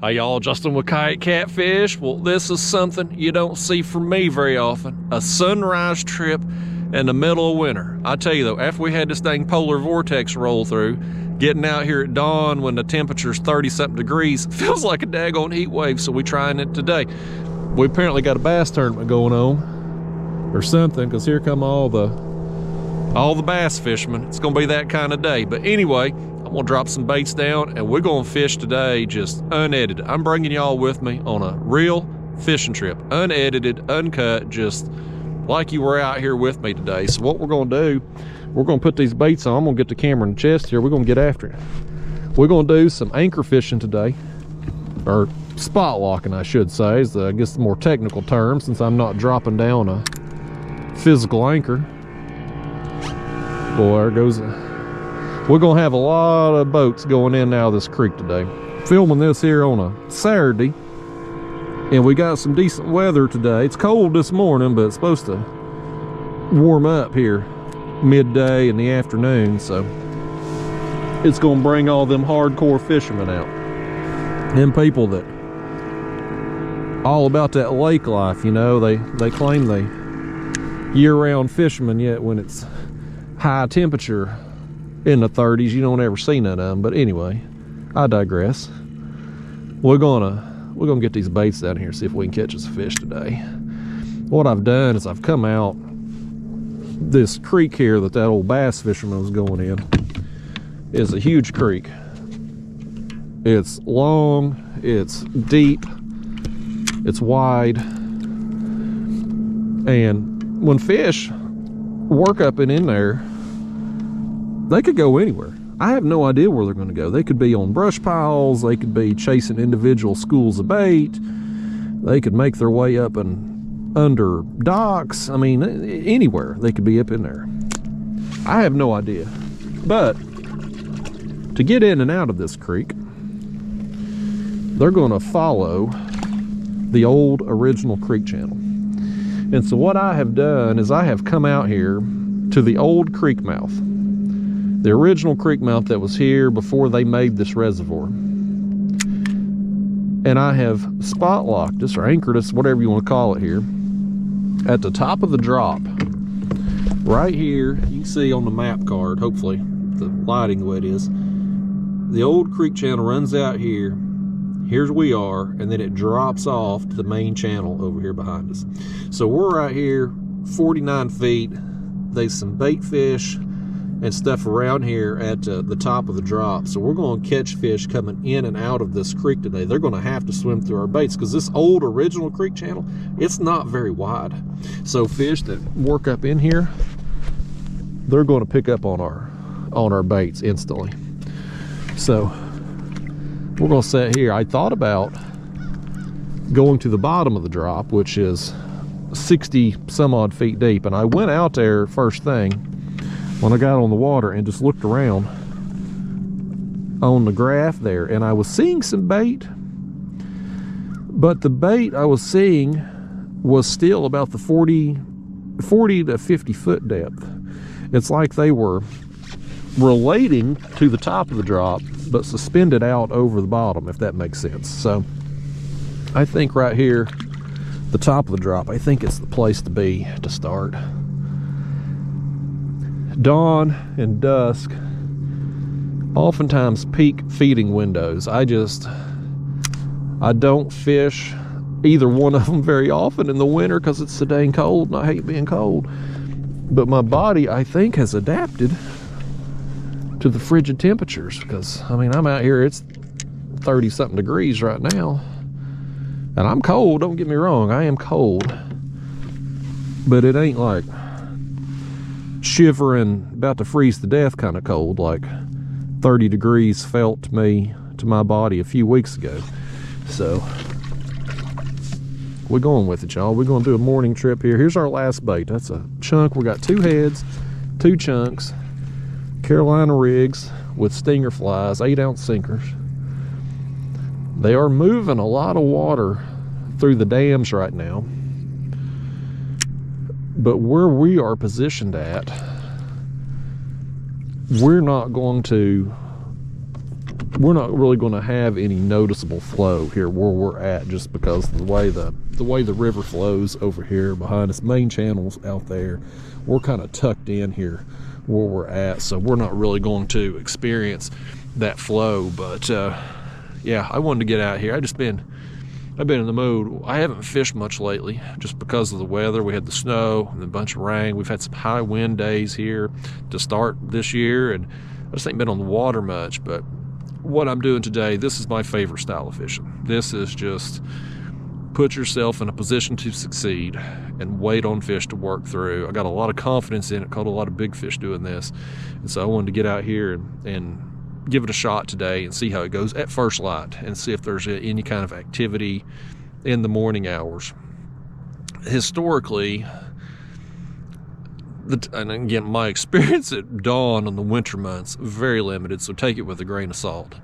Hey y'all, Justin with Kayak Catfish. Well, this is something you don't see from me very often. A sunrise trip in the middle of winter. I tell you though, after we had this dang polar vortex roll through, getting out here at dawn when the temperature's 30-something degrees feels like a daggone heat wave, so we trying it today. We apparently got a bass tournament going on or something, because here come all the bass fishermen. It's gonna be that kind of day. But anyway, I'm gonna drop some baits down and we're gonna fish today just unedited. I'm bringing y'all with me on a real fishing trip, unedited, uncut, just like you were out here with me today. So what we're gonna do, we're gonna put these baits on. I'm gonna get the camera in the chest here. We're gonna get after it. We're gonna do some anchor fishing today, or spot locking I should say, is I guess the more technical term, since I'm not dropping down a physical anchor. Boy, there goes we're gonna have a lot of boats going in and out of this creek today. Filming this here on a Saturday, and we got some decent weather today. It's cold this morning, but it's supposed to warm up here midday in the afternoon, so it's gonna bring all them hardcore fishermen out. Them people that all about that lake life, you know, they claim they year-round fishermen, yet when it's high temperature in the 30s, you don't ever see none of them. But anyway, I digress. We're gonna get these baits down here, see if we can catch us a fish today. What I've done is I've come out this creek here that old bass fisherman was going in. Is a huge creek. It's long, it's deep, it's wide, and when fish work up and in there, they could go anywhere. I have no idea where they're going to go. They could be on brush piles, they could be chasing individual schools of bait, they could make their way up and under docks. I mean, anywhere they could be up in there. I have no idea. But to get in and out of this creek, they're going to follow the old original creek channel. And so what I have done is I have come out here to the old creek mouth, the original creek mouth that was here before they made this reservoir. And I have spot locked this, or anchored us, whatever you want to call it, here at the top of the drop. Right here, you can see on the map card, hopefully the lighting the way it is, the old creek channel runs out here. Here's we are, and then it drops off to the main channel over here behind us. So we're right here, 49 feet. There's some bait fish and stuff around here at the top of the drop. So we're going to catch fish coming in and out of this creek today. They're going to have to swim through our baits because this old original creek channel, it's not very wide. So fish that work up in here, they're going to pick up on our baits instantly. So we're going to sit here. I thought about going to the bottom of the drop, which is 60 some odd feet deep, and I went out there first thing when I got on the water and just looked around on the graph there, and I was seeing some bait, but the bait I was seeing was still about the 40 to 50 foot depth. It's like they were relating to the top of the drop but suspended out over the bottom, if that makes sense. So I think right here, the top of the drop, I think it's the place to be to start. Dawn and dusk oftentimes peak feeding windows. I don't fish either one of them very often in the winter because it's so dang cold, and I hate being cold. But my body, I think, has adapted to the frigid temperatures, because I mean, I'm out here, it's 30 something degrees right now, and I'm cold, don't get me wrong, I am cold, but it ain't like shivering about to freeze to death kind of cold like 30 degrees felt to my body a few weeks ago. So we're going with it, y'all. We're going to do a morning trip here. Here's our last bait. That's a chunk. We got 2 heads, 2 chunks, Carolina rigs with stinger flies, 8-ounce sinkers. They are moving a lot of water through the dams right now, but where we are positioned at, we're not going to we're not really going to have any noticeable flow here where we're at, just because of the way the river flows over here behind us. Main channels out there, we're kind of tucked in here where we're at, so we're not really going to experience that flow. But yeah, I wanted to get out here. I've been in the mood. I haven't fished much lately just because of the weather. We had the snow and a bunch of rain. We've had some high wind days here to start this year, and I just ain't been on the water much. But what I'm doing today, this is my favorite style of fishing. This is just put yourself in a position to succeed and wait on fish to work through. I got a lot of confidence in it, caught a lot of big fish doing this, and so I wanted to get out here and give it a shot today and see how it goes at first light, and see if there's any kind of activity in the morning hours. Historically, and again, my experience at dawn on the winter months, very limited, so take it with a grain of salt.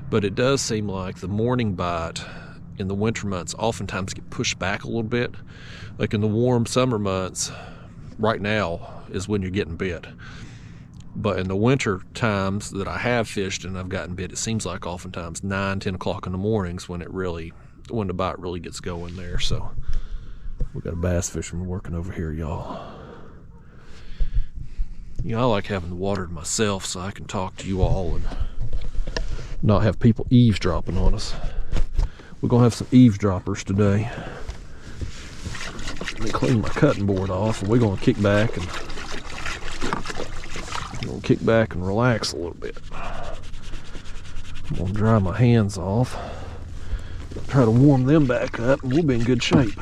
But it does seem like the morning bite in the winter months oftentimes get pushed back a little bit. Like in the warm summer months, right now is when you're getting bit. But in the winter times that I have fished and I've gotten bit, it seems like oftentimes 9, 10 o'clock in the mornings when the bite really gets going there. So we got a bass fisherman working over here, y'all. You know, I like having the water to myself so I can talk to you all and not have people eavesdropping on us. We're gonna have some eavesdroppers today. Let me clean my cutting board off, and we're gonna kick back and relax a little bit. I'm gonna dry my hands off, try to warm them back up, and we'll be in good shape.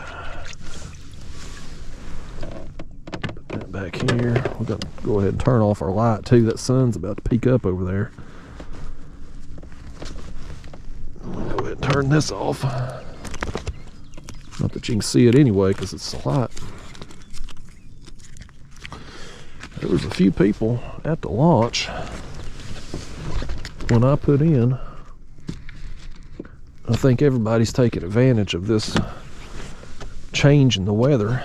Put that back here. We're gonna go ahead and turn off our light too. That sun's about to peek up over there. I'm gonna go ahead and turn this off. Not that you can see it anyway, because it's so light. There was a few people at the launch when I put in. I think everybody's taking advantage of this change in the weather.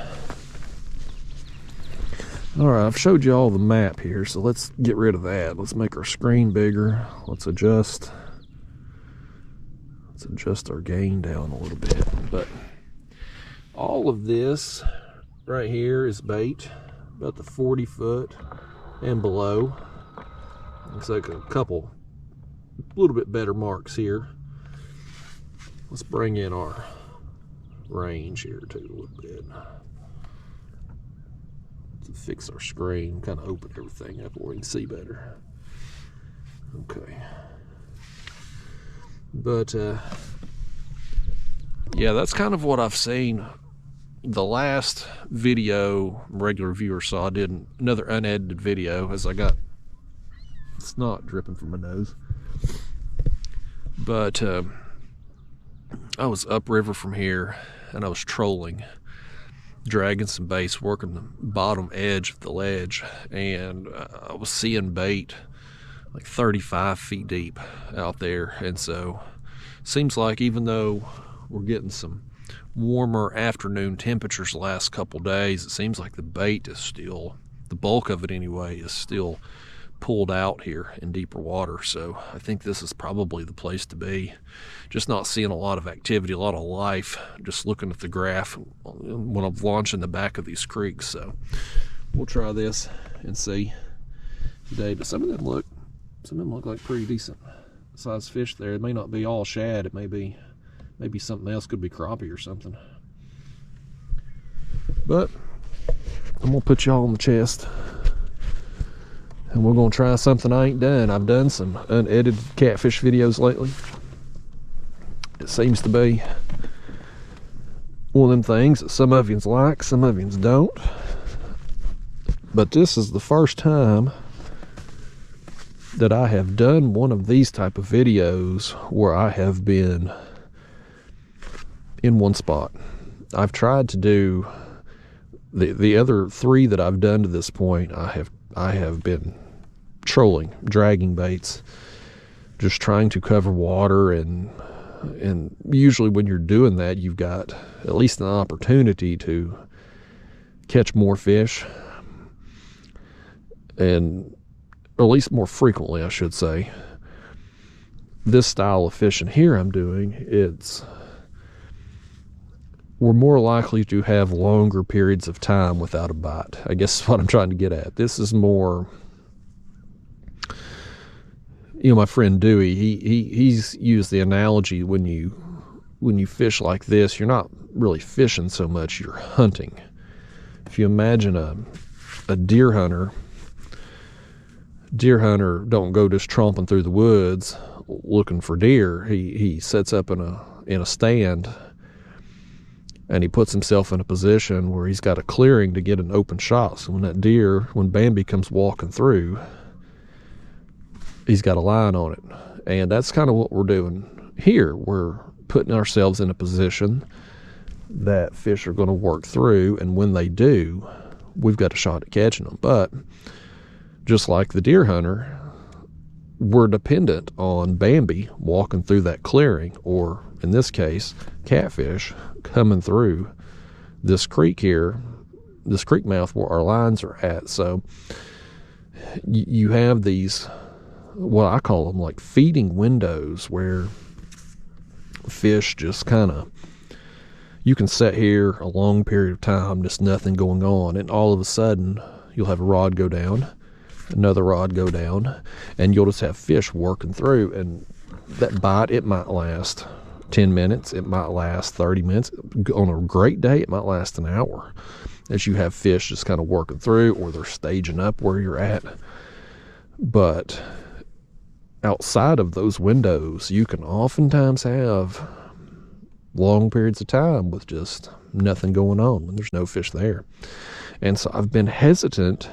All right, I've showed you all the map here, so let's get rid of that. Let's make our screen bigger. Let's adjust our gain down a little bit. But all of this right here is bait, about the 40 foot and below. Looks like a little bit better marks here. Let's bring in our range here too a little bit to fix our screen, kind of open everything up where we can see better. Okay. But yeah, that's kind of what I've seen. The last video regular viewer saw, I did another unedited video as I got snot dripping from my nose. But I was upriver from here and I was trolling, dragging some baits, working the bottom edge of the ledge, and I was seeing bait like 35 feet deep out there. And so seems like even though we're getting some warmer afternoon temperatures the last couple days, it seems like the bait is still, the bulk of it anyway, is still pulled out here in deeper water. So I think this is probably the place to be. Just not seeing a lot of activity, a lot of life, just looking at the graph when I'm launching the back of these creeks. So we'll try this and see today. But some of them look like pretty decent sized fish there. It may not be all shad, it may be something else, could be crappie or something. But I'm gonna put y'all on the chest and we're gonna try something I ain't done. I've done some unedited catfish videos lately. It seems to be one of them things that some of yous like, some of yous don't. But this is the first time that I have done one of these type of videos where I have been in one spot. I've tried to do the other three that I've done to this point. I have been trolling, dragging baits, just trying to cover water, and usually when you're doing that, you've got at least an opportunity to catch more fish, and at least more frequently, I should say. this style of fishing here I'm doing, we're more likely to have longer periods of time without a bite. I guess is what I'm trying to get at. This is more, my friend Dewey, he's used the analogy when you fish like this, you're not really fishing so much, you're hunting. If you imagine a deer hunter don't go just tromping through the woods looking for deer. He sets up in a stand, and he puts himself in a position where he's got a clearing to get an open shot. So when Bambi comes walking through, he's got a line on it. And that's kind of what we're doing here. We're putting ourselves in a position that fish are going to work through, and when they do, we've got a shot at catching them. But just like the deer hunter, we're dependent on Bambi walking through that clearing, or in this case, catfish coming through this creek here, this creek mouth where our lines are at. So you have these, what I call them, like feeding windows, where fish just kind of, you can sit here a long period of time, just nothing going on, and all of a sudden you'll have a rod go down, another rod go down, and you'll just have fish working through. And that bite, it might last 10 minutes, it might last 30 minutes. On a great day, it might last an hour, as you have fish just kind of working through, or they're staging up where you're at. But outside of those windows, you can oftentimes have long periods of time with just nothing going on, when there's no fish there. And so I've been hesitant,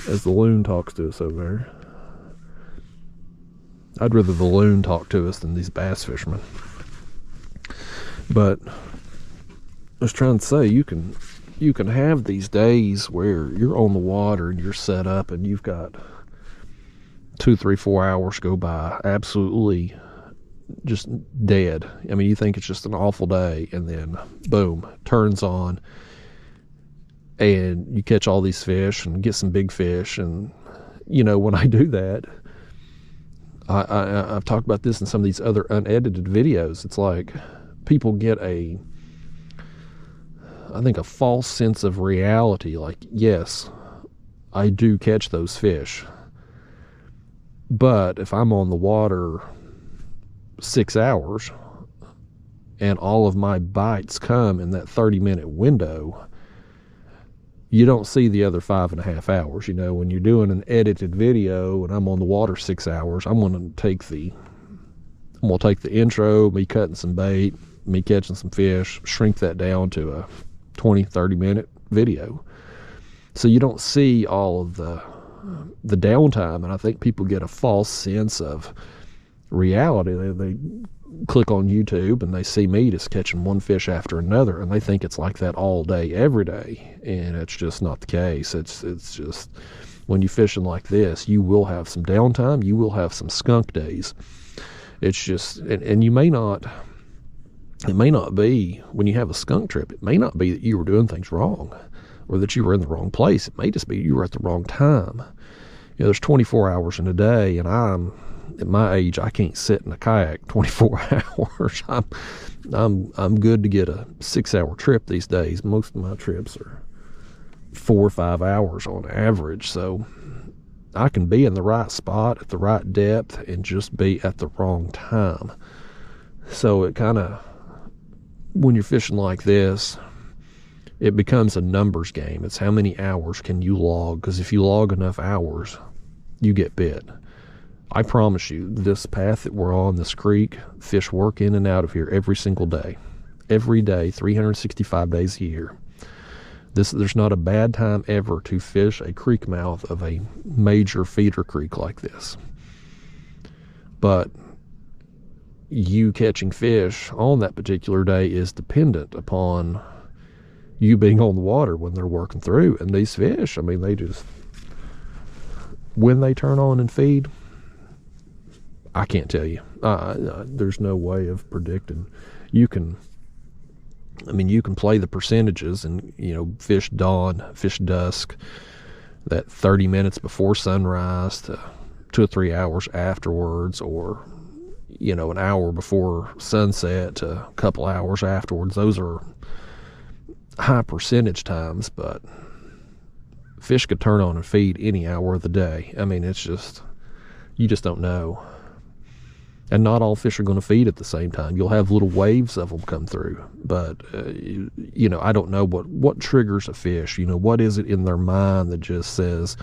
as the loon talks to us over there. I'd rather the loon talk to us than these bass fishermen. But I was trying to say, you can have these days where you're on the water and you're set up, and you've got 2, 3, 4 hours go by absolutely just dead. I mean, you think it's just an awful day, and then boom, turns on, and you catch all these fish and get some big fish. And when I do that, I've talked about this in some of these other unedited videos. It's like people get I think a false sense of reality. Like, yes, I do catch those fish, but if I'm on the water 6 hours and all of my bites come in that 30-minute window, you don't see the other 5.5 hours. When you're doing an edited video and I'm on the water 6 hours, I'm going to take the intro, me cutting some bait, me catching some fish, shrink that down to a 20-30 minute video. So you don't see all of the downtime. And I think people get a false sense of reality. They click on YouTube and they see me just catching one fish after another, and they think it's like that all day, every day. And it's just not the case. It's just, when you're fishing like this, you will have some downtime, you will have some skunk days. It's just, and you may not, it may not be, when you have a skunk trip, it may not be that you were doing things wrong or that you were in the wrong place. It may just be you were at the wrong time. There's 24 hours in a day, and at my age, I can't sit in a kayak 24 hours. I'm good to get a 6-hour trip these days. Most of my trips are 4 or 5 hours on average. So I can be in the right spot at the right depth and just be at the wrong time. So it kind of, when you're fishing like this, it becomes a numbers game. It's how many hours can you log, because if you log enough hours, you get bit. I promise you, this path that we're on, this creek, fish work in and out of here every single day. Every day, 365 days a year. There's not a bad time ever to fish a creek mouth of a major feeder creek like this. But you catching fish on that particular day is dependent upon you being on the water when they're working through. And these fish, I mean, they just, when they turn on and feed, I can't tell you. There's no way of predicting. You can play the percentages and, fish dawn, fish dusk, that 30 minutes before sunrise to 2 or 3 hours afterwards, or you know, an hour before sunset to a couple hours afterwards. Those are high percentage times, but fish could turn on and feed any hour of the day. I mean, it's just, you just don't know. And not all fish are going to feed at the same time. You'll have little waves of them come through, but you know, I don't know what triggers a fish. You know, what is it in their mind that just says,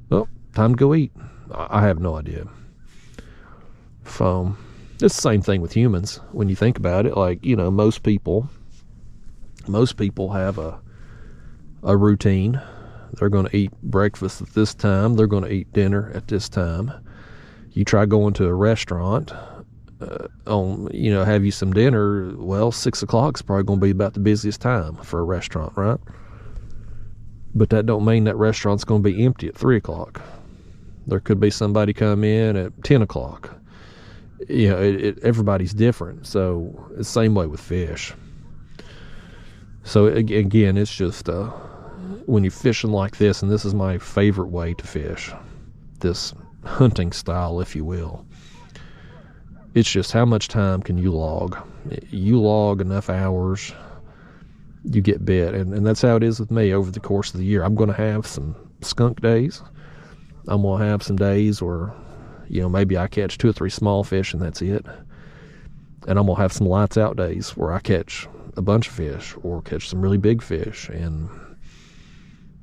"Oh, time to go eat"? I have no idea. It's the same thing with humans when you think about it. Like, you know, most people have a routine. They're going to eat breakfast at this time. They're going to eat dinner at this time. You try going to a restaurant, you know, have you some dinner. Well, 6 o'clock is probably going to be about the busiest time for a restaurant, right? But that don't mean that restaurant's going to be empty at 3 o'clock. There could be somebody come in at 10 o'clock. You know, everybody's different. So it's the same way with fish. So again, it's just when you're fishing like this, and this is my favorite way to fish, this hunting style, if you will. It's just how much time can you log? You log enough hours, you get bit. And that's how it is with me over the course of the year. I'm going to have some skunk days. I'm going to have some days where, you know, maybe I catch 2 or 3 small fish and that's it. And I'm going to have some lights out days where I catch a bunch of fish or catch some really big fish. And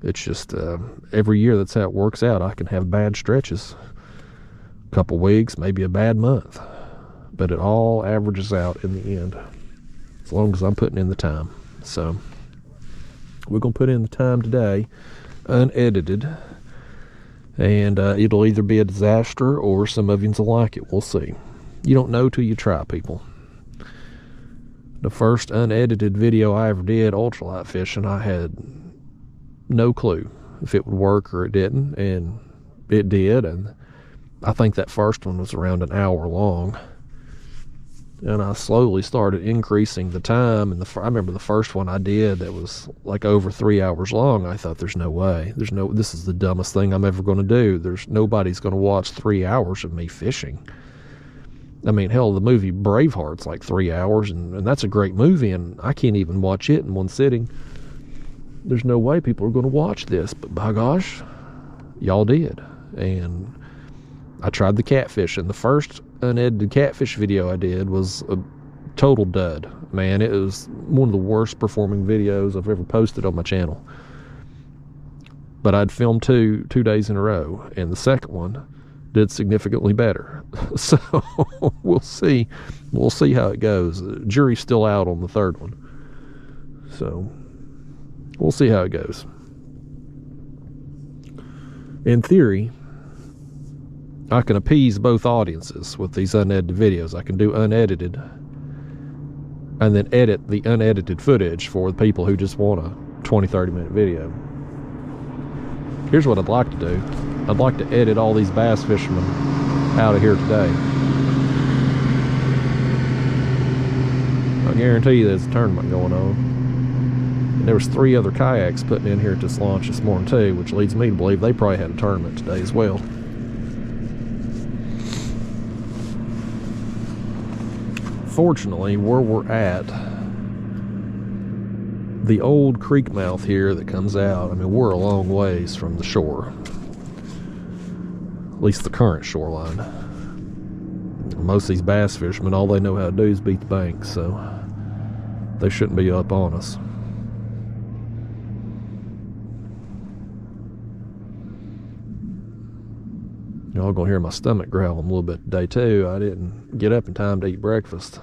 it's just every year that's how it works out. I can have bad stretches, a couple weeks, maybe a bad month, but it all averages out in the end as long as I'm putting in the time. So we're going to put in the time today, unedited, and it'll either be a disaster or some of you'll like it. We'll see. You don't know till you try, people. The first unedited video I ever did, ultralight fishing, I had no clue if it would work or it didn't, and it did. And I think that first one was around an hour long, and I slowly started increasing the time. And I remember the first one I did that was like over 3 hours long. I thought, there's no way, this is the dumbest thing I'm ever going to do. Nobody's going to watch 3 hours of me fishing. I mean, hell, the movie Braveheart's like 3 hours, and that's a great movie, and I can't even watch it in one sitting. There's no way people are going to watch this, but by gosh, y'all did. And I tried the catfish, and the first unedited catfish video I did was a total dud. Man, it was one of the worst performing videos I've ever posted on my channel. But I'd filmed two days in a row, and the second one did significantly better. So we'll see how it goes. The jury's still out on the third one, so we'll see how it goes. In theory, I can appease both audiences with these unedited videos. I can do unedited and then edit the unedited footage for the people who just want a 20-30 minute video. Here's what I'd like to do. I'd like to edit all these bass fishermen out of here today. I guarantee you there's a tournament going on. And there was 3 other kayaks putting in here at this launch this morning too, which leads me to believe they probably had a tournament today as well. Fortunately, where we're at, the old creek mouth here that comes out, I mean, we're a long ways from the shore. At least the current shoreline. Most of these bass fishermen, all they know how to do is beat the bank, so they shouldn't be up on us. Y'all gonna hear my stomach growling a little bit today too. I didn't get up in time to eat breakfast.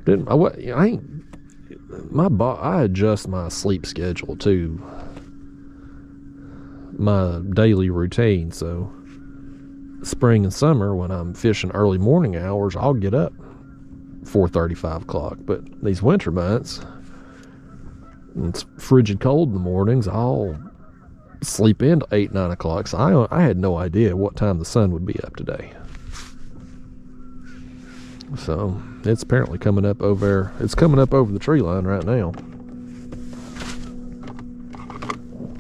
I adjust my sleep schedule to my daily routine. So spring and summer, when I'm fishing early morning hours, I'll get up 4:30, 5 o'clock. But these winter months, it's frigid cold in the mornings, I'll sleep in till 8, 9 o'clock. So I had no idea what time the sun would be up today. So it's apparently coming up over there. It's coming up over the tree line right now.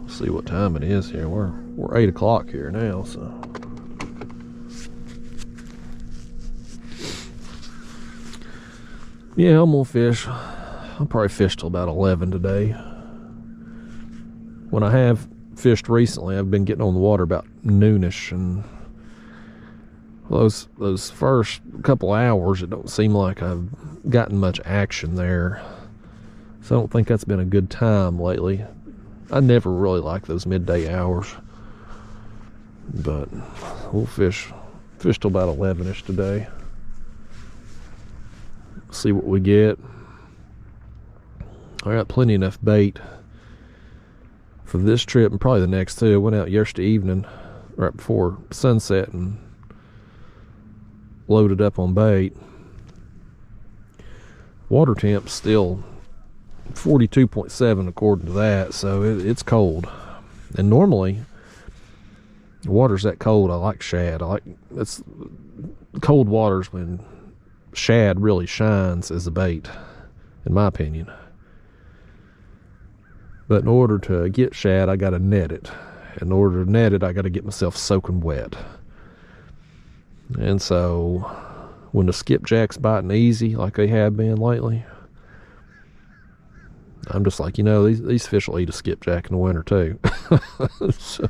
See what time it is here. We're We're 8 o'clock here now, so. Yeah, I'm gonna fish. I'll probably fish till about 11 today. When I have fished recently, I've been getting on the water about noonish, and those first couple hours, it don't seem like I've gotten much action there. So I don't think that's been a good time lately. I never really like those midday hours. But we'll fish till about 11ish today. See what we get. I got plenty enough bait for this trip and probably the next two. I went out yesterday evening right before sunset and loaded up on bait. Water temp's still 42.7 according to that, so it's cold. And normally the water's that cold, I like shad. It's cold waters when shad really shines as a bait, in my opinion. But in order to get shad, I gotta net it. In order to net it, I gotta get myself soaking wet. And so when the skipjack's biting easy like they have been lately, I'm just like, these fish will eat a skipjack in the winter too. So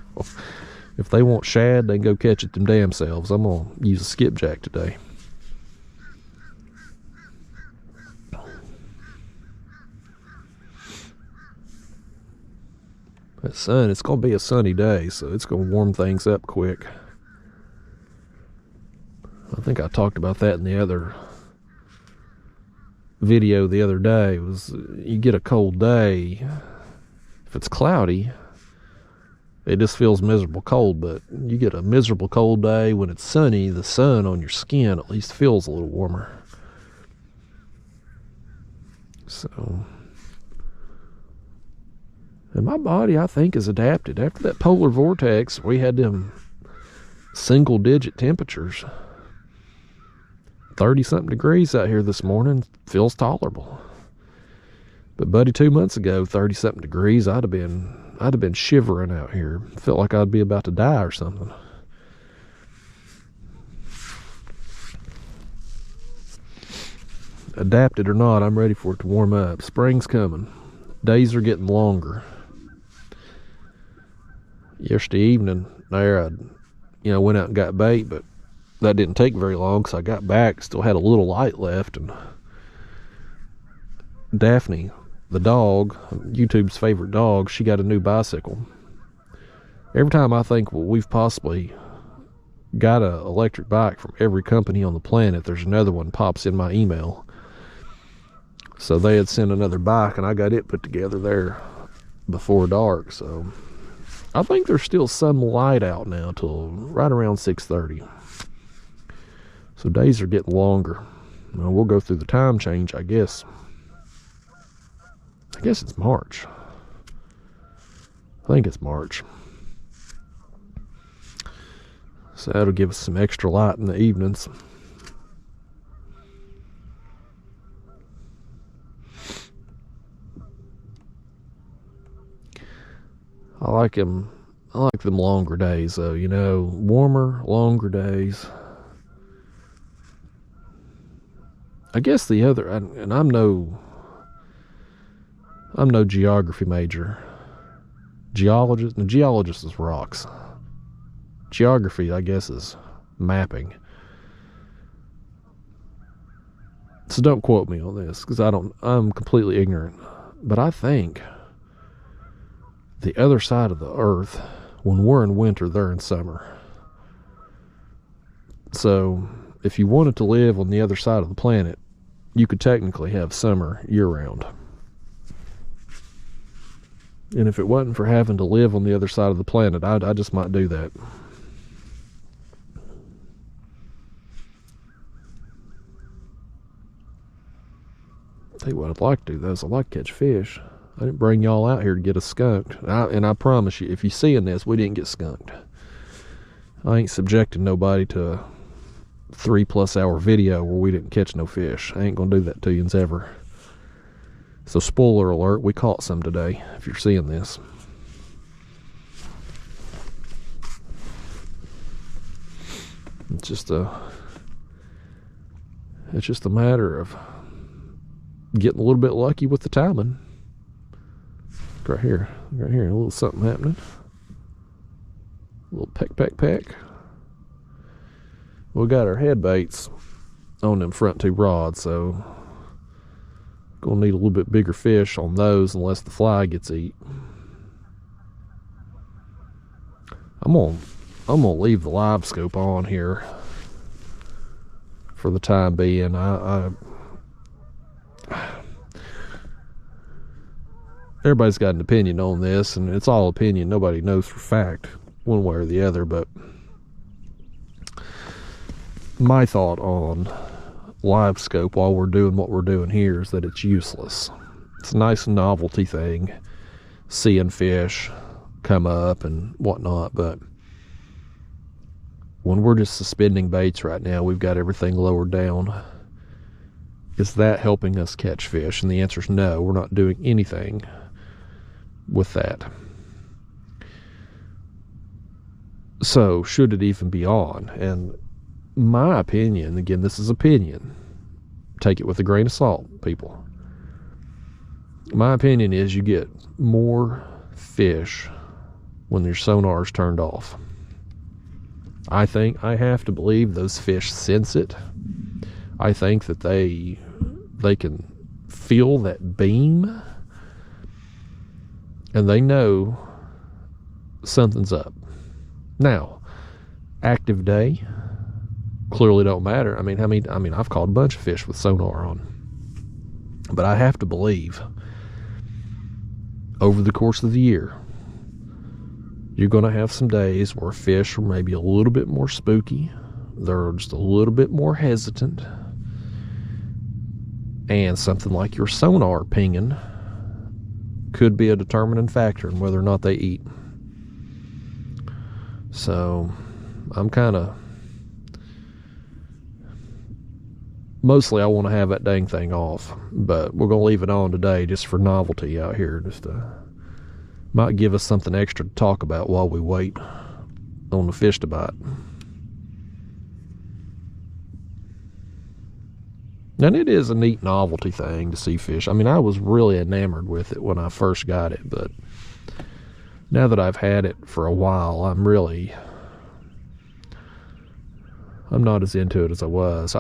if they want shad, they can go catch it them damn selves. I'm gonna use a skipjack today. That sun, it's gonna be a sunny day, so it's gonna warm things up quick. I think I talked about that in the other video the other day. Was you get a cold day, if it's cloudy, it just feels miserable cold. But you get a miserable cold day when it's sunny, the sun on your skin at least feels a little warmer. So, and my body, I think, is adapted. After that polar vortex, we had them single digit temperatures. 30-something degrees out here this morning. Feels tolerable. But buddy, 2 months ago, 30-something degrees, I'd have been shivering out here. Felt like I'd be about to die or something. Adapted or not, I'm ready for it to warm up. Spring's coming. Days are getting longer. Yesterday evening, there I went out and got bait, but that didn't take very long because I got back, still had a little light left, and Daphne, the dog, YouTube's favorite dog, she got a new bicycle. Every time I think, well, we've possibly got an electric bike from every company on the planet, there's another one pops in my email. So they had sent another bike, and I got it put together there before dark. So I think there's still some light out now till right around 6:30. So days are getting longer. Well, we'll go through the time change, I guess. I guess it's March. I think it's March. So that'll give us some extra light in the evenings. I like them longer days though, warmer, longer days. I guess the other, and I'm no geography major. Geologist is rocks. Geography, I guess, is mapping. So don't quote me on this, because I'm completely ignorant. But I think the other side of the earth, when we're in winter, they're in summer. So if you wanted to live on the other side of the planet, you could technically have summer year-round. And if it wasn't for having to live on the other side of the planet, I just might do that. Tell you what I'd like to do, though, is I'd like to catch fish. I didn't bring y'all out here to get us skunked. And I promise you, if you're seeing this, we didn't get skunked. I ain't subjecting nobody to a 3+ hour video where we didn't catch no fish. I ain't gonna do that to you ever. So spoiler alert, we caught some today, if you're seeing this. It's just a matter of getting a little bit lucky with the timing. Right here, a little something happening. A little peck. We got our head baits on them front two rods, so gonna need a little bit bigger fish on those unless the fly gets eat. I'm gonna leave the live scope on here for the time being. Everybody's got an opinion on this, and it's all opinion. Nobody knows for fact one way or the other, but my thought on live scope while we're doing what we're doing here is that it's useless. It's a nice novelty thing, seeing fish come up and whatnot, but when we're just suspending baits right now, we've got everything lowered down. Is that helping us catch fish? And the answer is no. We're not doing anything with that. So should it even be on? And my opinion, again, this is opinion, take it with a grain of salt, people. My opinion is you get more fish when your sonar is turned off. I have to believe those fish sense it. I think that they can feel that beam, and they know something's up. Now, active day clearly don't matter. I've caught a bunch of fish with sonar on, but I have to believe over the course of the year, you're going to have some days where fish are maybe a little bit more spooky. They're just a little bit more hesitant. And something like your sonar pinging could be a determining factor in whether or not they eat. So I'm mostly I want to have that dang thing off, but we're going to leave it on today just for novelty out here. Just might give us something extra to talk about while we wait on the fish to bite. And it is a neat novelty thing to see fish. I was really enamored with it when I first got it, but now that I've had it for a while, I'm not as into it as I was.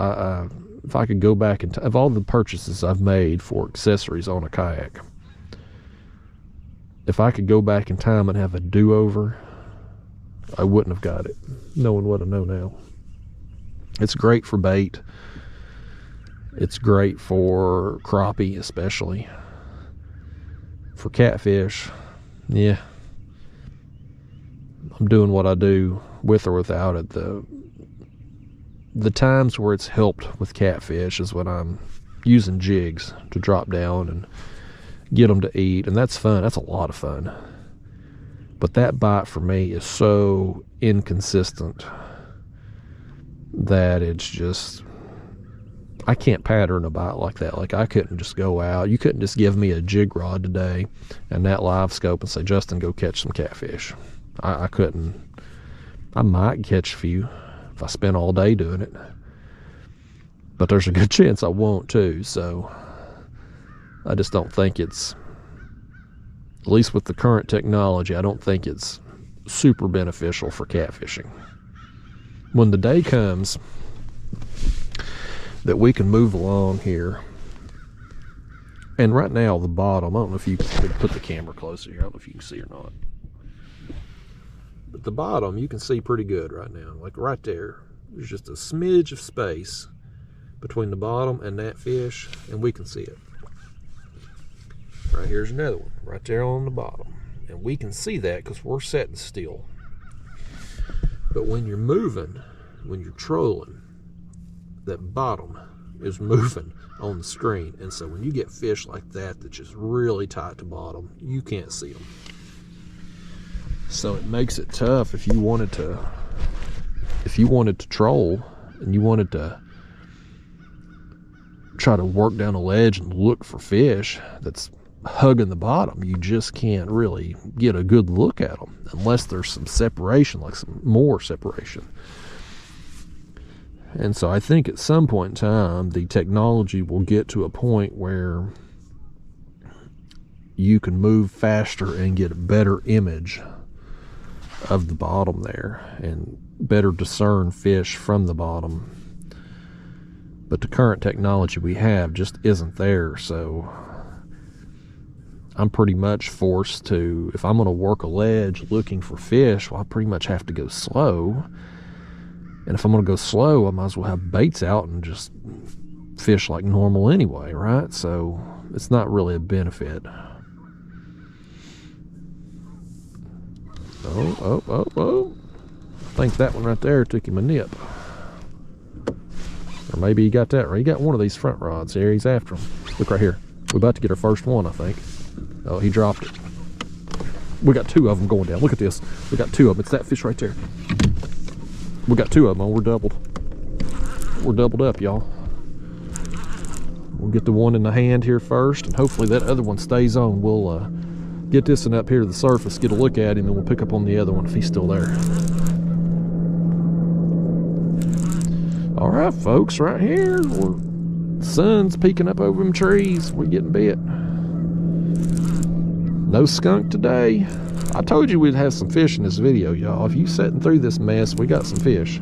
If I could go back and of all the purchases I've made for accessories on a kayak, if I could go back in time and have a do-over, I wouldn't have got it, knowing what I know now. It's great for bait. It's great for crappie, especially. For catfish, yeah. I'm doing what I do with or without it. The times where it's helped with catfish is when I'm using jigs to drop down and get them to eat, and that's fun. That's a lot of fun. But that bite for me is so inconsistent that it's just, I can't pattern a bite like that. Like, I couldn't just go out. You couldn't just give me a jig rod today and that live scope and say, Justin, go catch some catfish. I couldn't. I might catch a few if I spent all day doing it, but there's a good chance I won't too. So I just don't think it's, at least with the current technology, I don't think it's super beneficial for catfishing. When the day comes that we can move along here, and right now the bottom, I don't know if you could put the camera closer here, I don't know if you can see or not, but the bottom you can see pretty good right now. Like right there, there's just a smidge of space between the bottom and that fish, and we can see it. Right here's another one right there on the bottom, and we can see that because we're sitting still. But when you're moving, when you're trolling, that bottom is moving on the screen, and so when you get fish like that that's just really tight to bottom, you can't see them. So it makes it tough if you wanted to troll and you wanted to try to work down a ledge and look for fish that's hugging the bottom. You just can't really get a good look at them unless there's some separation, like some more separation. And so I think at some point in time, the technology will get to a point where you can move faster and get a better image of the bottom there and better discern fish from the bottom. But the current technology we have just isn't there, so I'm pretty much forced to, if I'm going to work a ledge looking for fish, well, I pretty much have to go slow. And if I'm going to go slow, I might as well have baits out and just fish like normal anyway, right? So it's not really a benefit. Oh. I think that one right there took him a nip. Or maybe he got that right. He got one of these front rods there. He's after him. Look right here. We're about to get our first one, I think. Oh, he dropped it. We got two of them going down. Look at this. We got two of them. It's that fish right there. We got two of them on. We're doubled. We're doubled up, y'all. We'll get the one in the hand here first, and hopefully that other one stays on. We'll get this one up here to the surface, get a look at him, and we'll pick up on the other one if he's still there. All right, folks, right here, the sun's peeking up over them trees. We're getting bit. No skunk today. I told you we'd have some fish in this video, y'all. If you sitting through this mess, we got some fish.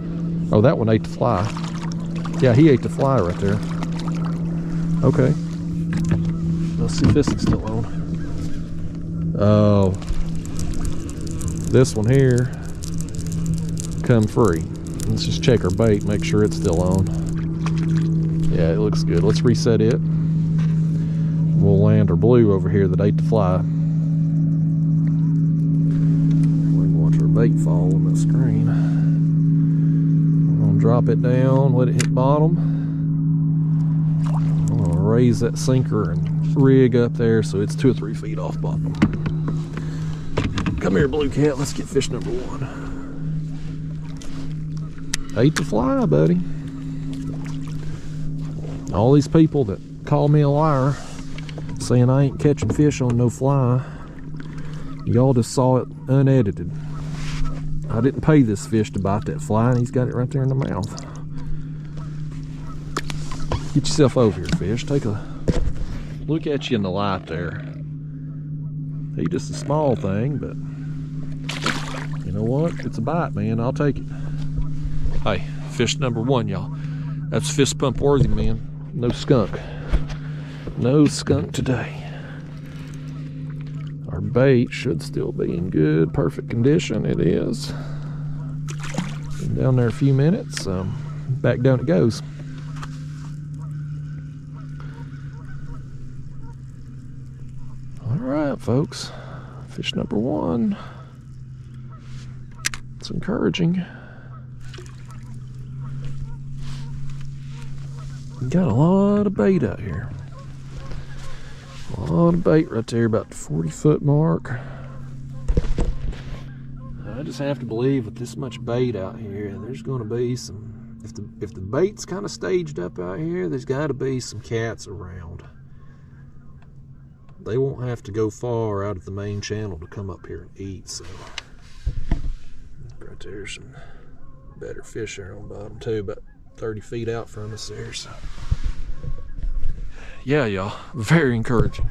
Oh, that one ate the fly. Yeah, he ate the fly right there. Okay. Let's see if this is still on. Oh. This one here come free. Let's just check our bait, make sure it's still on. Yeah, it looks good. Let's reset it. We'll land our blue over here that ate the fly. Bait fall on the screen. I'm gonna drop it down, let it hit bottom. I'm gonna raise that sinker and rig up there so it's 2 or 3 feet off bottom. Come here, blue cat, let's get fish number one. Ate the fly, buddy. All these people that call me a liar saying I ain't catching fish on no fly, y'all just saw it unedited. I didn't pay this fish to bite that fly, and he's got it right there in the mouth. Get yourself over here, fish. Take a look at you in the light there. He's just a small thing, but you know what? It's a bite, man. I'll take it. Hey, fish number one, y'all. That's fist pump worthy, man. No skunk. No skunk today. Our bait should still be in good, perfect condition. It is. Been down there a few minutes. Back down it goes. All right, folks. Fish number one. It's encouraging. We got a lot of bait out here. A lot of bait right there, about the 40-foot mark. I just have to believe with this much bait out here, there's going to be some, if the bait's kind of staged up out here, there's got to be some cats around. They won't have to go far out of the main channel to come up here and eat, so. Right there's some better fish there on the bottom too, about 30 feet out from us there, so. Yeah, y'all, very encouraging.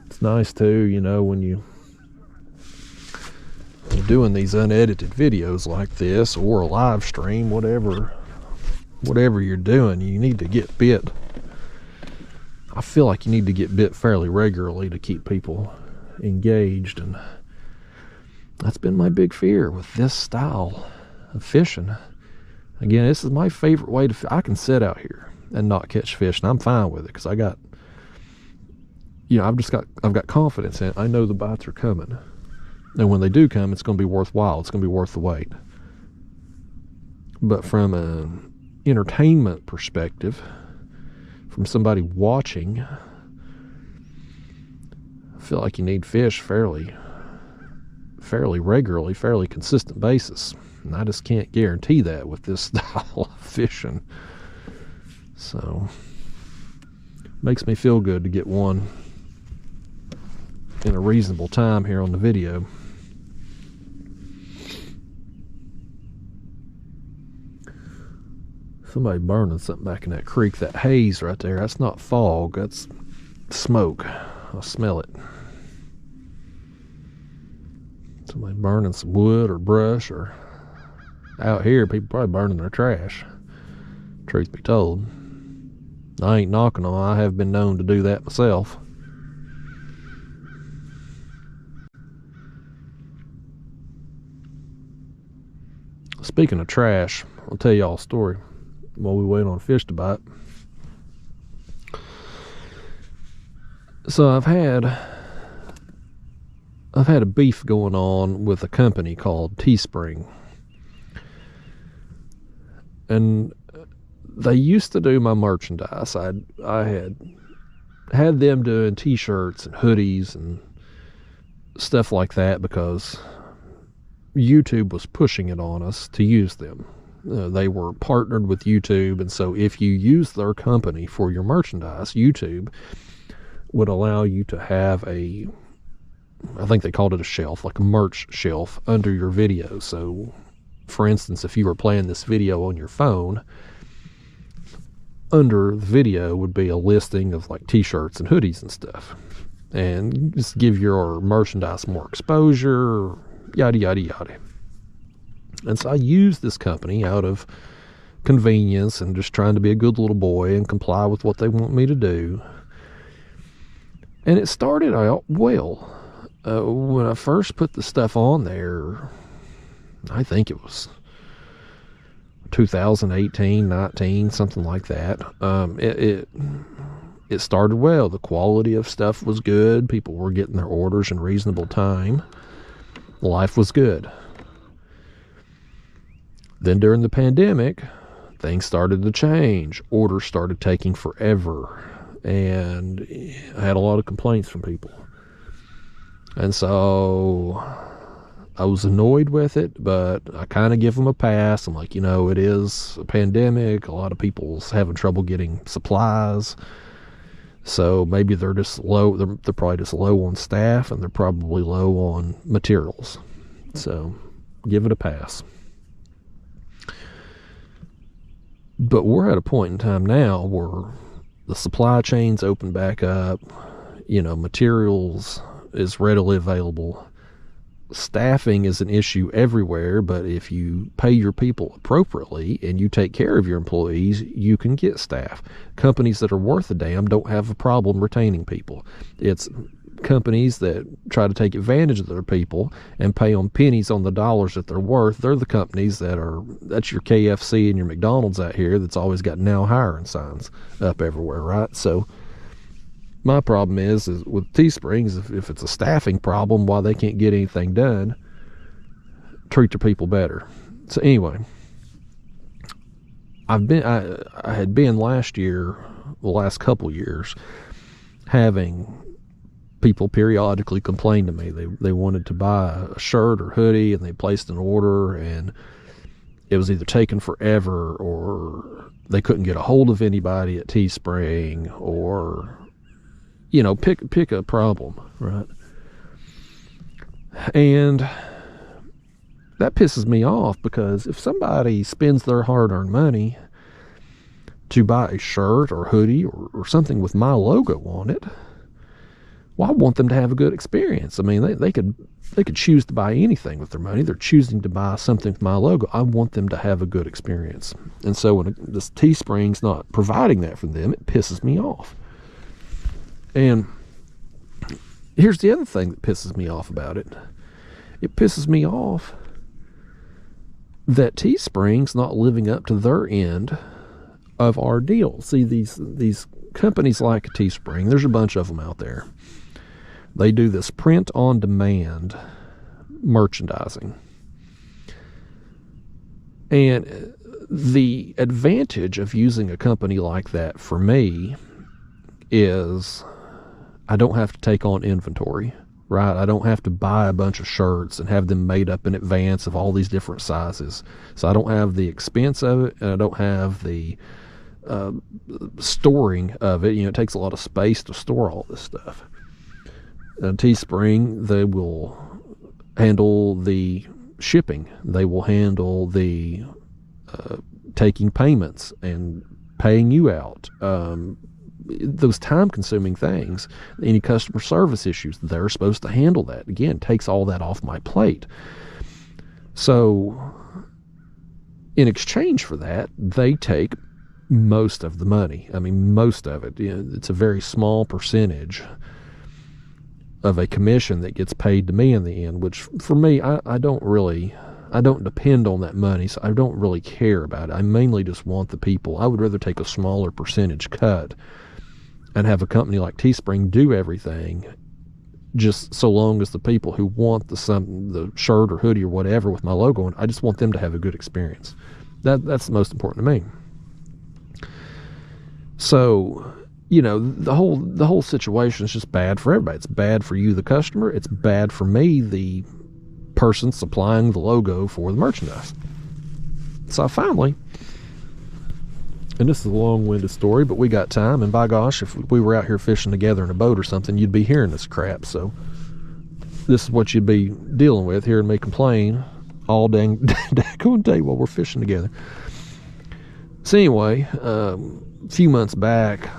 It's nice too, you know, when you're doing these unedited videos like this, or a live stream, whatever you're doing, you need to get bit. I feel like you need to get bit fairly regularly to keep people engaged, and that's been my big fear with this style of fishing. Again, this is my favorite way to I can sit out here and not catch fish, and I'm fine with it because I got, you know, I've got confidence in it. I know the bites are coming, and when they do come, it's going to be worthwhile. It's going to be worth the wait. But from an entertainment perspective, from somebody watching, I feel like you need fish fairly regularly, fairly consistent basis, and I just can't guarantee that with this style of fishing. So makes me feel good to get one in a reasonable time here on the video. Somebody burning something back in that creek. That haze right there, that's not fog, that's smoke. I smell it. Somebody burning some wood or brush, or out here people probably burning their trash, truth be told. I ain't knocking them. I have been known to do that myself. Speaking of trash, I'll tell y'all a story while we wait on a fish to bite. So I've had a beef going on with a company called Teespring, and they used to do my merchandise. I had them doing t-shirts and hoodies and stuff like that because YouTube was pushing it on us to use them. They were partnered with YouTube, and so if you use their company for your merchandise, YouTube would allow you to have I think they called it a shelf, like a merch shelf under your video. So for instance, if you were playing this video on your phone, under the video would be a listing of like t-shirts and hoodies and stuff, and just give your merchandise more exposure, yada yada yada. And so I used this company out of convenience and just trying to be a good little boy and comply with what they want me to do. And it started out well. When I first put the stuff on there, I think it was 2018, 19, something like that. It started well. The quality of stuff was good. People were getting their orders in reasonable time. Life was good. Then during the pandemic, things started to change. Orders started taking forever. And I had a lot of complaints from people. And so I was annoyed with it, but I kind of give them a pass. I'm like, it is a pandemic. A lot of people's having trouble getting supplies. So maybe they're just low. They're probably just low on staff, and they're probably low on materials. So give it a pass. But we're at a point in time now where the supply chains open back up. Materials is readily available. Staffing is an issue everywhere, but if you pay your people appropriately and you take care of your employees, you can get staff. Companies that are worth a damn don't have a problem retaining people. It's companies that try to take advantage of their people and pay them pennies on the dollars that they're worth. They're the companies that's your KFC and your McDonald's out here that's always got now hiring signs up everywhere, right? So my problem is with Teesprings, if it's a staffing problem, why they can't get anything done, treat their people better. So anyway, I had been last year, the last couple years, having people periodically complain to me. They wanted to buy a shirt or hoodie, and they placed an order, and it was either taking forever, or they couldn't get a hold of anybody at Teespring, or pick a problem, right? And that pisses me off, because if somebody spends their hard-earned money to buy a shirt or hoodie or something with my logo on it, well, I want them to have a good experience. I mean, they could choose to buy anything with their money. They're choosing to buy something with my logo. I want them to have a good experience. And so when this Teespring's not providing that for them, it pisses me off. And here's the other thing that pisses me off about it. It pisses me off that Teespring's not living up to their end of our deal. See, these companies like Teespring, there's a bunch of them out there. They do this print-on-demand merchandising. And the advantage of using a company like that for me is I don't have to take on inventory, right? I don't have to buy a bunch of shirts and have them made up in advance of all these different sizes. So I don't have the expense of it, and I don't have the storing of it. It takes a lot of space to store all this stuff. Teespring, they will handle the shipping. They will handle the taking payments and paying you out. Those time-consuming things, any customer service issues, they're supposed to handle that. Again, takes all that off my plate. So in exchange for that, they take most of the money. I mean, most of it. It's a very small percentage of a commission that gets paid to me in the end, which for me, I don't depend on that money, so I don't really care about it. I mainly just want the people. I would rather take a smaller percentage cut and have a company like Teespring do everything, just so long as the people who want the shirt or hoodie or whatever with my logo on, I just want them to have a good experience. That's the most important to me. So, the whole situation is just bad for everybody. It's bad for you, the customer. It's bad for me, the person supplying the logo for the merchandise. So I finally, and this is a long-winded story, but we got time, and by gosh, if we were out here fishing together in a boat or something, you'd be hearing this crap. So this is what you'd be dealing with, hearing me complain all dang day while we're fishing together. So anyway, a few months back,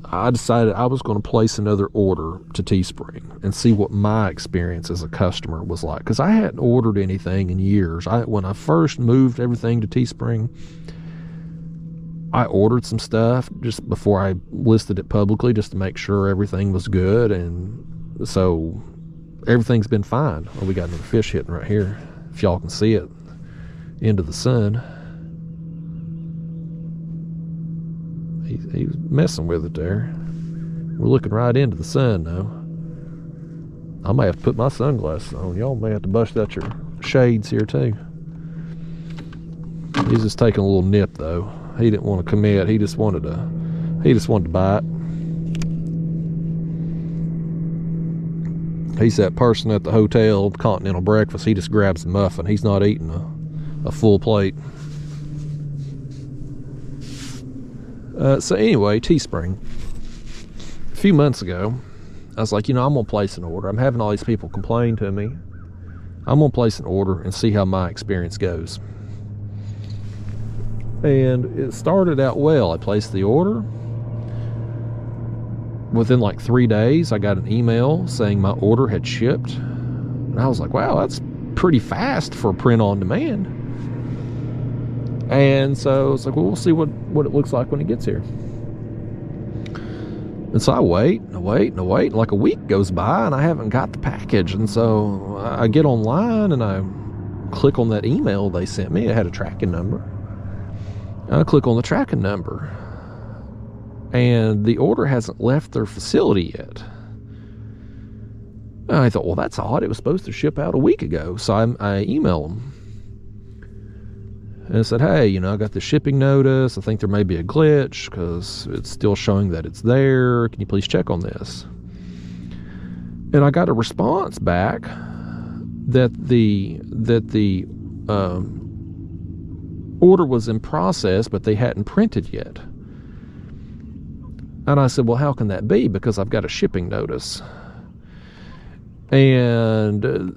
I decided I was going to place another order to Teespring and see what my experience as a customer was like, because I hadn't ordered anything in years. When I first moved everything to Teespring, I ordered some stuff just before I listed it publicly, just to make sure everything was good, and so everything's been fine. Well, we got another fish hitting right here, if y'all can see it, into the sun. He's messing with it there. We're looking right into the sun now. I may have to put my sunglasses on. Y'all may have to bust out your shades here too. He's just taking a little nip though. He didn't want to commit. He just wanted to bite. He's that person at the hotel, continental breakfast. He just grabs a muffin. He's not eating a full plate. So anyway, Teespring. A few months ago, I was like, I'm going to place an order. I'm having all these people complain to me. I'm going to place an order and see how my experience goes. And it started out well. I placed the order. Within like 3 days, I got an email saying my order had shipped. And I was like, wow, that's pretty fast for print on demand. And so it's like, well, we'll see what it looks like when it gets here. And so I wait. Like a week goes by and I haven't got the package. And so I get online and I click on that email they sent me. It had a tracking number. I click on the tracking number. And the order hasn't left their facility yet. And I thought, well, that's odd. It was supposed to ship out a week ago. So I emailed them. And I said, hey, I got the shipping notice. I think there may be a glitch because it's still showing that it's there. Can you please check on this? And I got a response back that the order was in process, but they hadn't printed yet. And I said, well, how can that be? Because I've got a shipping notice. And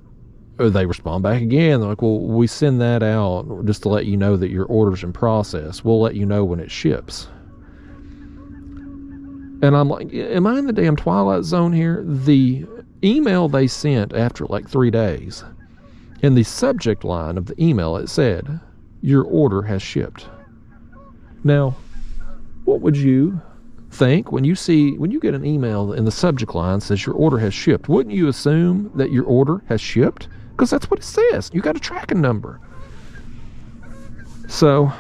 they respond back again. They're like, well, we send that out just to let you know that your order's in process. We'll let you know when it ships. And I'm like, am I in the damn Twilight Zone here? The email they sent after like 3 days, in the subject line of the email, it said, your order has shipped. Now, what would you think when you get an email in the subject line says your order has shipped? Wouldn't you assume that your order has shipped? Because that's what it says. You got a tracking number. So,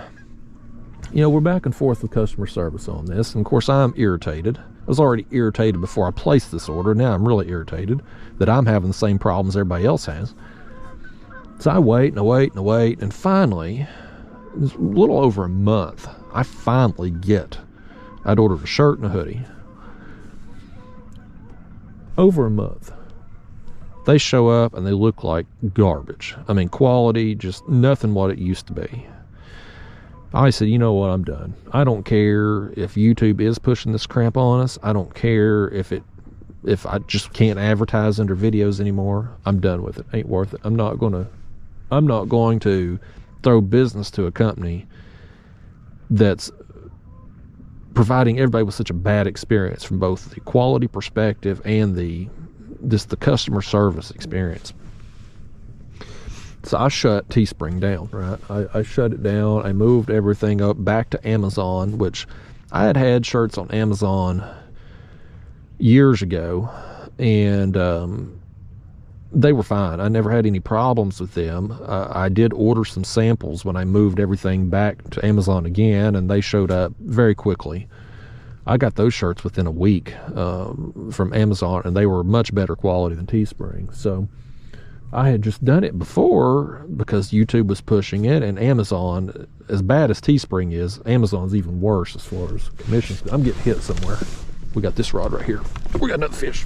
we're back and forth with customer service on this. And of course, I'm irritated. I was already irritated before I placed this order. Now I'm really irritated that I'm having the same problems everybody else has. So I wait. And finally, it was a little over a month, I finally get. I'd ordered a shirt and a hoodie. Over a month. They show up and they look like garbage. I mean, quality, just nothing what it used to be. I said, you know what, I'm done. I don't care if YouTube is pushing this crap on us. I don't care if it if I just can't advertise under videos anymore, I'm done with it. Ain't worth it. I'm not going to throw business to a company that's providing everybody with such a bad experience from both the quality perspective and the customer service experience. So I shut Teespring down, right? I shut it down. I moved everything up back to Amazon, which I had shirts on Amazon years ago, and they were fine. I never had any problems with them. I did order some samples when I moved everything back to Amazon again, and they showed up very quickly. I got those shirts within a week from Amazon, and they were much better quality than Teespring. So I had just done it before because YouTube was pushing it, and Amazon, as bad as Teespring is, Amazon's even worse as far as commissions. I'm getting hit somewhere. We got this rod right here. We got another fish.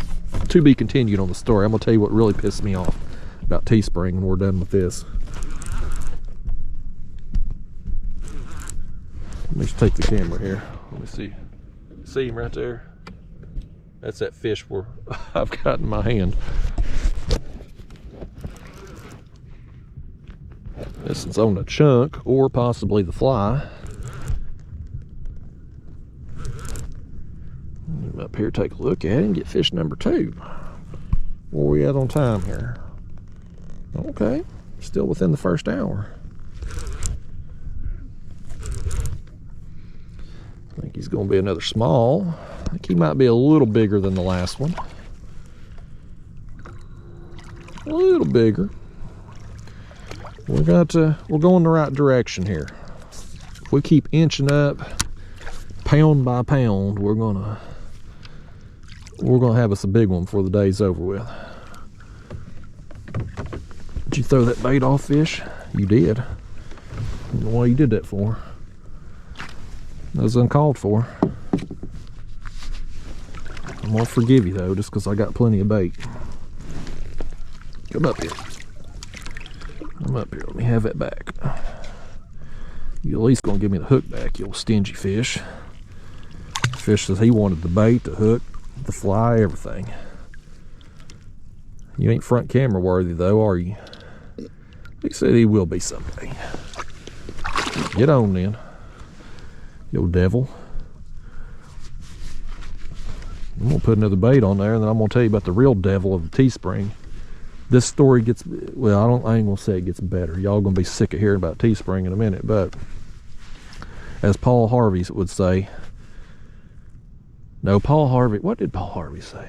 To be continued on the story. I'm going to tell you what really pissed me off about Teespring when we're done with this. Let me just take the camera here. Let me see. See him right there? That's that fish I've got in my hand. This is on a chunk or possibly the fly. Up here, take a look at it and get fish number 2. Where we at on time here? Okay, still within the first hour. I think he's going to be another small. I think he might be a little bigger than the last one. A little bigger. We're going the right direction here. If we keep inching up, pound by pound, we're gonna have us a big one before the day's over with. Did you throw that bait off, fish? You did. I don't know why you did that for. That was uncalled for. I'm gonna forgive you though, just because I got plenty of bait. Come up here. Come up here. Let me have that back. You at least gonna give me the hook back, you old stingy fish. The fish says he wanted the bait, the hook, the fly, everything. You ain't front camera worthy though, are you? He said he will be someday. Get on then, you old devil. I'm gonna put another bait on there, and then I'm gonna tell you about the real devil of the Teespring. This story gets, well, I ain't gonna say it gets better. Y'all gonna be sick of hearing about Teespring in a minute, but as Paul Harvey would say, no, Paul Harvey, what did Paul Harvey say?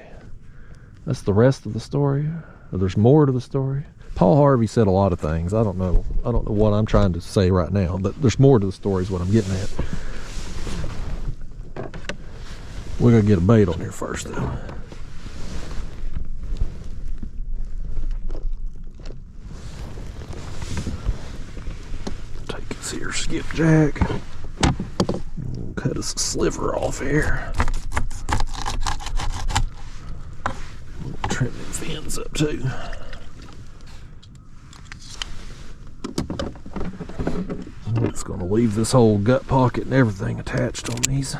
That's the rest of the story? Or there's more to the story? Paul Harvey said a lot of things. I don't know what I'm trying to say right now, but there's more to the story is what I'm getting at. We're gonna get a bait on here first though. Take this here skipjack. We'll cut us a sliver off here. We'll trim them fins up too. I'm just gonna leave this whole gut pocket and everything attached on these.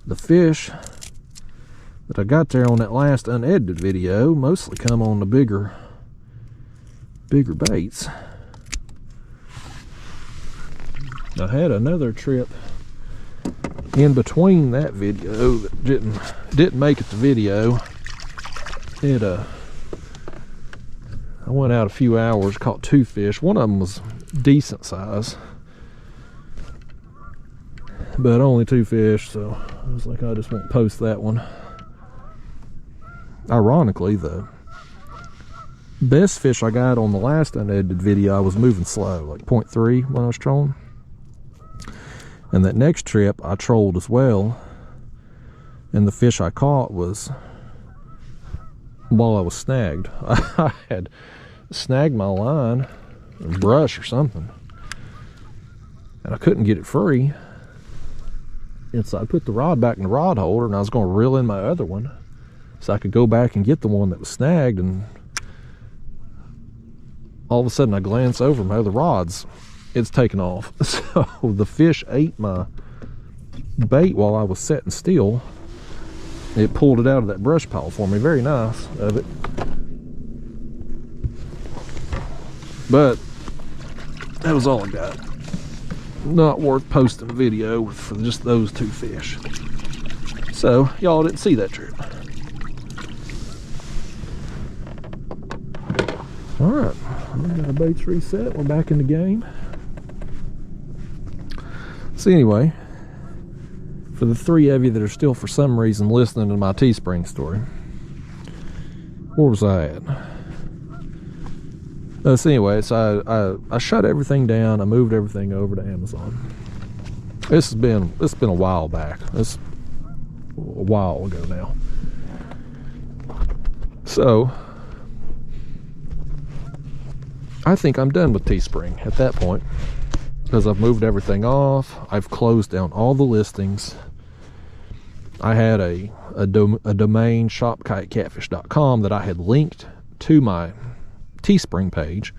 The fish that I got there on that last unedited video mostly come on the bigger baits. I had another trip in between that video that didn't make it to video. I went out a few hours, caught 2 fish. One of them was decent size, but only 2 fish, so I was like, I just won't post that one. Ironically, the best fish I got on the last unedited video, I was moving slow, like 0.3 when I was trolling. And that next trip, I trolled as well, and the fish I caught was while I was snagged. I had snagged my line, or brush or something, and I couldn't get it free. And so I put the rod back in the rod holder, and I was going to reel in my other one so I could go back and get the one that was snagged, and all of a sudden I glance over my other rods. It's taken off. So the fish ate my bait while I was setting still, it pulled it out of that brush pile for me. Very nice of it. But that was all I got. Not worth posting a video for just those 2 fish. So y'all didn't see that trip. All right, we got our baits reset. We're back in the game. So anyway, for the 3 of you that are still for some reason listening to my Teespring story, where was I at? So anyway, so I shut everything down. I moved everything over to Amazon. It's been a while back. It's a while ago now. So I think I'm done with Teespring at that point, because I've moved everything off. I've closed down all the listings. I had a domain, shop.kayakcatfish.com, that I had linked to my Teespring page.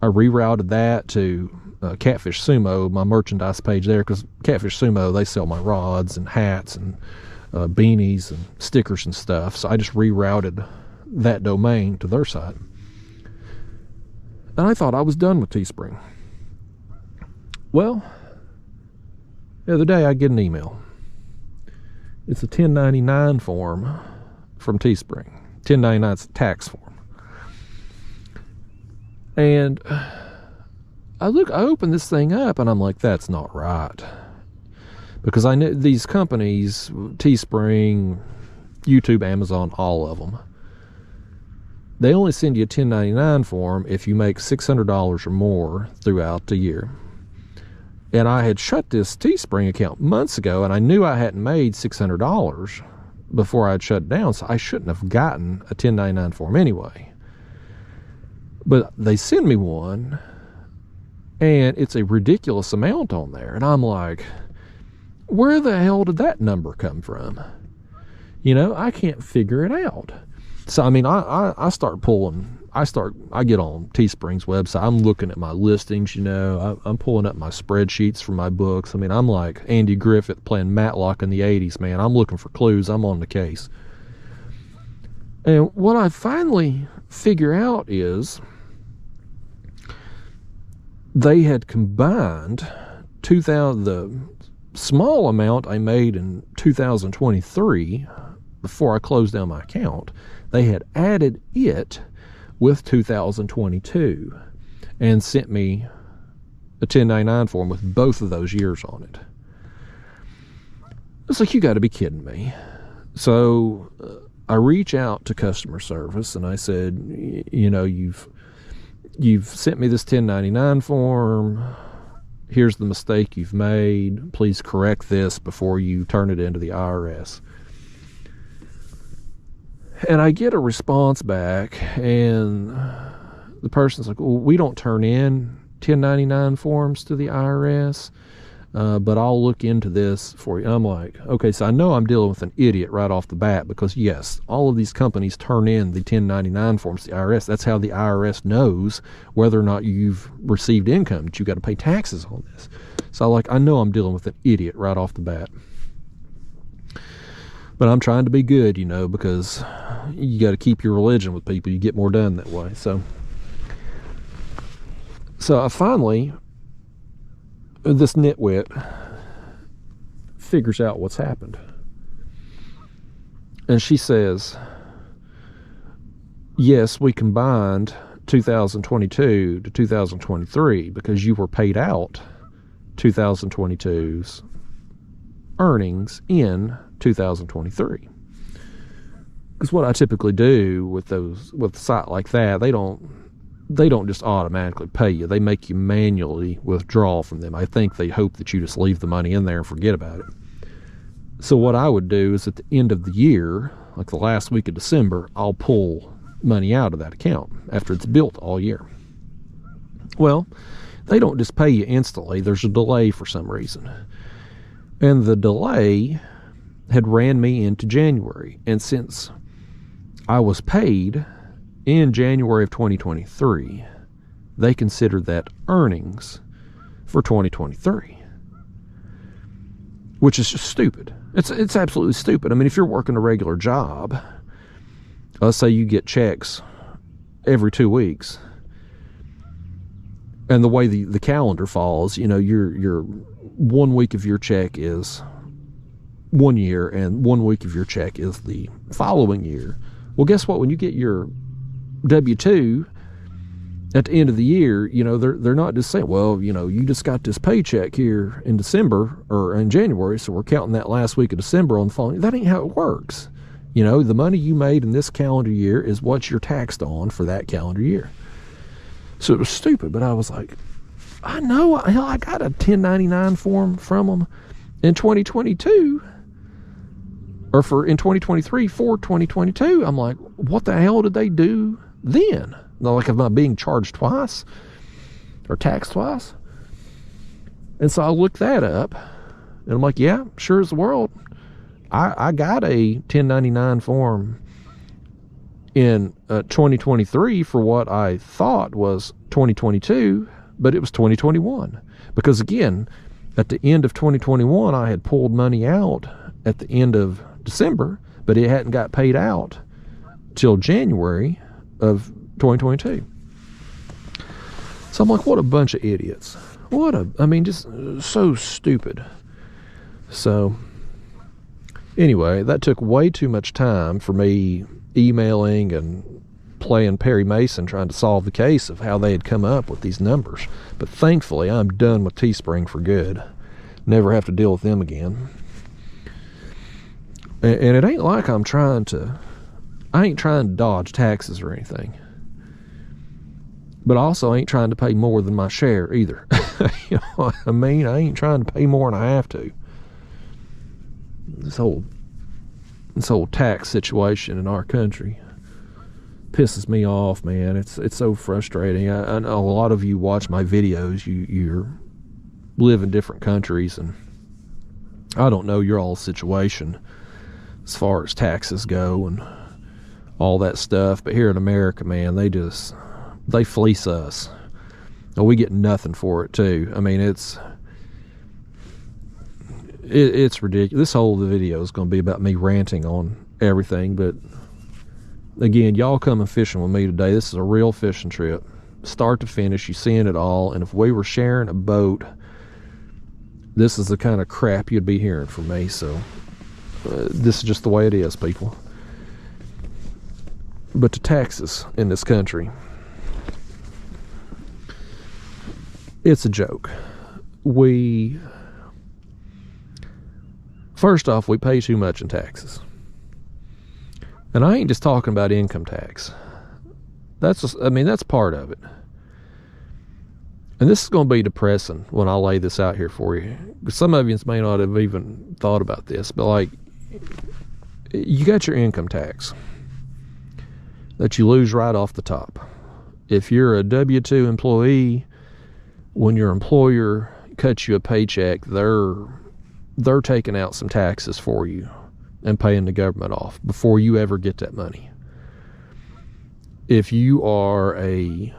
I rerouted that to Catfish Sumo, my merchandise page there, because Catfish Sumo, they sell my rods and hats and beanies and stickers and stuff. So I just rerouted that domain to their site. And I thought I was done with Teespring. Well, the other day I get an email. It's a 1099 form from Teespring. 1099 is a tax form. And I open this thing up and I'm like, that's not right. Because I know these companies, Teespring, YouTube, Amazon, all of them, they only send you a 1099 form if you make $600 or more throughout the year. And I had shut this Teespring account months ago, and I knew I hadn't made $600 before I'd shut it down, so I shouldn't have gotten a 1099 form anyway. But they send me one, and it's a ridiculous amount on there. And I'm like, where the hell did that number come from? You know, I can't figure it out. So, I mean, I get on Teespring's website. I'm looking at my listings, you know. I'm pulling up my spreadsheets from my books. I mean, I'm like Andy Griffith playing Matlock in the 80s, man. I'm looking for clues. I'm on the case. And what I finally figure out is they had combined the small amount I made in 2023 before I closed down my account. They had added it with 2022 and sent me a 1099 form with both of those years on it. It's like, you got to be kidding me. So I reach out to customer service and I said, you know, you've sent me this 1099 form. Here's the mistake you've made. Please correct this before you turn it into the IRS. And I get a response back, and the person's like, well, we don't turn in 1099 forms to the IRS, but I'll look into this for you. I'm like, okay, so I know I'm dealing with an idiot right off the bat, because yes, all of these companies turn in the 1099 forms to the IRS. That's how the IRS knows whether or not you've received income, that you got to pay taxes on this. So I know I'm dealing with an idiot right off the bat. But I'm trying to be good, you know, because you got to keep your religion with people. You get more done that way. So I finally, this nitwit figures out what's happened. And she says, yes, we combined 2022 to 2023 because you were paid out 2022's earnings in 2023. Because what I typically do with a site like that, they don't just automatically pay you. They make you manually withdraw from them. I think they hope that you just leave the money in there and forget about it. So what I would do is at the end of the year, like the last week of December, I'll pull money out of that account after it's built all year. Well, they don't just pay you instantly. There's a delay for some reason. And the delay had ran me into January. And since I was paid in January of 2023, they considered that earnings for 2023. which is just stupid. It's absolutely stupid. I mean, if you're working a regular job, let's say you get checks every 2 weeks, and the way the calendar falls, you know, your 1 week of your check is 1 year, and 1 week of your check is the following year. Well, guess what? When you get your W-2 at the end of the year, you know, they're not just saying, well, you know, you just got this paycheck here in December or in January, so we're counting that last week of December on the following. That ain't how it works. You know, the money you made in this calendar year is what you're taxed on for that calendar year. So it was stupid, but I was like, I know, hell, I got a 1099 form from them in 2022, or in 2023 for 2022. I'm like, what the hell did they do then? Like, am I being charged twice or taxed twice? And so I looked that up, and I'm like, yeah, sure as the world. I got a 1099 form in 2023 for what I thought was 2022, but it was 2021. Because again, at the end of 2021, I had pulled money out at the end of December, but it hadn't got paid out till January of 2022. So I'm like, what a bunch of idiots. I mean, just so stupid. So anyway, that took way too much time for me emailing and playing Perry Mason trying to solve the case of how they had come up with these numbers. But thankfully, I'm done with Teespring for good. Never have to deal with them again. And it ain't like I ain't trying to dodge taxes or anything. But I also ain't trying to pay more than my share either. You know what I mean? I ain't trying to pay more than I have to. This whole tax situation in our country pisses me off, man. It's so frustrating. I know a lot of you watch my videos. You live in different countries, and I don't know your all situation as far as taxes go and all that stuff. But here in America, man, they fleece us. And we get nothing for it too. I mean, it's ridiculous. This whole video is going to be about me ranting on everything, but again, y'all coming fishing with me today. This is a real fishing trip, start to finish. You seeing it all. And if we were sharing a boat, this is the kind of crap you'd be hearing from me. So this is just the way it is, people. But the taxes in this country, it's a joke. First off, we pay too much in taxes. And I ain't just talking about income tax. That's part of it. And this is going to be depressing when I lay this out here for you. Some of you may not have even thought about this, but like, you got your income tax that you lose right off the top. If you're a W-2 employee, when your employer cuts you a paycheck, they're taking out some taxes for you and paying the government off before you ever get that money. If you are a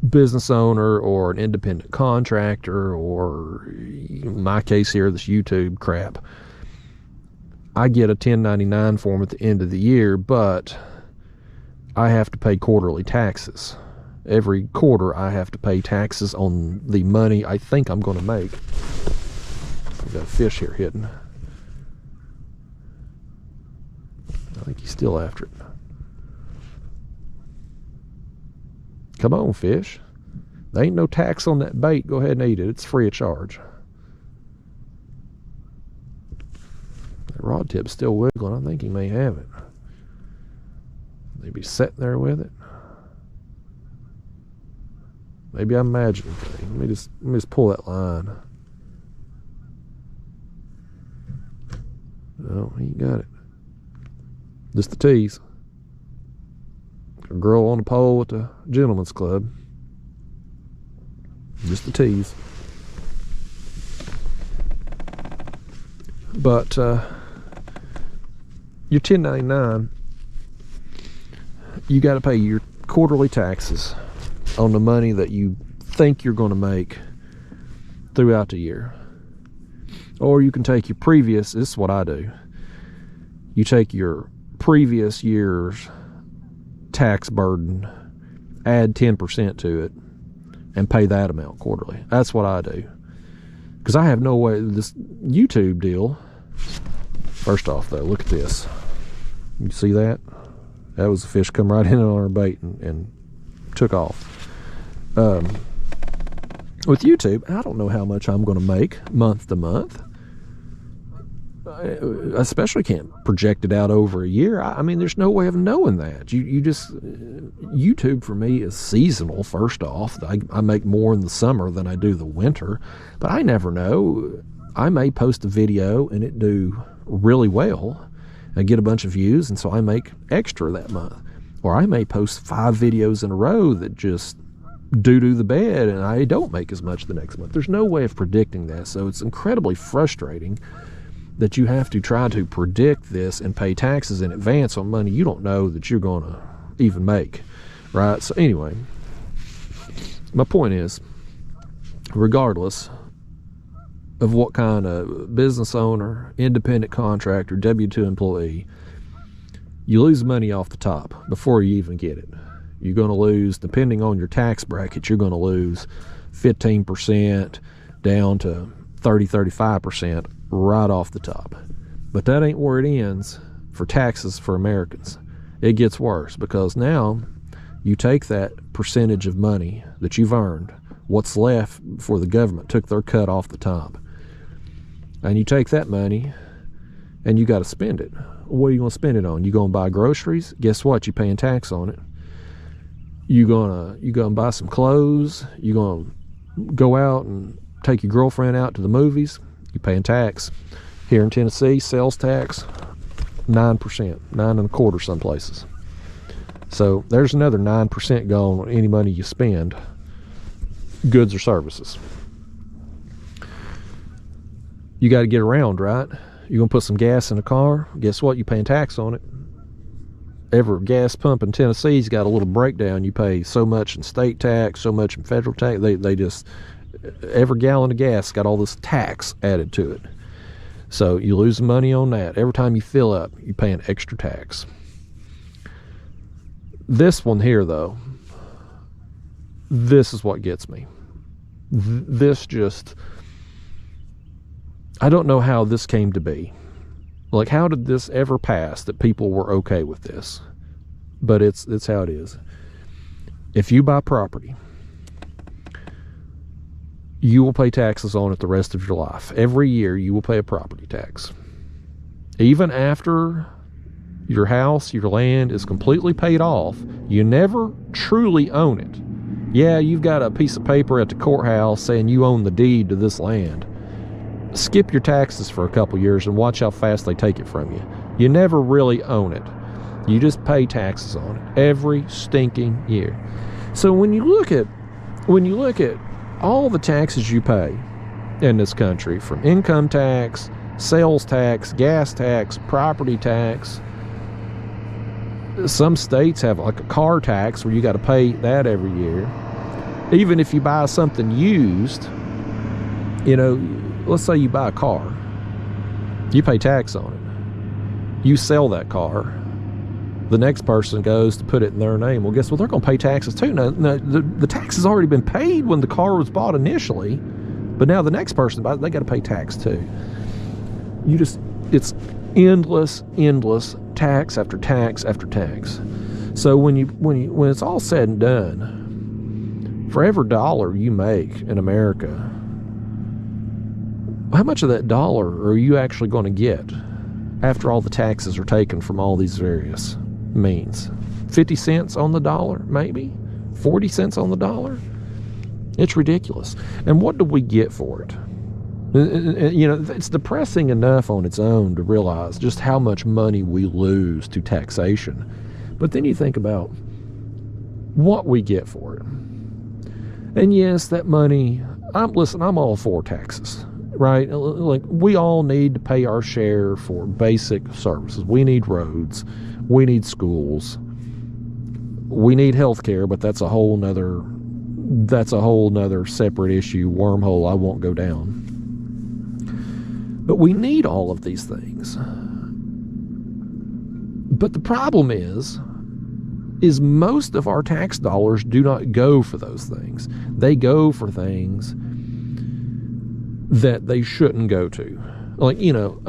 business owner or an independent contractor, or in my case here, this YouTube crap, I get a 1099 form at the end of the year, but I have to pay quarterly taxes. Every quarter I have to pay taxes on the money I think I'm going to make. I've got a fish here hidden. I think he's still after it. Come on, fish. There ain't no tax on that bait. Go ahead and eat it. It's free of charge. That rod tip's still wiggling. I think he may have it. Maybe sitting there with it. Maybe I'm imagining things. Let me just pull that line. No, he ain't got it. Just the tease. A girl on a pole at the gentleman's club. Just the tease. But your 1099, you got to pay your quarterly taxes on the money that you think you're going to make throughout the year. Or you can take your previous, this is what I do. You take your previous year's tax burden, add 10% to it, and pay that amount quarterly. That's what I do. Because I have no way, this YouTube deal, first off though, look at this. You see that? That was a fish come right in on our bait and took off. With YouTube, I don't know how much I'm going to make month to month. I especially can't project it out over a year. I mean, there's no way of knowing that. You just, YouTube for me is seasonal, first off. I make more in the summer than I do the winter, but I never know. I may post a video and it do really well. I get a bunch of views, and so I make extra that month. Or I may post 5 videos in a row that just doo-doo the bed, and I don't make as much the next month. There's no way of predicting that, so it's incredibly frustrating that you have to try to predict this and pay taxes in advance on money you don't know that you're going to even make, right? So anyway, my point is, regardless of what kind of business owner, independent contractor, W-2 employee, you lose money off the top before you even get it. You're going to lose, depending on your tax bracket, you're going to lose 15% down to 30-35% right off the top. But that ain't where it ends for taxes for Americans. It gets worse, because now you take that percentage of money that you've earned, what's left for the government took their cut off the top, and you take that money and you got to spend it. What are you going to spend it on? You going to buy groceries? Guess what? You're paying tax on it. You gonna buy some clothes? You gonna go out and take your girlfriend out to the movies? You're paying tax. Here in Tennessee, sales tax 9%, 9.25% some places. So there's another 9% gone on any money you spend, goods or services. You got to get around, right? You're gonna put some gas in a car. Guess what? You're paying tax on it. Every gas pump in Tennessee's got a little breakdown. You pay so much in state tax, so much in federal tax. They just, every gallon of gas got all this tax added to it. So you lose money on that. Every time you fill up, you're paying extra tax. This one here, though, this is what gets me. This just, I don't know how this came to be. Like, how did this ever pass that people were okay with this? But it's how it is. If you buy property, you will pay taxes on it the rest of your life. Every year you will pay a property tax. Even after your house, your land is completely paid off, you never truly own it. Yeah, you've got a piece of paper at the courthouse saying you own the deed to this land. Skip your taxes for a couple years and watch how fast they take it from you. You never really own it. You just pay taxes on it every stinking year. So when you look at all the taxes you pay in this country, from income tax, sales tax, gas tax, property tax, some states have like a car tax where you got to pay that every year. Even if you buy something used, you know, let's say you buy a car, you pay tax on it. You sell that car, the next person goes to put it in their name. Well, guess what? They're going to pay taxes too. Now, the tax has already been paid when the car was bought initially, but now the next person buys it, they got to pay tax too. It's endless tax after tax after tax. So when it's all said and done, for every dollar you make in America, how much of that dollar are you actually going to get after all the taxes are taken from all these various means? 50 cents on the dollar, maybe 40 cents on the dollar. It's ridiculous. And what do we get for it? You know, it's depressing enough on its own to realize just how much money we lose to taxation. But then you think about what we get for it. And yes, that money, I'm all for taxes, right? Like, we all need to pay our share for basic services. We need roads, we need schools, we need health care, but that's a whole nother separate issue, wormhole I won't go down. But we need all of these things. But the problem is most of our tax dollars do not go for those things. They go for things that they shouldn't go to. Like, you know,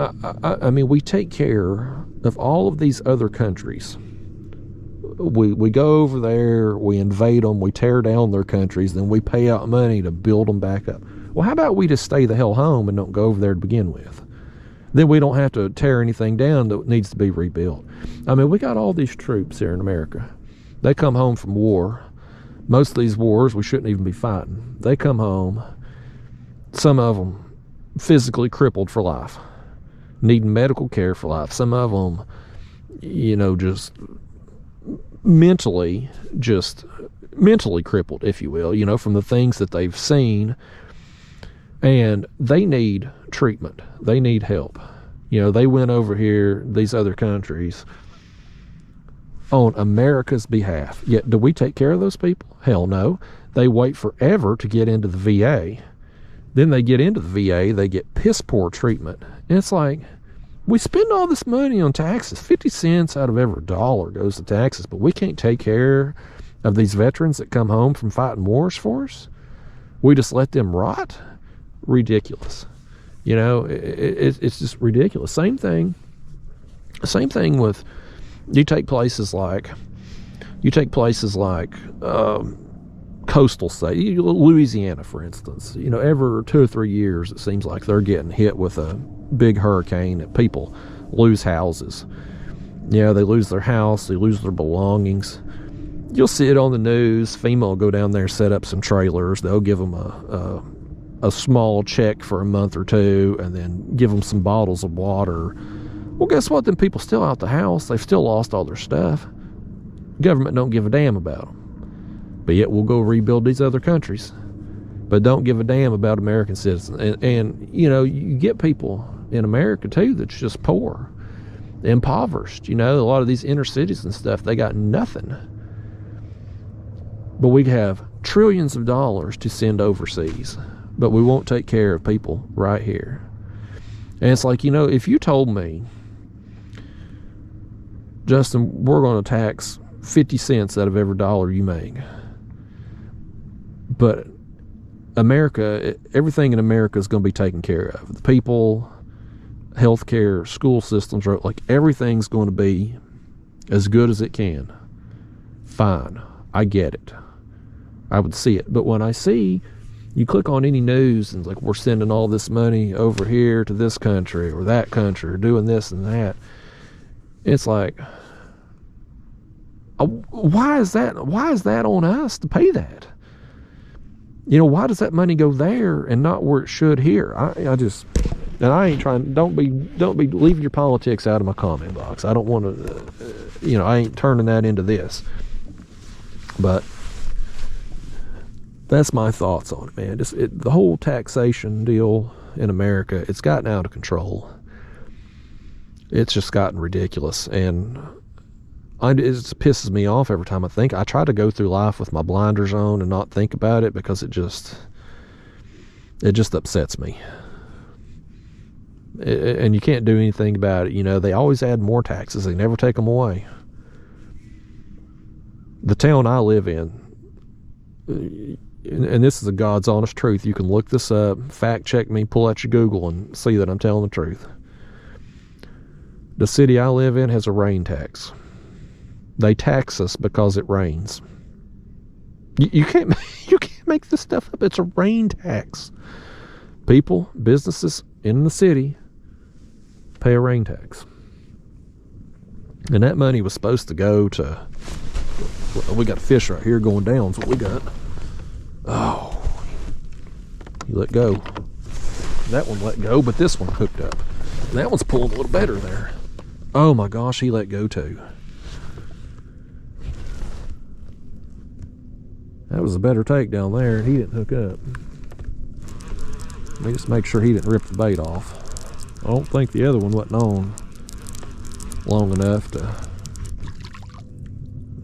I mean, we take care of all of these other countries. We go over there, we invade them, we tear down their countries, then we pay out money to build them back up. Well, how about we just stay the hell home and don't go over there to begin with? Then we don't have to tear anything down that needs to be rebuilt. I mean, we got all these troops here in America. They come home from war. Most of these wars we shouldn't even be fighting. They come home, some of them physically crippled for life, needing medical care for life. Some of them, you know, just mentally crippled, if you will, you know, from the things that they've seen. And they need treatment. They need help. You know, they went over here, these other countries, on America's behalf. Yet, do we take care of those people? Hell no. They wait forever to get into the VA. Then they get into the VA, they get piss poor treatment. And it's like, we spend all this money on taxes. 50 cents out of every dollar goes to taxes, but we can't take care of these veterans that come home from fighting wars for us. We just let them rot. Ridiculous. You know, it's just ridiculous. Same thing with, you take places like coastal states, Louisiana, for instance. You know, every 2 or 3 years, it seems like they're getting hit with a big hurricane and people lose houses. You know, they lose their house, they lose their belongings. You'll see it on the news. FEMA will go down there, set up some trailers. They'll give them a small check for a month or two, and then give them some bottles of water. Well, guess what? Them people still out the house. They've still lost all their stuff. Government don't give a damn about them. But yet we'll go rebuild these other countries, but don't give a damn about American citizens. And you know, you get people in America too that's just poor, impoverished. You know, a lot of these inner cities and stuff, they got nothing. But we have trillions of dollars to send overseas, but we won't take care of people right here. And it's like, you know, if you told me, Justin, we're going to tax 50 cents out of every dollar you make, but America, everything in America is going to be taken care of. The people, healthcare, school systems, like everything's going to be as good as it can. Fine, I get it. I would see it. But when I see, you click on any news and like, we're sending all this money over here to this country or that country or doing this and that, it's like, why is that on us to pay that? You know, why does that money go there and not where it should here? I just, and I ain't trying, don't be leaving your politics out of my comment box. I don't want to, you know, I ain't turning that into this. But that's my thoughts on it, man. The whole taxation deal in America, it's gotten out of control. It's just gotten ridiculous, and it just pisses me off every time I think. I try to go through life with my blinders on and not think about it, because it just upsets me. And you can't do anything about it. You know, they always add more taxes. They never take them away. The town I live in, and this is a God's honest truth. You can look this up, fact check me, pull out your Google and see that I'm telling the truth. The city I live in has a rain tax. They tax us because it rains. You can't make this stuff up. It's a rain tax. People, businesses in the city pay a rain tax. And that money was supposed to go to, well, we got a fish right here going down, is what we got. Oh, you let go. That one let go, but this one hooked up. That one's pulling a little better there. Oh my gosh, he let go too. That was a better take down there, and he didn't hook up. Let me just make sure he didn't rip the bait off. I don't think the other one wasn't on long enough to...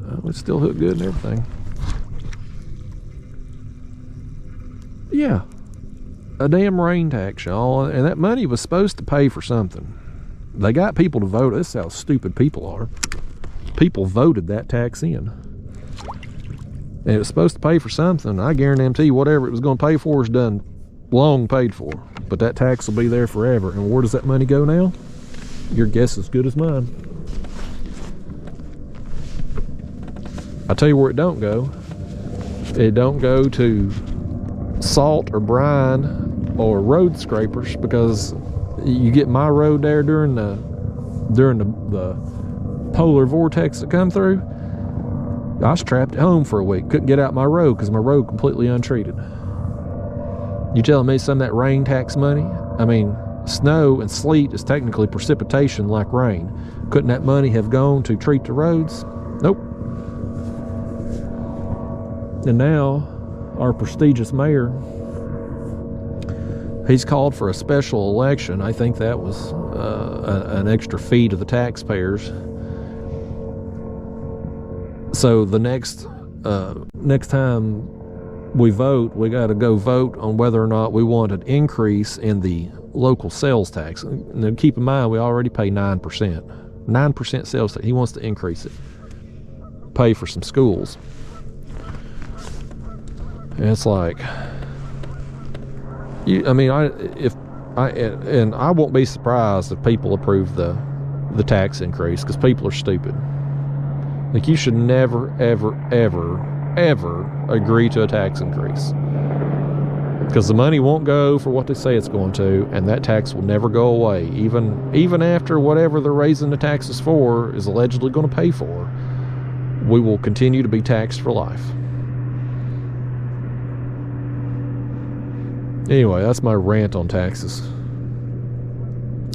Well, it's still hooked good and everything. Yeah. a damn rain tax, y'all, and that money was supposed to pay for something. They got people to vote. This is how stupid people are. People voted that tax in, and it was supposed to pay for something. I guarantee you whatever it was going to pay for is done long paid for, but that tax will be there forever. And where does that money go now? Your guess is as good as mine. I tell you where it don't go. It don't go to salt or brine or road scrapers, because you get my road there during the polar vortex that come through. I was trapped at home for a week, couldn't get out my road because my road completely untreated. You telling me some of that rain tax money? I mean, snow and sleet is technically precipitation like rain. Couldn't that money have gone to treat the roads? Nope. And now our prestigious mayor, he's called for a special election. I think that was an extra fee to the taxpayers. So the next time we vote, we got to go vote on whether or not we want an increase in the local sales tax. Now keep in mind, we already pay 9%. 9% sales tax. He wants to increase it. Pay for some schools. And it's like, I won't be surprised if people approve the tax increase, because people are stupid. Like, you should never, ever, ever, ever agree to a tax increase, because the money won't go for what they say it's going to, and that tax will never go away. Even after whatever they're raising the taxes for is allegedly going to pay for, we will continue to be taxed for life. Anyway, that's my rant on taxes.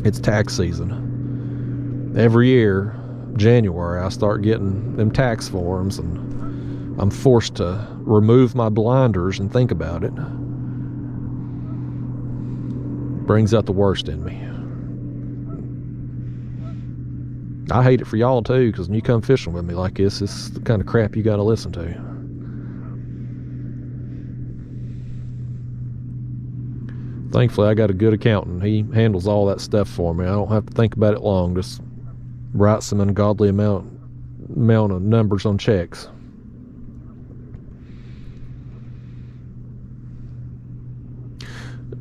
It's tax season. Every year, January, I start getting them tax forms, and I'm forced to remove my blinders and think about it. Brings out the worst in me. I hate it for y'all too, because when you come fishing with me like this is the kind of crap you got to listen to. Thankfully, I got a good accountant. He handles all that stuff for me. I don't have to think about it long. Just write some ungodly amount of numbers on checks.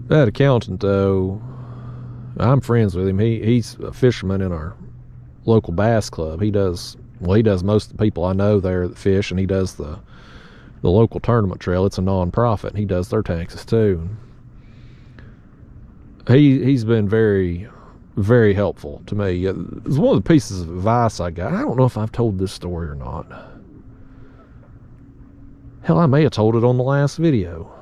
That accountant, though, I'm friends with him. He's a fisherman in our local bass club. He does most of the people I know there that fish, and he does the local tournament trail. It's a non-profit, and he does their taxes too. He's been very, very helpful to me. It's one of the pieces of advice I got. I don't know if I've told this story or not. Hell, I may have told it on the last video.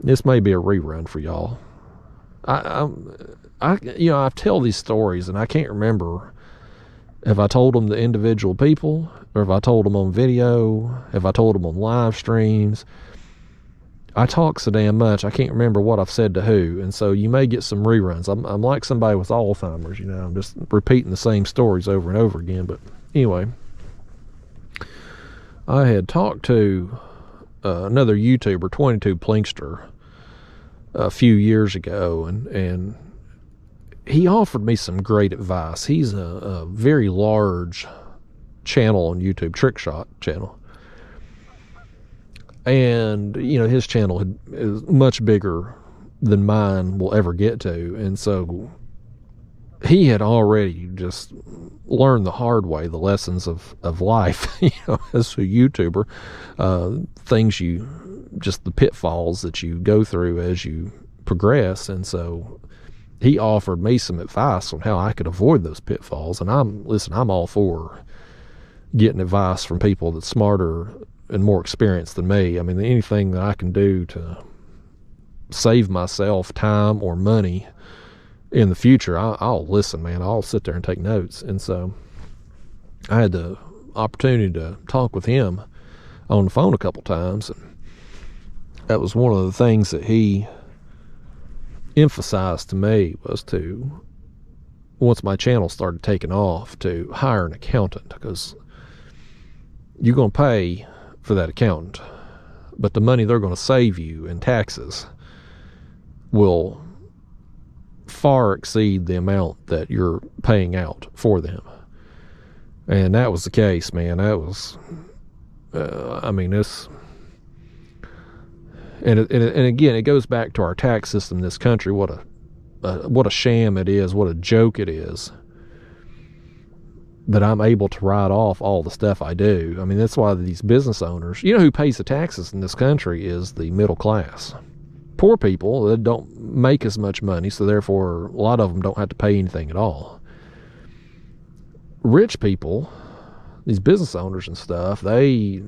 This may be a rerun for y'all. I tell these stories and I can't remember if I told them to individual people, or if I told them on video, if I told them on live streams. I talk so damn much, I can't remember what I've said to who, and so you may get some reruns. I'm like somebody with Alzheimer's, I'm just repeating the same stories over and over again. But anyway, I had talked to another YouTuber, 22 Plinkster, a few years ago, and he offered me some great advice. He's a very large channel on YouTube, Trick Shot channel. And, his channel is much bigger than mine will ever get to. And so he had already just learned the hard way, the lessons of life, as a YouTuber, just the pitfalls that you go through as you progress. And so he offered me some advice on how I could avoid those pitfalls. And I'm all for getting advice from people that's smarter and more experienced than me. I mean, anything that I can do to save myself time or money in the future, I'll listen, man. I'll sit there and take notes. And so I had the opportunity to talk with him on the phone a couple times, and that was one of the things that he emphasized to me, was to, once my channel started taking off, to hire an accountant, because you're going to pay for that accountant. but the money they're going to save you in taxes will far exceed the amount that you're paying out for them. And that was the case, man. That was, I mean, this, and again, it goes back to our tax system in this country. What a sham it is. What a joke it is that I'm able to write off all the stuff I do. I mean, that's why these business owners, you know, who pays the taxes in this country is the middle class. Poor people that don't make as much money, so therefore a lot of them don't have to pay anything at all. Rich people, these business owners and stuff, they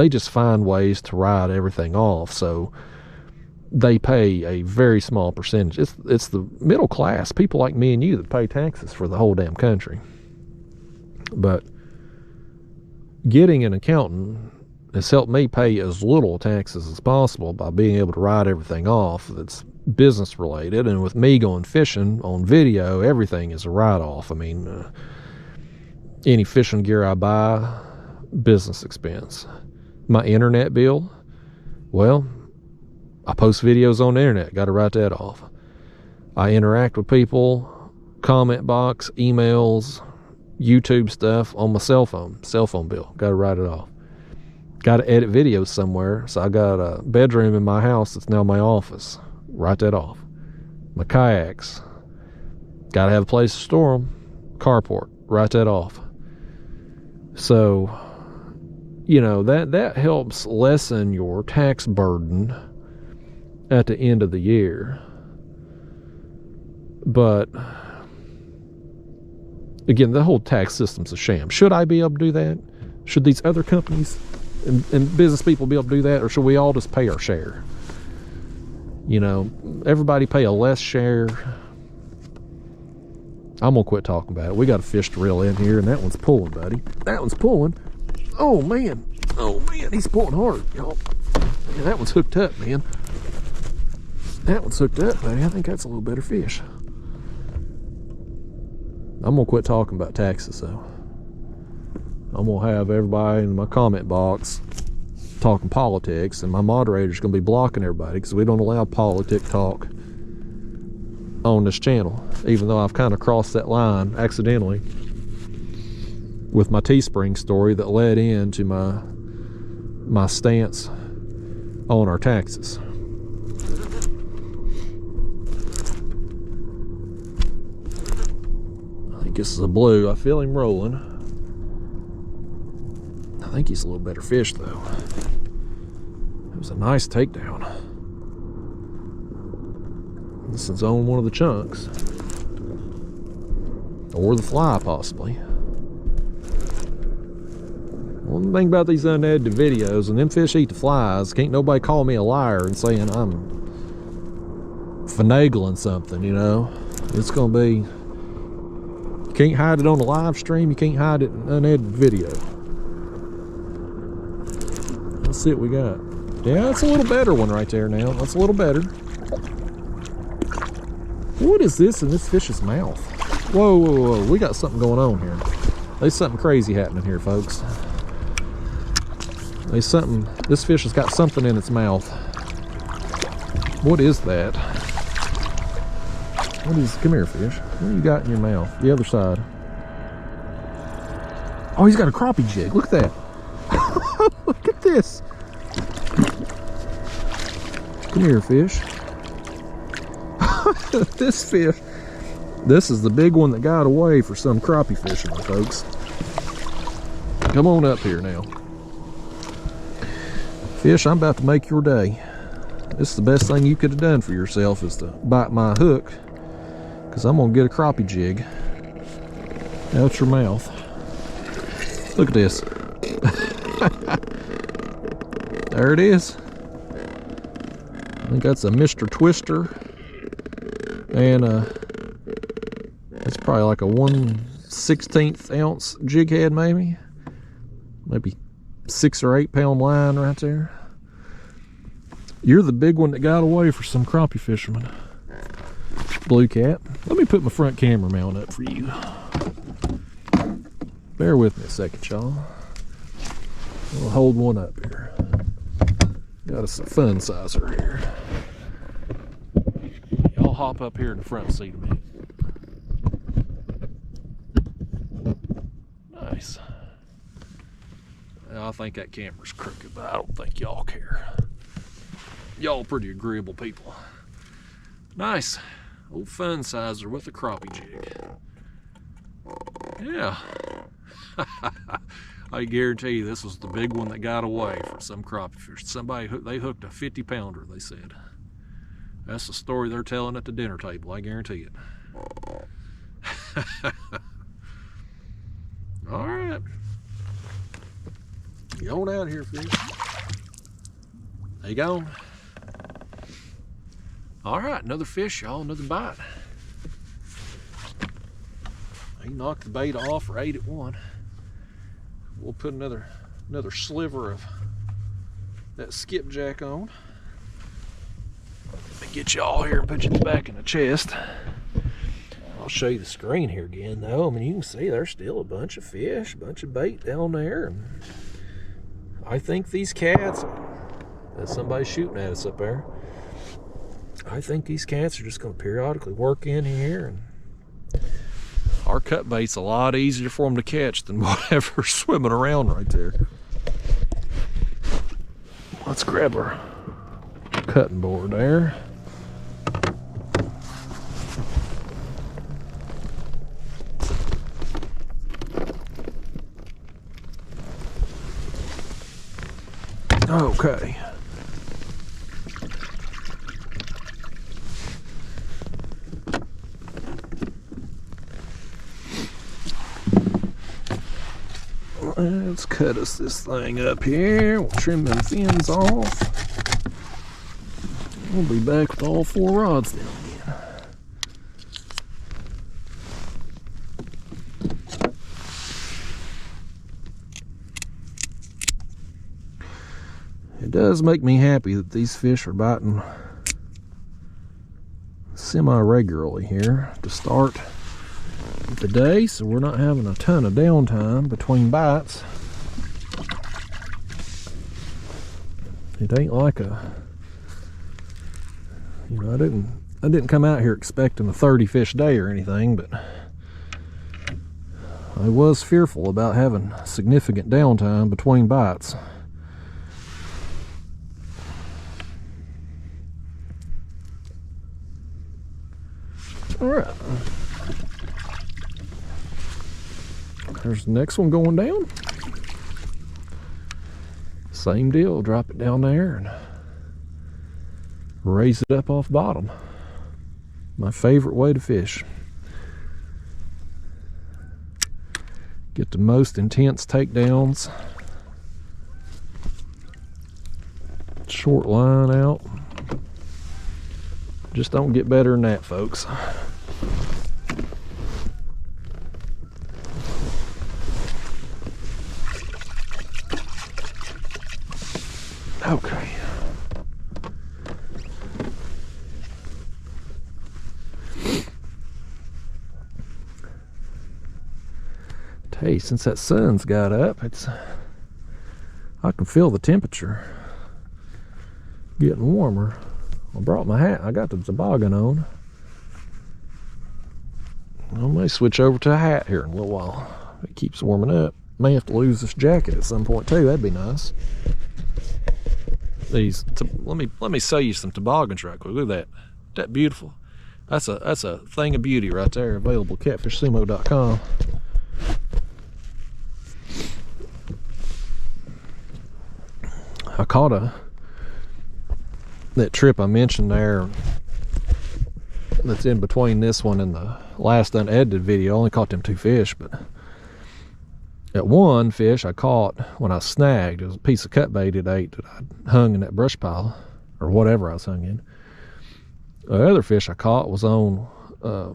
just find ways to write everything off, so they pay a very small percentage. It's the middle class, people like me and you, that pay taxes for the whole damn country. But getting an accountant has helped me pay as little taxes as possible by being able to write everything off that's business related. And with me going fishing on video, everything is a write-off. I mean, any fishing gear I buy, business expense. My internet bill, well, I post videos on the internet, got to write that off. I interact with people, comment box, emails, YouTube stuff on my cell phone bill, got to write it off. Got to edit videos somewhere, so I got a bedroom in my house that's now my office, write that off. My kayaks, got to have a place to store them, carport, write that off. So, you know, that helps lessen your tax burden at the end of the year. But again, the whole tax system's a sham. Should I be able to do that? Should these other companies and business people be able to do that, or should we all just pay our share? You know, everybody pay a less share. I'm gonna quit talking about it. We got a fish to reel in here, and that one's pulling, buddy. That one's pulling. Oh man, he's pulling hard, y'all. Yeah, that one's hooked up, man. That one's hooked up, buddy. I think that's a little better fish. I'm gonna quit talking about taxes, though. I'm gonna have everybody in my comment box talking politics, and my moderator's gonna be blocking everybody because we don't allow politic talk on this channel, even though I've kind of crossed that line accidentally with my Teespring story that led into my stance on our taxes. I think this is a blue. I feel him rolling. I think he's a little better fish, though. It was a nice takedown. This is on one of the chunks. Or the fly, possibly. One thing about these unedited videos, when them fish eat the flies, can't nobody call me a liar and saying I'm finagling something, you know? It's gonna be, you can't hide it on the live stream, you can't hide it in unedited video. Let's see what we got. Yeah, that's a little better one right there now. That's a little better. What is this in this fish's mouth? Whoa, whoa, whoa. We got something going on here. There's something crazy happening here, folks. There's something, this fish has got something in its mouth. What is that? What is, come here, fish. What do you got in your mouth? The other side. Oh, he's got a crappie jig. Look at that. Look at this. Come here, fish. This fish. This is the big one that got away for some crappie fishermen, folks. Come on up here now. Fish, I'm about to make your day. This is the best thing you could have done for yourself, is to bite my hook, because I'm going to get a crappie jig out your mouth. Look at this. There it is. I think that's a Mr. Twister. And it's probably like a 1/16 ounce jig head, maybe 6 or 8 pound line right there. You're the big one that got away for some crappie fishermen. Blue cat. Let me put my front camera mount up for you. Bear with me a second, y'all. We'll hold one up here. Got us a fun sizer here. Y'all hop up here in the front seat a minute. Nice. I think that camera's crooked, but I don't think y'all care. Y'all pretty agreeable people. Nice. Old fun sizer with a crappie jig. Yeah. I guarantee you this was the big one that got away from some crappie fish. Somebody, they hooked a 50-pounder, they said. That's the story they're telling at the dinner table, I guarantee it. All right. Get on out here, fish. There you go. All right, another fish, y'all, another bite. He knocked the bait off or ate it one. We'll put another sliver of that skipjack on. Let me get y'all here and put you back in the chest. I'll show you the screen here again, though. I mean, you can see there's still a bunch of fish, a bunch of bait down there. And I think these cats, there's somebody shooting at us up there. I think these cats are just going to periodically work in here. And our cut bait's a lot easier for them to catch than whatever's swimming around right there. Let's grab our cutting board there. Okay. Let's cut us this thing up here. We'll trim them fins off. We'll be back with all 4 rods then again. It does make me happy that these fish are biting semi-regularly here to start the day, so we're not having a ton of downtime between bites. It ain't like a, you know, I didn't come out here expecting a 30 fish day or anything, but I was fearful about having significant downtime between bites. All right. There's the next one going down. Same deal, drop it down there and raise it up off bottom. My favorite way to fish. Get the most intense takedowns. Short line out. Just don't get better than that, folks. Okay. Tell you, since that sun's got up, I can feel the temperature getting warmer. I brought my hat. I got the toboggan on. I may switch over to a hat here in a little while. It keeps warming up. May have to lose this jacket at some point too. That'd be nice. Let me sell you some toboggans right quick. Look at that. That beautiful. That's a thing of beauty right there. Available at catfishsumo.com. I caught that trip I mentioned there that's in between this one and the last unedited video. I only caught them 2 fish, but that one fish I caught when I snagged, it was a piece of cut bait it ate that I hung in that brush pile or whatever I was hung in. The other fish I caught was on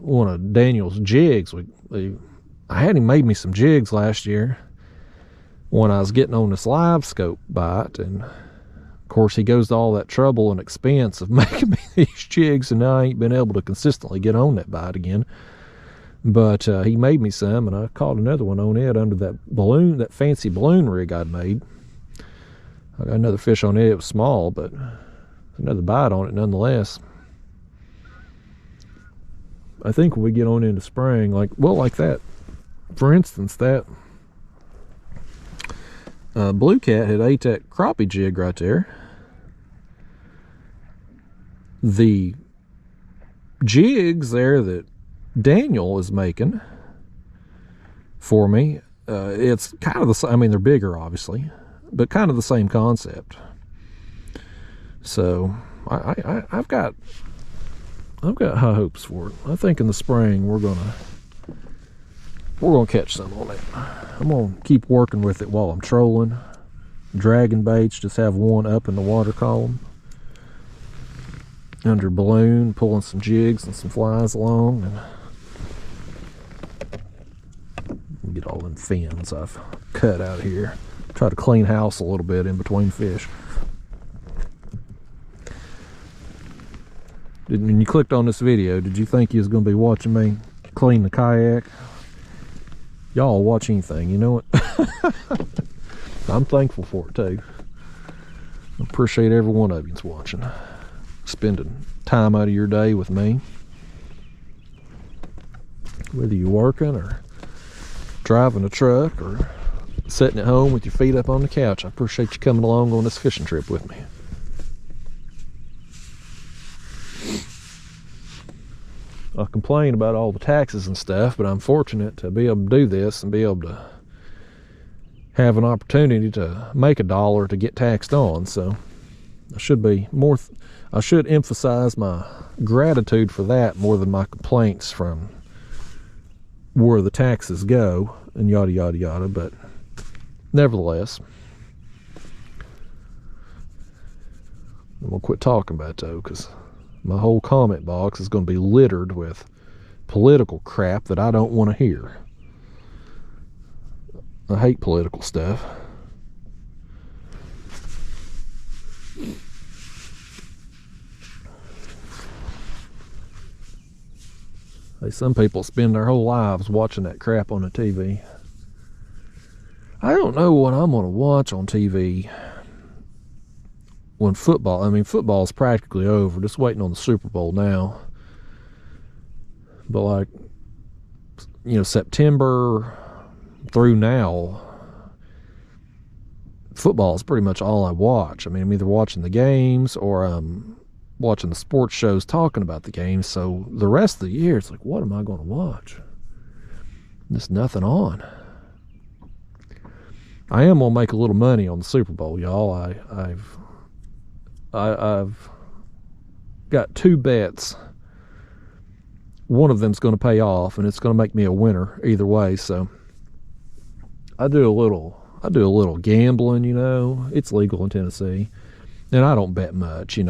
one of Daniel's jigs. I had him made me some jigs last year when I was getting on this live scope bite, and of course he goes to all that trouble and expense of making me these jigs, and now I ain't been able to consistently get on that bite again. But he made me some, and I caught another one on it under that balloon, that fancy balloon rig I'd made. I got another fish on it. It was small, but another bite on it nonetheless. I think when we get on into spring, like that, for instance, that Blue Cat had ate that crappie jig right there. The jigs there that Daniel is making for me, it's kind of the same. I mean, they're bigger, obviously, but kind of the same concept. So I've got high hopes for it. I think in the spring we're gonna catch some on it. I'm gonna keep working with it while I'm trolling, dragging baits. Just have one up in the water column under balloon, pulling some jigs and some flies along, and get all them fins I've cut out here. Try to clean house a little bit in between fish. When you clicked on this video, did you think you was going to be watching me clean the kayak? Y'all watch anything, you know it. I'm thankful for it too. I appreciate every one of you's watching, spending time out of your day with me, whether you're working or driving a truck or sitting at home with your feet up on the couch. I appreciate you coming along on this fishing trip with me. I complain about all the taxes and stuff, but I'm fortunate to be able to do this and be able to have an opportunity to make $1 to get taxed on. So I should emphasize my gratitude for that more than my complaints from where the taxes go and yada yada yada. But nevertheless, I'm gonna quit talking about it though, because my whole comment box is going to be littered with political crap that I don't want to hear. I hate political stuff. Hey, some people spend their whole lives watching that crap on the TV. I don't know what I'm going to watch on TV when football is practically over, just waiting on the Super Bowl now. But like, September through now, football is pretty much all I watch. I mean, I'm either watching the games or I'm watching the sports shows talking about the games. So the rest of the year, it's like, what am I going to watch? There's nothing on. I am going to make a little money on the Super Bowl, y'all. I've got 2 bets. One of them's going to pay off, and it's going to make me a winner either way. So I do a little gambling. It's legal in Tennessee, and I don't bet much. If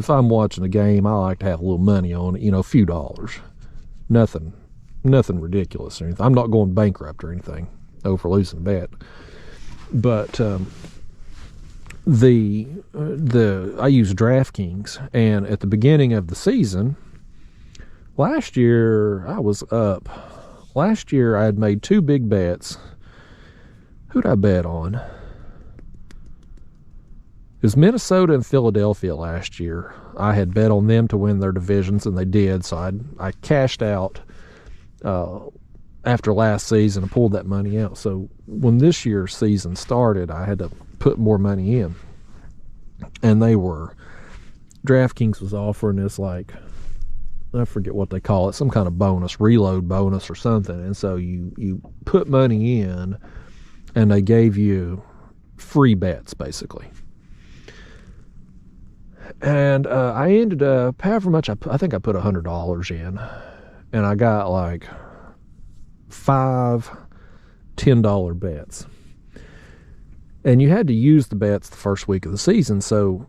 I'm watching a game, I like to have a little money on it. A few dollars. Nothing ridiculous or anything. I'm not going bankrupt or anything over losing a bet, but I use DraftKings, and at the beginning of the season last year I was up. Last year I had made 2 big bets. Who'd I bet on? It was Minnesota and Philadelphia last year. I had bet on them to win their divisions, and they did, so I cashed out after last season and pulled that money out. So when this year's season started, I had to put more money in, and DraftKings was offering this, like, I forget what they call it, some kind of bonus, reload bonus or something. And so you put money in, and they gave you free bets basically. And I ended up, however much I think I put $100 in, and I got like 5 $10 bets. And you had to use the bets the first week of the season. So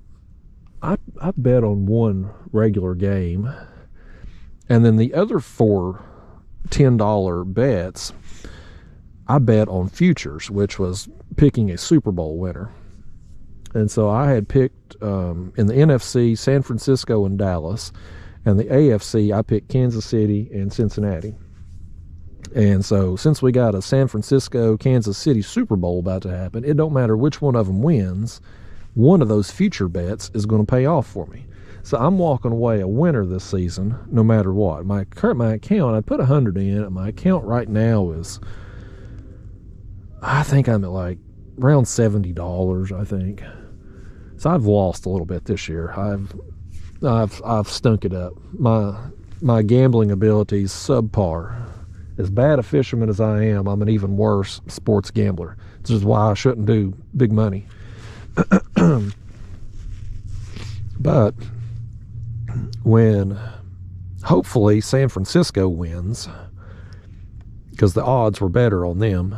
I bet on one regular game, and then the other 4 $10 bets I bet on futures, which was picking a Super Bowl winner. And so I had picked in the NFC San Francisco and Dallas, and the AFC I picked Kansas City and Cincinnati. And so since we got a San Francisco, Kansas City Super Bowl about to happen, it don't matter which one of them wins, one of those future bets is going to pay off for me. So I'm walking away a winner this season, no matter what. My account, I put 100 in, and my account right now is, I think I'm at like around $70, I think. So I've lost a little bit this year. I've stunk it up. My gambling ability is subpar. As bad a fisherman as I am, I'm an even worse sports gambler. This is why I shouldn't do big money. But when hopefully San Francisco wins, because the odds were better on them,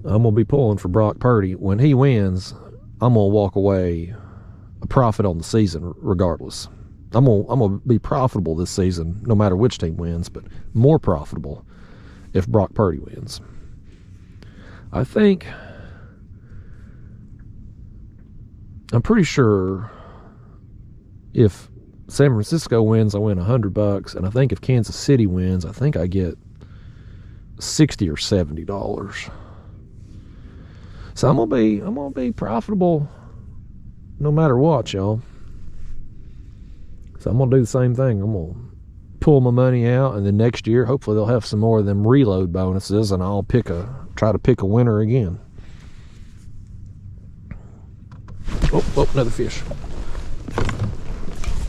I'm going to be pulling for Brock Purdy. When he wins, I'm going to walk away a profit on the season regardless. I'm going to be profitable this season no matter which team wins, but more profitable if Brock Purdy wins. I think, I'm pretty sure if San Francisco wins, I win $100, and I think if Kansas City wins, I think I get $60 or $70. So I'm gonna be profitable no matter what, y'all. So I'm gonna do the same thing. I'm gonna pull my money out, and then next year, hopefully they'll have some more of them reload bonuses, and I'll try to pick a winner again. Oh, another fish.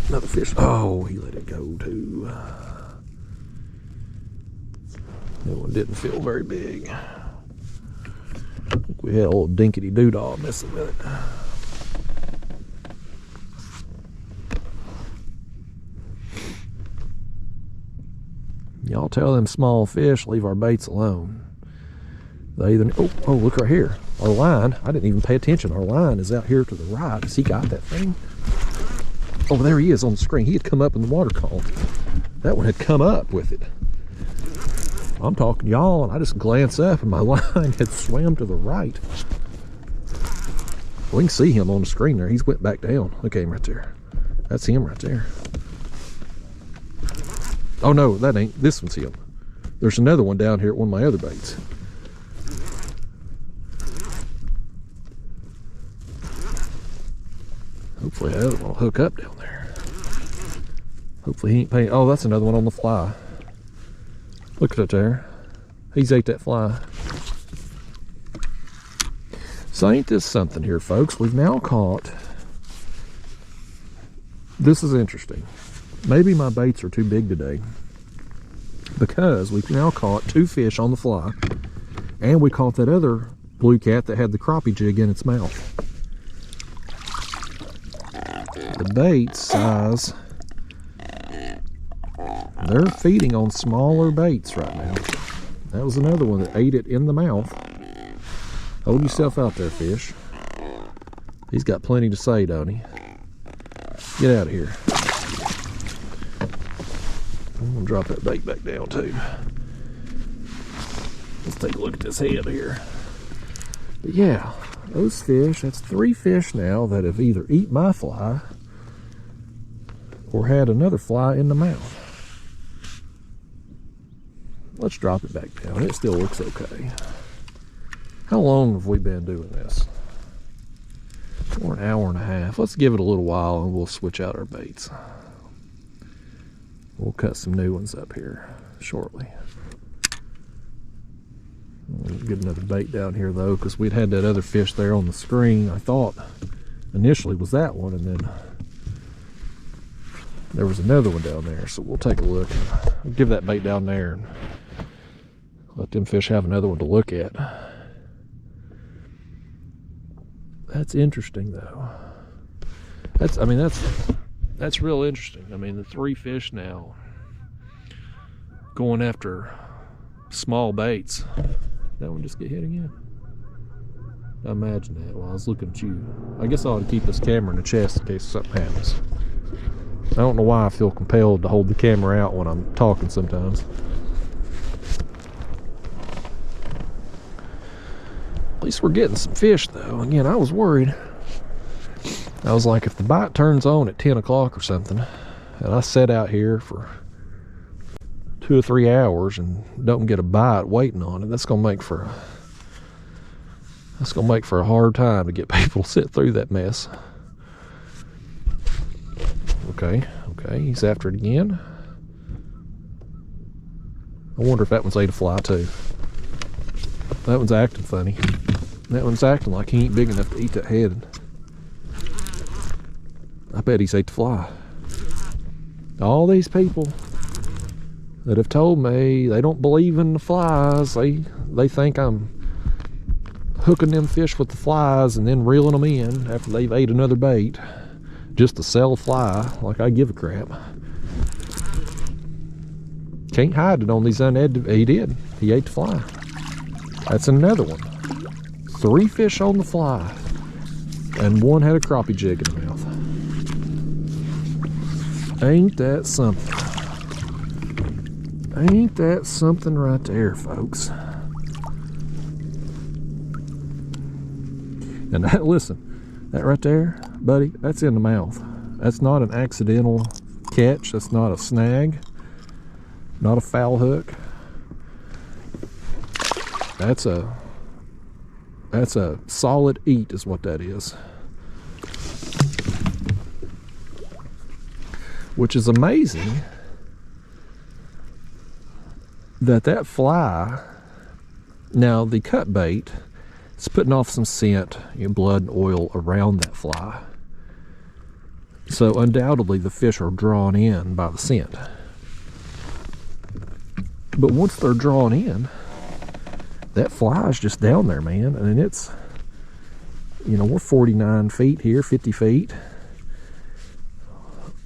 Another fish. Oh, he let it go too. That one didn't feel very big. I think we had a little dinkety doodah messing with it. Y'all tell them small fish, leave our baits alone. They either, oh, look right here. Our line, I didn't even pay attention. Our line is out here to the right. Has he got that thing? Oh, there he is on the screen. He had come up in the water column. That one had come up with it. I'm talking to y'all, and I just glance up, and my line had swam to the right. We can see him on the screen there. He's went back down. Look at him right there. That's him right there. Oh, no, that ain't. This one's him. There's another one down here at one of my other baits. Hopefully that other one will hook up down there. Hopefully he ain't paying. Oh, that's another one on the fly. Look at it there. He's ate that fly. So ain't this something here, folks? We've now caught, this is interesting. Maybe my baits are too big today, because we've now caught 2 fish on the fly, and we caught that other blue cat that had the crappie jig in its mouth. The bait size, they're feeding on smaller baits right now. That was another one that ate it in the mouth. Hold yourself out there, fish. He's got plenty to say, don't he? Get out of here. I'm gonna drop that bait back down too. Let's take a look at this head here. But yeah, those fish, that's 3 fish now that have either eat my fly or had another fly in the mouth. Let's drop it back down. It still looks okay. How long have we been doing this? For an hour and a half. Let's give it a little while and we'll switch out our baits. We'll cut some new ones up here shortly. We'll get another bait down here though, because we'd had that other fish there on the screen. I thought initially was that one, and then there was another one down there. So we'll take a look. We'll give that bait down there and let them fish have another one to look at. That's interesting though. That's real interesting. I mean, the 3 fish now going after small baits. That one just get hit again. I imagine that while I was looking at you. I guess I ought to keep this camera in the chest in case something happens. I don't know why I feel compelled to hold the camera out when I'm talking sometimes. At least we're getting some fish though. Again, I was worried. I was like, if the bite turns on at 10 o'clock or something, and I sat out here for 2 or 3 hours and don't get a bite waiting on it, that's gonna make for a hard time to get people to sit through that mess. Okay, he's after it again. I wonder if that one's ate a fly too. That one's acting funny. That one's acting like he ain't big enough to eat that head. I bet he's ate the fly. All these people that have told me they don't believe in the flies, they think I'm hooking them fish with the flies and then reeling them in after they've ate another bait just to sell a fly, like I give a crap. Can't hide it on these unedited. He did. He ate the fly. That's another one. 3 fish on the fly, and one had a crappie jig in the mouth. Ain't that something? Ain't that something right there, folks? And that, listen, that right there, buddy, that's in the mouth. That's not an accidental catch. That's not a snag, not a foul hook. That's a solid eat is what that is. Which is amazing that fly, now the cut bait, it's putting off some scent, blood and oil around that fly. So undoubtedly the fish are drawn in by the scent. But once they're drawn in, that fly is just down there, man. And it's, we're 49 feet here, 50 feet.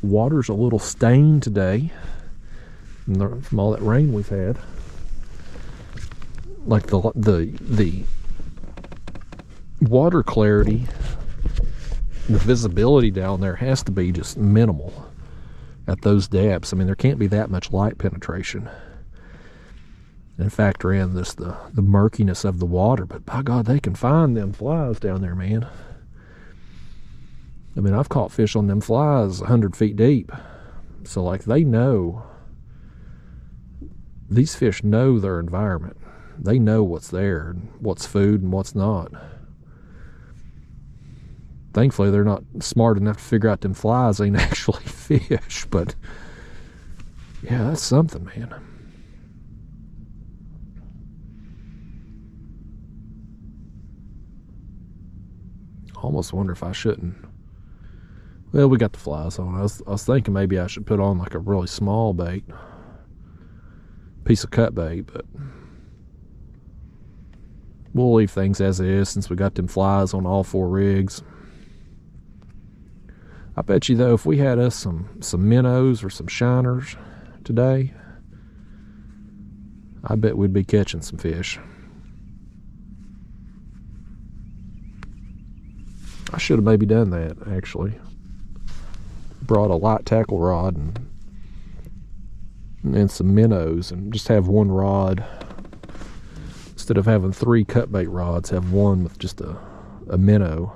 Water's a little stained today from all that rain we've had. Like the water clarity, the visibility down there has to be just minimal at those depths. I mean, there can't be that much light penetration. And factor in this the murkiness of the water, but by God, they can find them flies down there, man. I mean, I've caught fish on them flies 100 feet deep. So, like, they know, these fish know their environment. They know what's there, and what's food and what's not. Thankfully, they're not smart enough to figure out them flies ain't actually fish, but yeah, that's something, man. Almost wonder if I shouldn't. Well, we got the flies on. I was thinking maybe I should put on like a really small bait, piece of cut bait, but we'll leave things as it is since we got them flies on all 4 rigs. I bet you though, if we had us some minnows or some shiners today, I bet we'd be catching some fish. I should have maybe done that, actually. Brought a light tackle rod and some minnows, and just have one rod. Instead of having 3 cut bait rods, have one with just a minnow.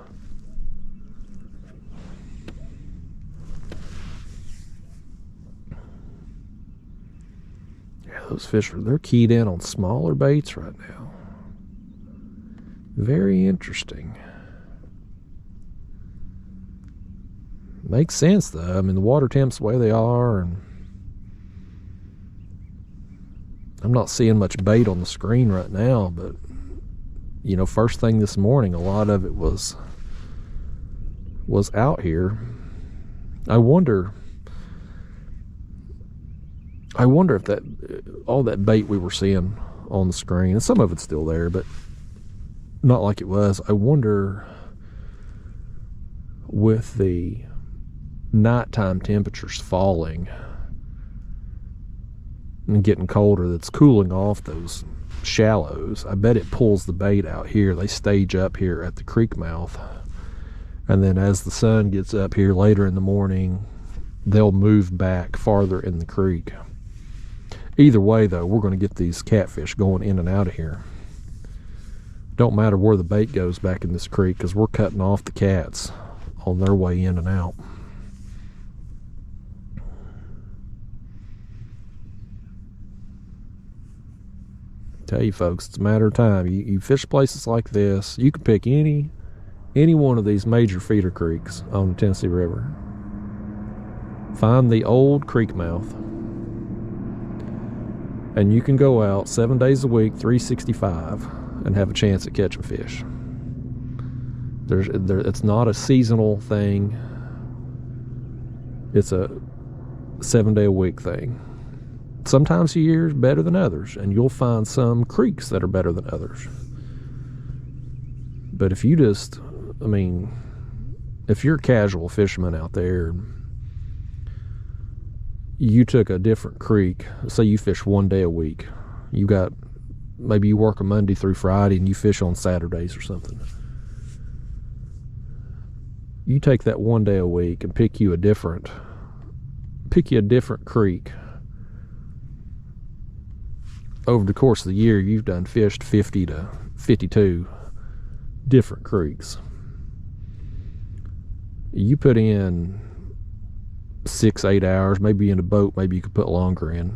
Yeah, those fish, they're keyed in on smaller baits right now. Very interesting. Makes sense though. I mean, the water temps the way they are, and I'm not seeing much bait on the screen right now, but first thing this morning, a lot of it was out here. I wonder if that all that bait we were seeing on the screen, and some of it's still there, but not like it was. I wonder, with the nighttime temperatures falling and getting colder, that's cooling off those shallows. I bet it pulls the bait out here. They stage up here at the creek mouth, and then as the sun gets up here later in the morning, they'll move back farther in the creek. Either way though, we're going to get these catfish going in and out of here. Don't matter where the bait goes back in this creek, because we're cutting off the cats on their way in and out. Tell you folks, it's a matter of time. You fish places like this, you can pick any one of these major feeder creeks on the Tennessee River. Find the old creek mouth, and you can go out 7 days a week, 365, and have a chance at catching fish. It's not a seasonal thing. It's a 7 day a week thing. Sometimes a year is better than others, and you'll find some creeks that are better than others. But if you just, I mean, if you're a casual fisherman out there, you took a different creek, say you fish 1 day a week, maybe you work a Monday through Friday and you fish on Saturdays or something. You take that 1 day a week and pick you a different creek. Over the course of the year, you've done fished 50 to 52 different creeks. You put in 6-8 hours, maybe in a boat, maybe you could put longer in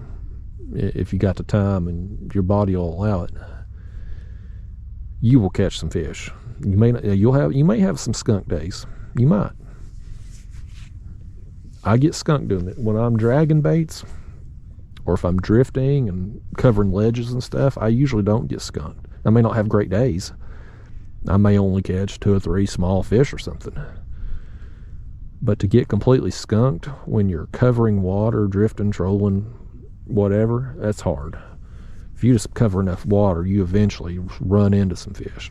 if you got the time and your body will allow it. You will catch some fish. You may have some skunk days. You might. I get skunked doing it when I'm dragging baits, or if I'm drifting and covering ledges and stuff. I usually don't get skunked. I may not have great days. I may only catch 2 or 3 small fish or something. But to get completely skunked when you're covering water, drifting, trolling, whatever, that's hard. If you just cover enough water, you eventually run into some fish.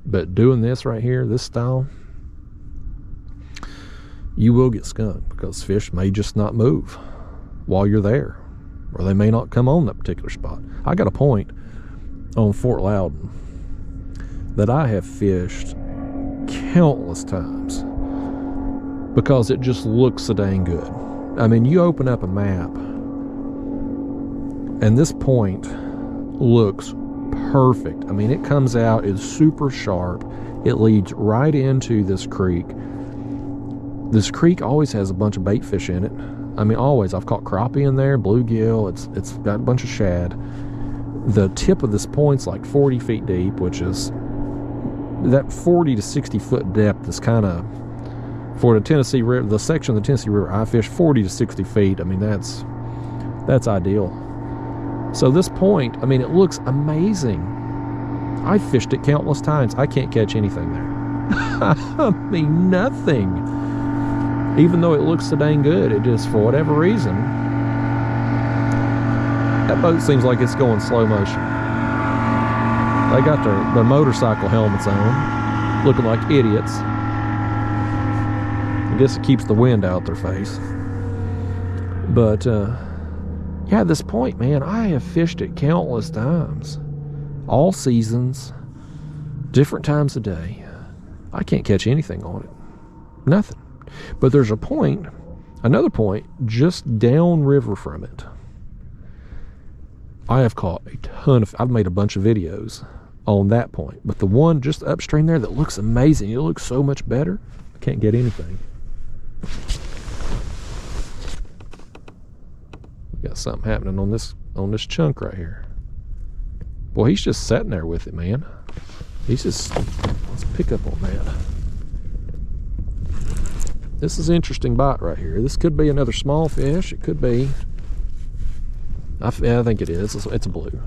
But doing this right here, this style, you will get skunked because fish may just not move while you're there, or they may not come on that particular spot. I got a point on Fort Loudon that I have fished countless times because it just looks so dang good. I mean, you open up a map and this point looks perfect. I mean, it comes out, it's super sharp. It leads right into this creek. This creek always has a bunch of bait fish in it. I mean, always. I've caught crappie in there, bluegill. It's got a bunch of shad. The tip of this point's like 40 feet deep, which is that 40 to 60 foot depth is kind of, for the Tennessee River, the section of the Tennessee River I fish, 40 to 60 feet. I mean, that's ideal. So this point, I mean, it looks amazing. I fished it countless times. I can't catch anything there. I mean, nothing. Even though it looks so dang good, it just, for whatever reason, that boat seems like it's going slow motion. They got their motorcycle helmets on, looking like idiots. I guess it keeps the wind out their face. But, yeah, this point, man, I have fished it countless times. All seasons, different times of day. I can't catch anything on it. Nothing. But there's a point, another point, just downriver from it. I have caught a ton of, I've made a bunch of videos on that point. But the one just upstream there that looks amazing, it looks so much better, I can't get anything. We got something happening on this chunk right here. Boy, he's just sitting there with it, man. He's just, let's pick up on that. This is an interesting bite right here. This could be another small fish. It could be, I think it is. It's a blue.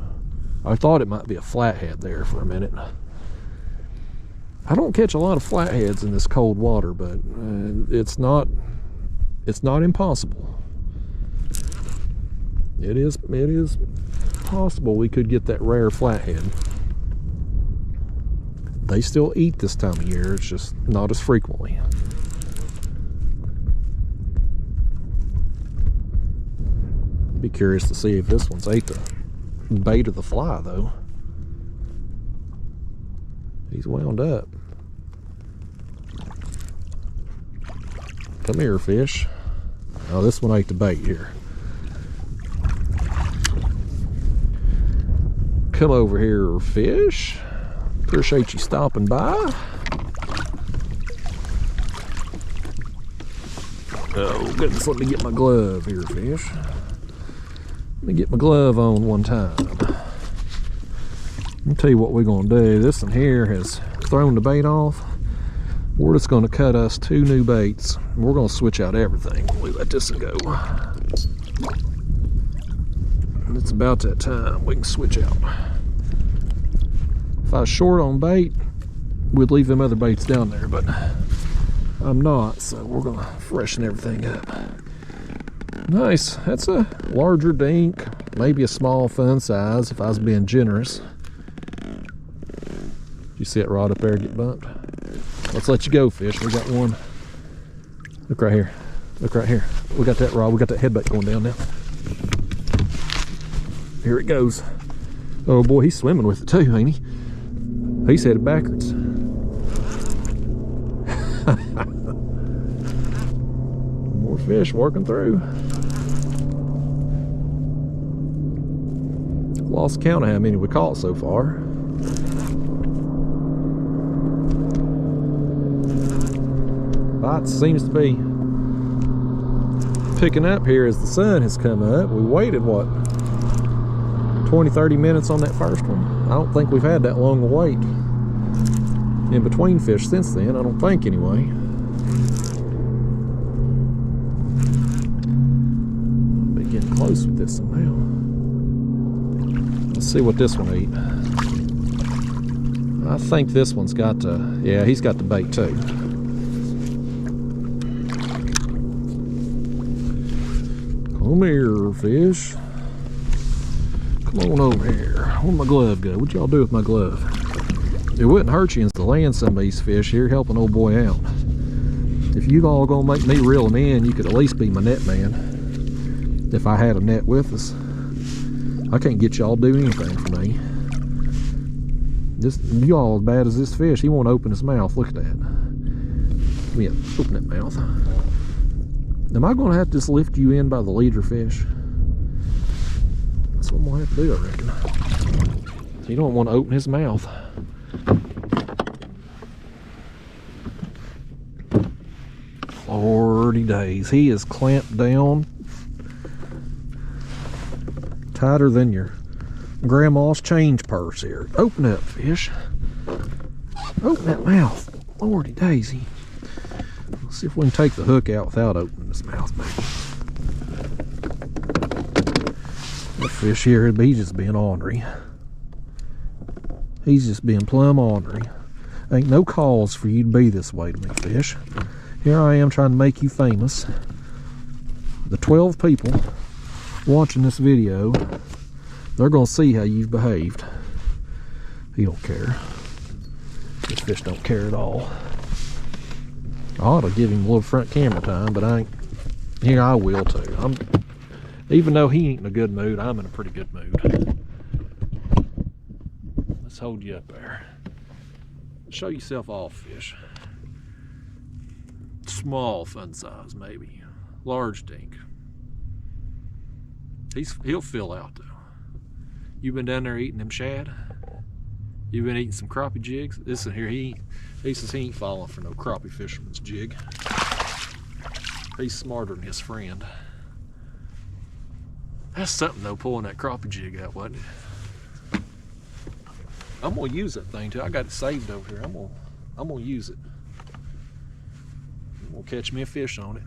I thought it might be a flathead there for a minute. I don't catch a lot of flatheads in this cold water, but it's not impossible. It is possible we could get that rare flathead. They still eat this time of year, it's just not as frequently. Be curious to see if this one's ate the bait of the fly, though. He's wound up. Come here, fish. Oh, this one ate the bait here. Come over here, fish. Appreciate you stopping by. Oh, goodness, let me get my glove here, fish. Let me get my glove on one time. I'll tell you what we're gonna do. This one here has thrown the bait off. We're just gonna cut us 2 new baits. We're gonna switch out everything. We let this one go. And it's about that time we can switch out. If I was short on bait, we'd leave them other baits down there, but I'm not, so we're gonna freshen everything up. Nice, that's a larger dink, maybe a small fun size if I was being generous. You see that rod up there get bumped? Let's let you go, fish. We got one. Look right here. Look right here. We got that rod. We got that head bait going down now. Here it goes. Oh boy, he's swimming with it too, ain't he? He's headed backwards. More fish working through. Lost count of how many we caught so far. Bite seems to be picking up here as the sun has come up. We waited, what, 20-30 minutes on that first one? I don't think we've had that long a wait in between fish since then. I don't think, anyway. I'll be getting close with this one now. Let's see what this one eat. I think this one's got yeah, he's got the bait too. Come here, fish. Come on over here. Where'd my glove go? What'd y'all do with my glove? It wouldn't hurt you to land some of these fish here, helping old boy out. If you all gonna make me reel them in, you could at least be my net man. If I had a net with us. I can't get y'all to do anything for me. You all as bad as this fish. He won't open his mouth. Look at that. Yeah, open that mouth. Am I gonna have to just lift you in by the leader, fish? That's what I'm gonna have to do, I reckon. You don't want to open his mouth. Lordy days, he is clamped down tighter than your grandma's change purse here. Open up, fish. Open that mouth. Lordy daisy. Let's see if we can take the hook out without opening his mouth, maybe. That fish here, he's just being ornery. He's just being plumb ornery. Ain't no cause for you to be this way to me, fish. Here I am trying to make you famous. The 12 people watching this video, they're gonna see how you've behaved. He don't care. This fish don't care at all. I ought to give him a little front camera time, but I ain't. Here, I will too. Even though he ain't in a good mood, I'm in a pretty good mood. Let's hold you up there. Show yourself off, fish. Small fun size, maybe. Large dink. He'll fill out though. You been down there eating them shad? You been eating some crappie jigs? This one here, he says he ain't falling for no crappie fisherman's jig. He's smarter than his friend. That's something though, pulling that crappie jig out, wasn't it? I'm gonna use that thing too. I got it saved over here. I'm gonna use it. I'm gonna catch me a fish on it.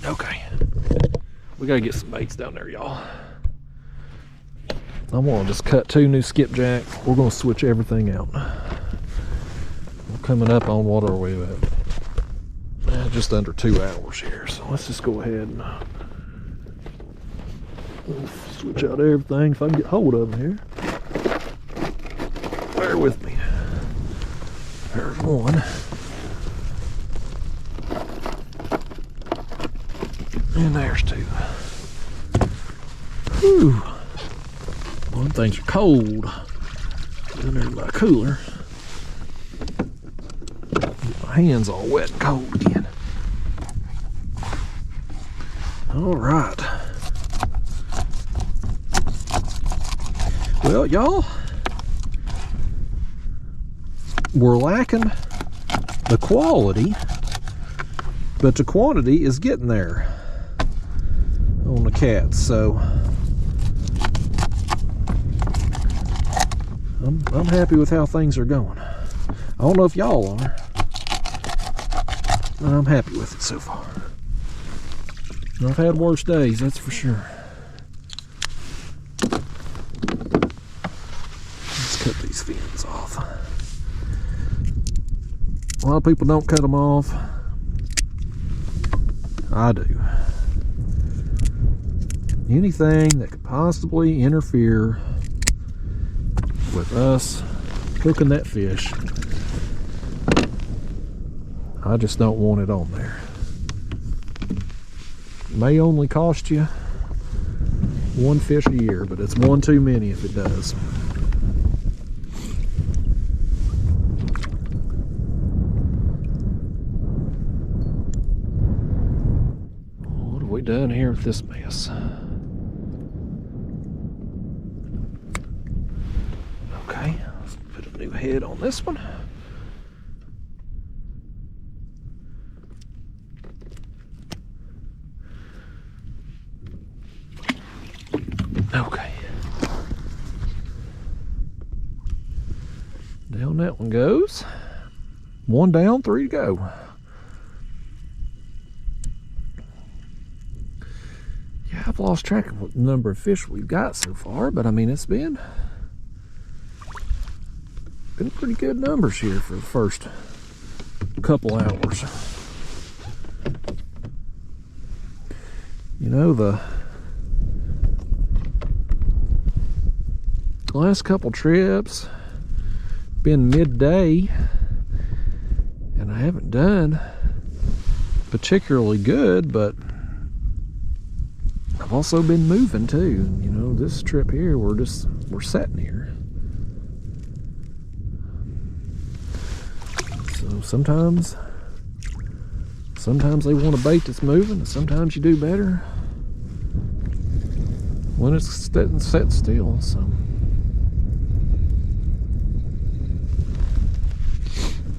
Okay. We gotta get some baits down there, y'all. I'm gonna just cut 2 new skipjack. We're gonna switch everything out. We're coming up on, what are we at? Just under 2 hours here. So let's just go ahead and switch out everything if I can get hold of them here. Bear with me. There's one. And there's 2. Whew. One things are cold. Down there by a cooler. My hands all wet and cold again. All right. Well, y'all, we're lacking the quality, but the quantity is getting there. on the cats. So I'm happy with how things are going. I don't know if y'all are, but I'm happy with it so far. I've had worse days, that's for sure. Let's cut these fins off. A lot of people don't cut them off. I do. Anything that could possibly interfere with us cooking that fish, I just don't want it on there. It may only cost you one fish a year, but it's one too many if it does. What have we done here with this mess? Okay, let's put a new head on this one. Okay. Down that one goes. One down, 3 to go. Yeah, I've lost track of what number of fish we've got so far, but I mean, it's been pretty good numbers here for the first couple hours. You know, the last couple trips been midday, and I haven't done particularly good, but I've also been moving too. You know, this trip here, we're sitting here. So sometimes they want a bait that's moving, and sometimes you do better when it's set still. So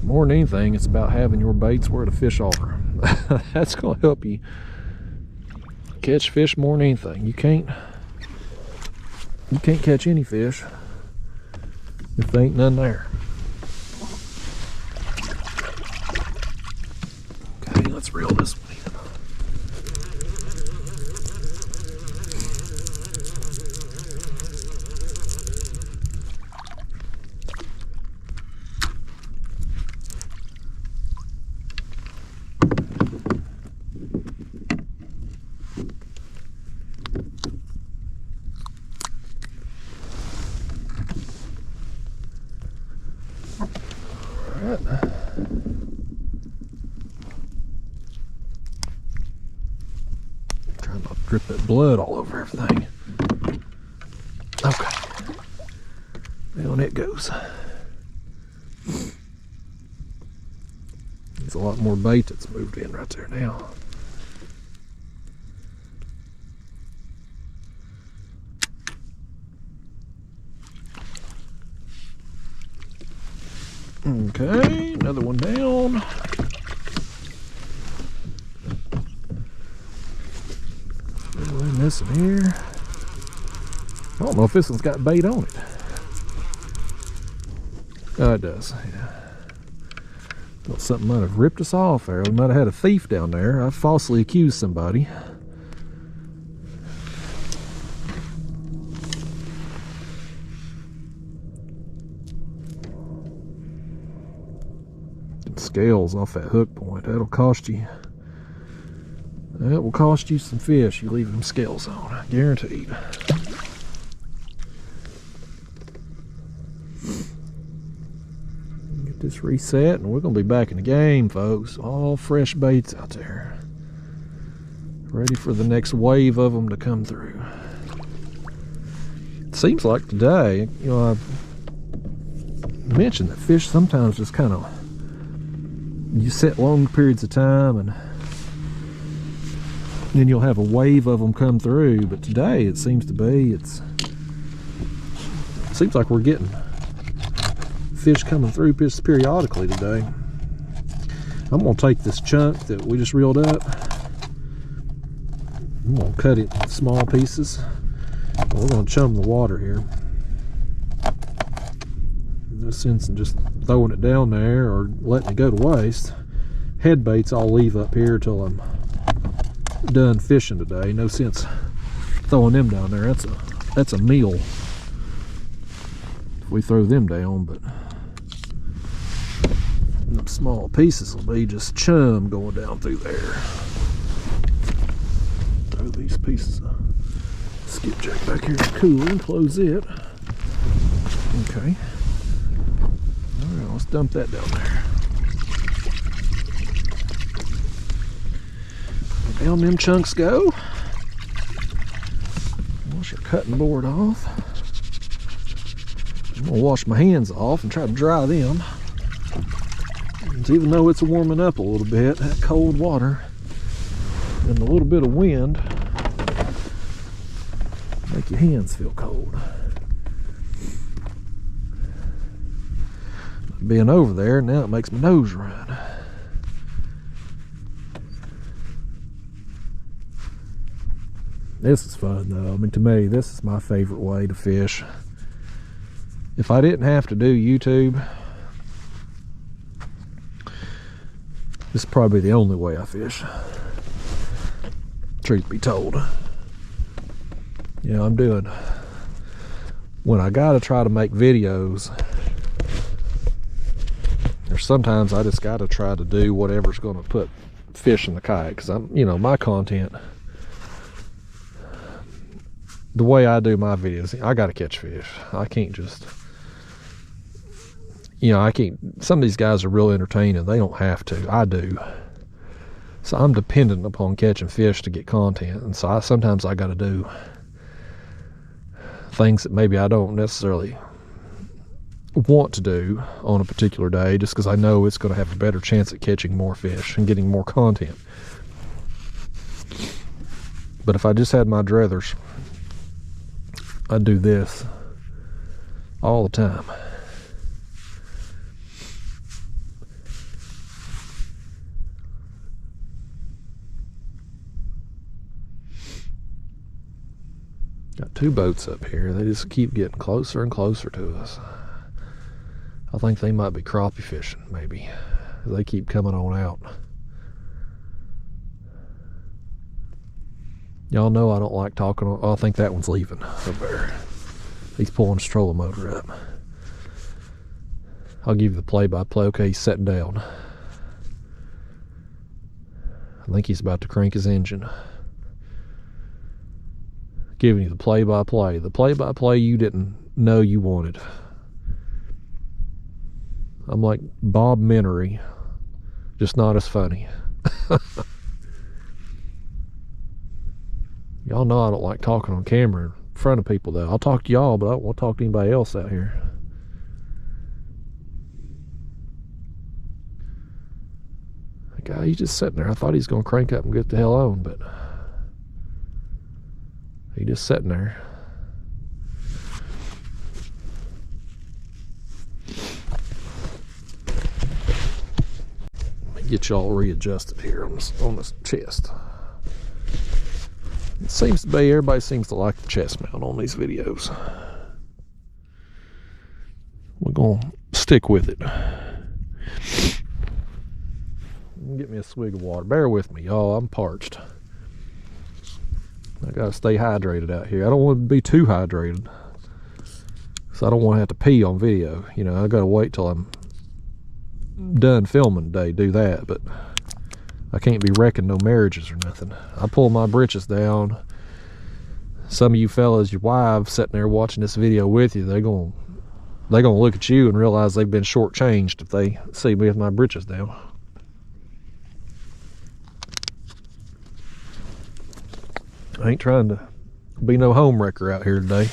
more than anything, it's about having your baits where the fish are. That's going to help you catch fish more than anything. You can't catch any fish if there ain't none there. Okay, let's reel this one in. Trying not to drip that blood all over everything. Okay. Down it goes. There's a lot more bait that's moved in right there now. Okay, another one down. What are we missing here? I don't know if this one's got bait on it. Oh, it does, yeah. Thought something might have ripped us off there. We might have had a thief down there. I falsely accused somebody. Scales off that hook point. That'll cost you. That will cost you some fish. You leave them scales on, guaranteed. Get this reset, and we're gonna be back in the game, folks. All fresh baits out there, ready for the next wave of them to come through. It seems like today, you know, I've mentioned that fish sometimes just kind of, you set long periods of time and then you'll have a wave of them come through, but today it seems to be, it seems like we're getting fish coming through just periodically today. I'm gonna take this chunk that we just reeled up, I'm gonna cut it in small pieces. We're gonna chum the water here. No sense in just throwing it down there or letting it go to waste. Head baits I'll leave up here till I'm done fishing today. No sense throwing them down there. That's a meal if we throw them down, but them small pieces will be just chum going down through there. Throw these pieces of skipjack back here to cool and close it. Okay. Alright, let's dump that down there. Down them chunks go. Wash our cutting board off. I'm gonna wash my hands off and try to dry them. And even though it's warming up a little bit, that cold water and a little bit of wind make your hands feel cold. Being over there, now it makes my nose run. This is fun though. I mean, to me, this is my favorite way to fish. If I didn't have to do YouTube, this is probably the only way I fish. Truth be told. You know, I'm doing, when I gotta try to make videos, or sometimes I just gotta try to do whatever's gonna put fish in the kayak, because I'm, you know, my content, the way I do my videos, I gotta catch fish. I can't just, you know, I can't, some of these guys are real entertaining. They don't have to. I do. So I'm dependent upon catching fish to get content. And so sometimes I gotta do things that maybe I don't necessarily want to do on a particular day, just because I know it's going to have a better chance at catching more fish and getting more content. But if I just had my druthers, I'd do this all the time. Got two boats up here. They just keep getting closer and closer to us. I think they might be crappie fishing, maybe. They keep coming on out. Y'all know I don't like talking on, oh, I think that one's leaving up there. He's pulling his trolling motor up. I'll give you the play-by-play. Okay, he's setting down. I think he's about to crank his engine. Giving you the play-by-play. The play-by-play you didn't know you wanted. I'm like Bob Menery, just not as funny. Y'all know I don't like talking on camera in front of people though. I'll talk to y'all, but I don't want to talk to anybody else out here. That guy, he's just sitting there. I thought he was going to crank up and get the hell on, but he just sitting there. Let me get y'all readjusted here on this chest. It seems to be, everybody seems to like the chest mount on these videos. We're going to stick with it. Get me a swig of water. Bear with me, y'all. I'm parched. I gotta stay hydrated out here. I don't want to be too hydrated, so I don't want to have to pee on video. You know, I gotta wait till I'm done filming today, do that, but I can't be wrecking no marriages or nothing. I pull my britches down. Some of you fellas, your wives sitting there watching this video with you, they're gonna look at you and realize they've been shortchanged if they see me with my britches down. I ain't trying to be no home wrecker out here today.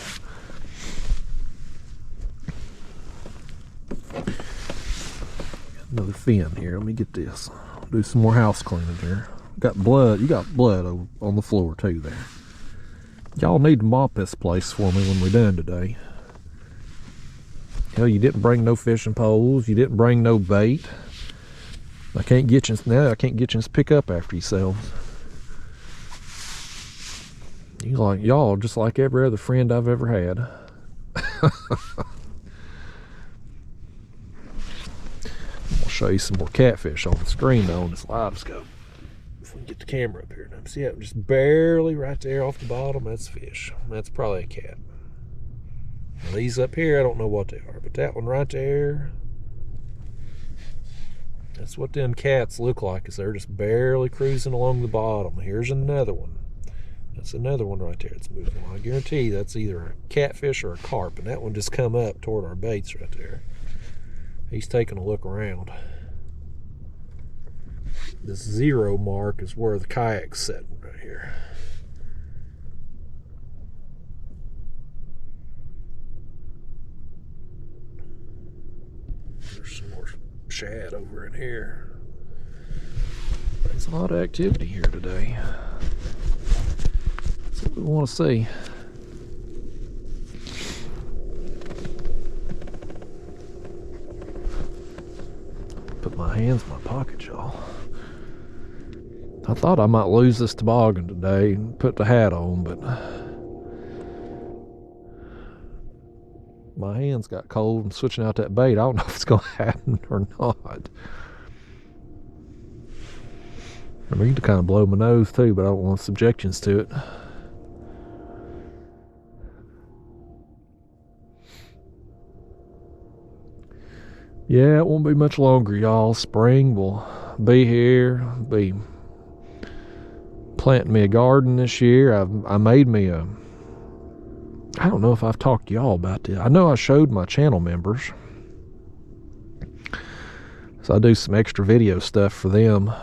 Another fin here. Let me get this. Do some more house cleaning here. Got blood. You got blood on the floor too there. Y'all need to mop this place for me when we're done today. Hell, you didn't bring no fishing poles. You didn't bring no bait. I can't get you now. I can't get you to pick up after yourselves. You like y'all just like every other friend I've ever had. I'll show you some more catfish on the screen though on this live scope. If we can get the camera up here now. See it just barely right there off the bottom, that's fish. That's probably a cat. Now, these up here I don't know what they are, but that one right there, that's what them cats look like, is they're just barely cruising along the bottom. Here's another one. That's another one right there that's moving. Well, I guarantee that's either a catfish or a carp, and that one just come up toward our baits right there. He's taking a look around. This 0 mark is where the kayak's sitting right here. There's some more shad over in here. There's a lot of activity here today. That's what we want to see. Put my hands in my pocket, y'all. I thought I might lose this toboggan today and put the hat on, but my hands got cold and switching out that bait. I don't know if it's going to happen or not. I need to kind of blow my nose too, but I don't want subjections to it. Yeah, it won't be much longer, y'all. Spring will be here. Be planting me a garden this year. I made me a, I don't know if I've talked to y'all about this. I know I showed my channel members. So I do some extra video stuff for them,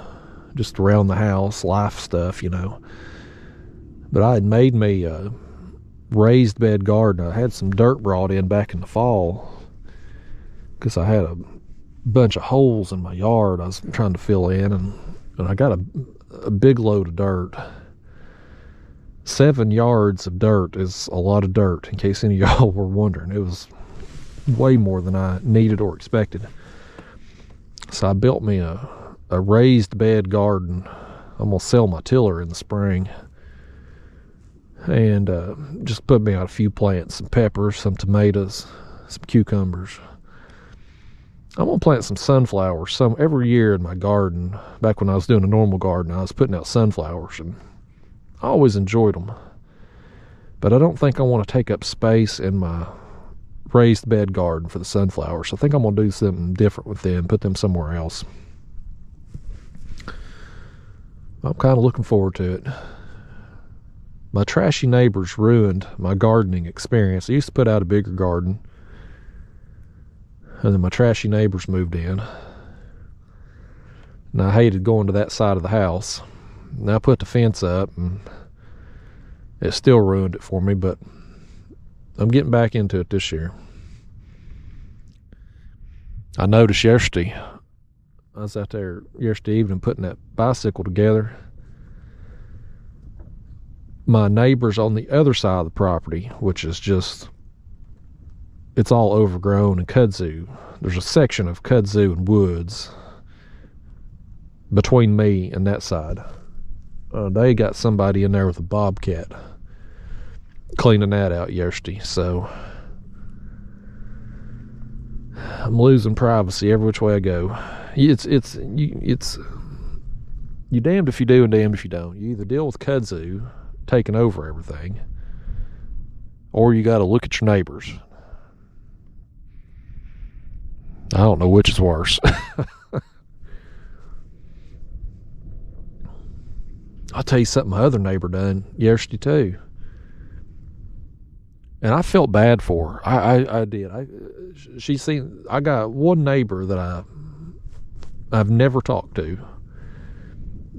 just around the house, life stuff, you know. But I had made me a raised bed garden. I had some dirt brought in back in the fall, because I had a bunch of holes in my yard I was trying to fill in, and I got a big load of dirt. 7 yards of dirt is a lot of dirt, in case any of y'all were wondering. It was way more than I needed or expected. So I built me a raised bed garden. I'm going to sell my tiller in the spring. And just put me out a few plants, some peppers, some tomatoes, some cucumbers. I'm going to plant some sunflowers every year in my garden. Back when I was doing a normal garden, I was putting out sunflowers, and I always enjoyed them. But I don't think I want to take up space in my raised bed garden for the sunflowers. I think I'm going to do something different with them, put them somewhere else. I'm kind of looking forward to it. My trashy neighbors ruined my gardening experience. I used to put out a bigger garden, and then my trashy neighbors moved in, and I hated going to that side of the house. And I put the fence up, and it still ruined it for me, but I'm getting back into it this year. I noticed yesterday, I was out there yesterday evening putting that bicycle together. My neighbors on the other side of the property, which is just, it's all overgrown and kudzu. There's a section of kudzu and woods between me and that side. They got somebody in there with a bobcat cleaning that out yesterday, so I'm losing privacy every which way I go. It's you damned if you do and damned if you don't. You either deal with kudzu taking over everything, or you got to look at your neighbors. I don't know which is worse. I'll tell you something my other neighbor done yesterday too, and I felt bad for her. I did. I got one neighbor that I've never talked to.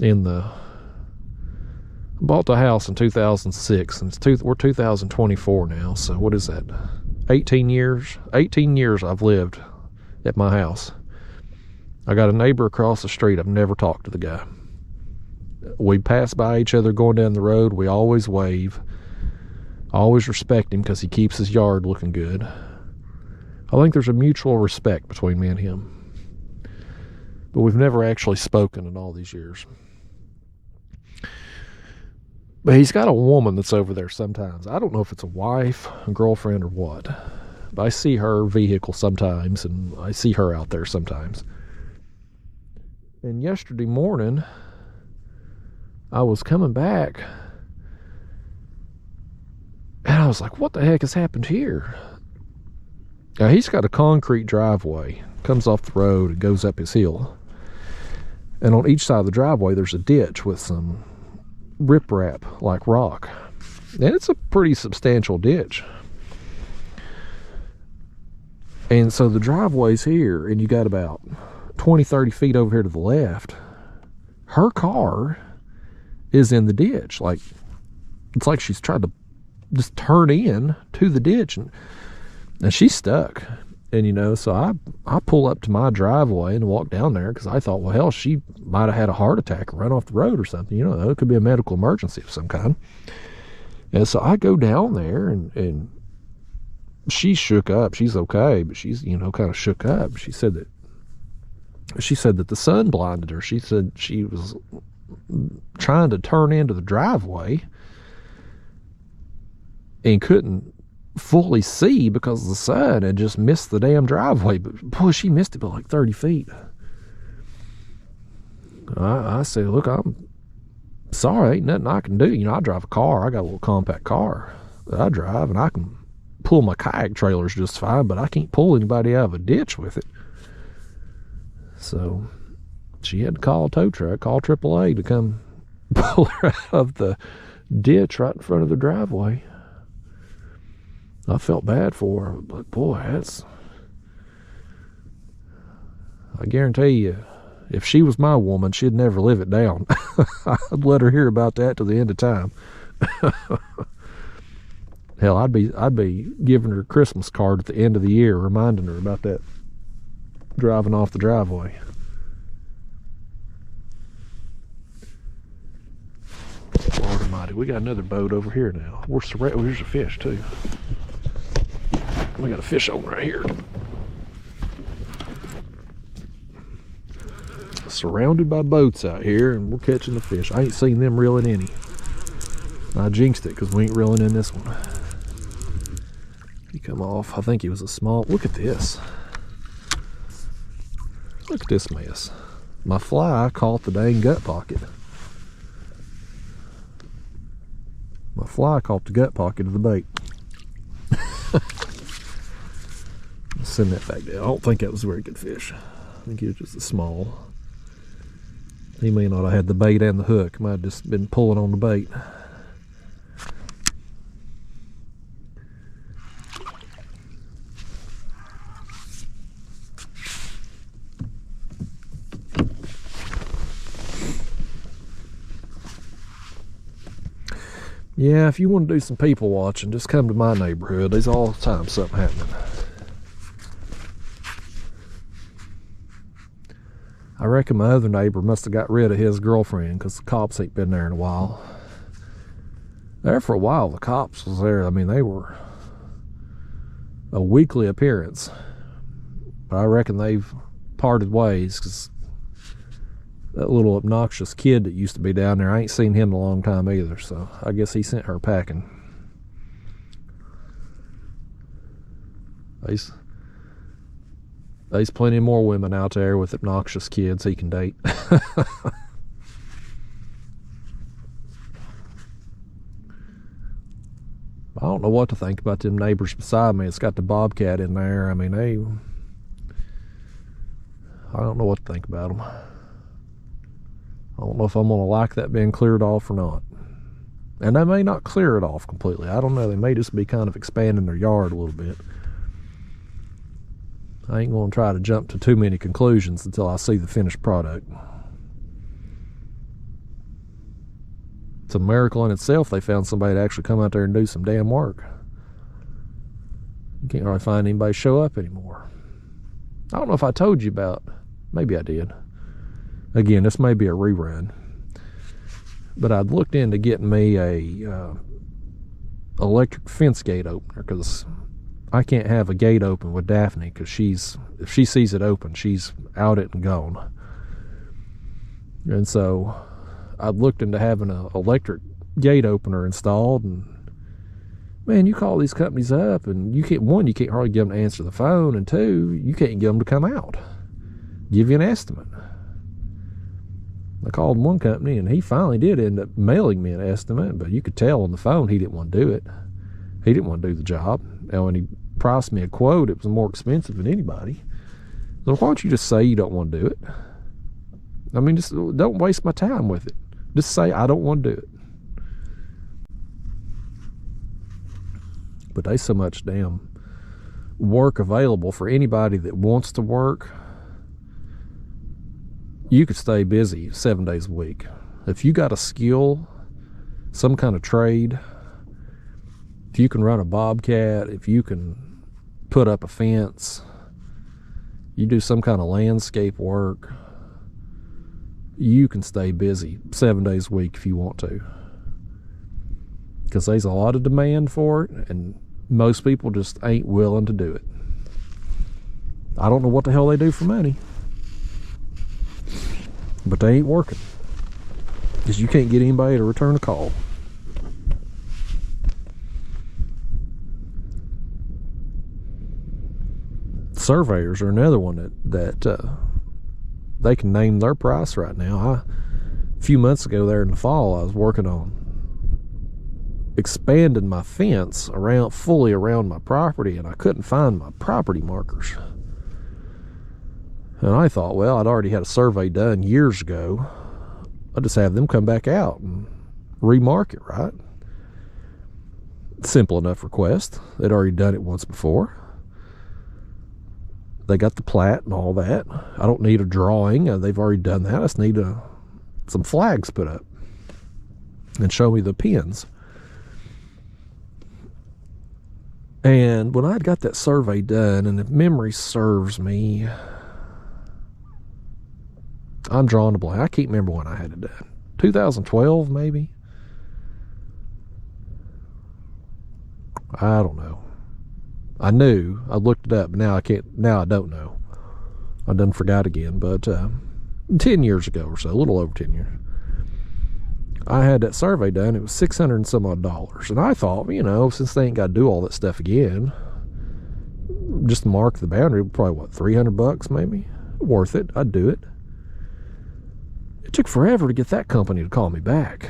I bought the house in 2006, and we're 2024 now. So what is that? 18 years. 18 years I've lived at my house. I got a neighbor across the street. I've never talked to the guy. We pass by each other going down the road. We always wave. I always respect him because he keeps his yard looking good. I think there's a mutual respect between me and him. But we've never actually spoken in all these years. But he's got a woman that's over there sometimes. I don't know if it's a wife, a girlfriend, or what. But I see her vehicle sometimes, and I see her out there sometimes. And yesterday morning, I was coming back, and I was like, what the heck has happened here? Now, he's got a concrete driveway, comes off the road and goes up his hill. And on each side of the driveway, there's a ditch with some riprap, like rock. And it's a pretty substantial ditch. And so the driveway's here, and you got about 20, 30 feet over here to the left. Her car is in the ditch. Like, it's like she's tried to just turn in to the ditch, and she's stuck. And, you know, so I pull up to my driveway and walk down there, because I thought, well, hell, she might have had a heart attack or run off the road or something. You know, it could be a medical emergency of some kind. And so I go down there, and she's shook up. She's okay, but she's, you know, kind of shook up. She said that the sun blinded her. She said she was trying to turn into the driveway and couldn't fully see because the sun had just missed the damn driveway. But boy, she missed it by like 30 feet. I said, look, I'm sorry, ain't nothing I can do. You know, I drive a car. I got a little compact car that I drive, and I can pull my kayak trailers just fine, but I can't pull anybody out of a ditch with it. So she had to call a tow truck, call AAA to come pull her out of the ditch right in front of the driveway. I felt bad for her, but boy, I guarantee you, if she was my woman, she'd never live it down. I'd let her hear about that till the end of time. Hell, I'd be giving her a Christmas card at the end of the year, reminding her about that driving off the driveway. Lord almighty, we got another boat over here now. We're surrounded. Oh, here's a fish too. We got a fish over right here. Surrounded by boats out here, and we're catching the fish. I ain't seen them reeling any. I jinxed it because we ain't reeling in this one. He come off. I think he was a small. Look at this. Look at this mess. My fly caught the dang gut pocket. My fly caught the gut pocket of the bait. Let's send that back down. I don't think that was a very good fish. I think he was just a small. He may not have had the bait and the hook. Might have just been pulling on the bait. Yeah, if you want to do some people watching, just come to my neighborhood. There's all the time something happening. I reckon my other neighbor must have got rid of his girlfriend because the cops ain't been there in a while. There for a while, the cops was there. I mean, they were a weekly appearance. But I reckon they've parted ways because that little obnoxious kid that used to be down there, I ain't seen him in a long time either, so I guess he sent her packing. There's plenty more women out there with obnoxious kids he can date. I don't know what to think about them neighbors beside me. It's got the bobcat in there. I mean, I don't know what to think about them. I don't know if I'm going to like that being cleared off or not. And they may not clear it off completely. I don't know. They may just be kind of expanding their yard a little bit. I ain't going to try to jump to too many conclusions until I see the finished product. It's a miracle in itself they found somebody to actually come out there and do some damn work. You can't really find anybody show up anymore. I don't know if I told you about, maybe I did. Again, this may be a rerun, but I'd looked into getting me a electric fence gate opener because I can't have a gate open with Daphne because if she sees it open, she's out it and gone. And so I'd looked into having an electric gate opener installed, and man, you call these companies up and you can't hardly get them to answer the phone, and two, you can't get them to come out, give you an estimate. I called one company and he finally did end up mailing me an estimate, but you could tell on the phone he didn't want to do it. He didn't want to do the job. And when he priced me a quote, it was more expensive than anybody. So why don't you just say you don't want to do it? I mean, just don't waste my time with it. Just say I don't want to do it. But there's so much damn work available for anybody that wants to work. You could stay busy 7 days a week. If you got a skill, some kind of trade, if you can run a bobcat, if you can put up a fence, you do some kind of landscape work, you can stay busy 7 days a week if you want to. Because there's a lot of demand for it, and most people just ain't willing to do it. I don't know what the hell they do for money, but they ain't working, because you can't get anybody to return a call. Surveyors are another one that they can name their price right now. A few months ago there in the fall, I was working on expanding my fence fully around my property, and I couldn't find my property markers. And I thought, well, I'd already had a survey done years ago. I'll just have them come back out and remark it, right? Simple enough request. They'd already done it once before. They got the plat and all that. I don't need a drawing. They've already done that. I just need some flags put up and show me the pins. And when I'd got that survey done, and if memory serves me, I'm drawing a blank. I can't remember when I had it done. 2012, maybe? I don't know. I knew. I looked it up, but now I don't know. I done forgot again, but 10 years ago or so, a little over 10 years. I had that survey done. It was $600 and some odd. And I thought, since they ain't got to do all that stuff again, just mark the boundary, probably $300 maybe? Worth it. I'd do it. It took forever to get that company to call me back.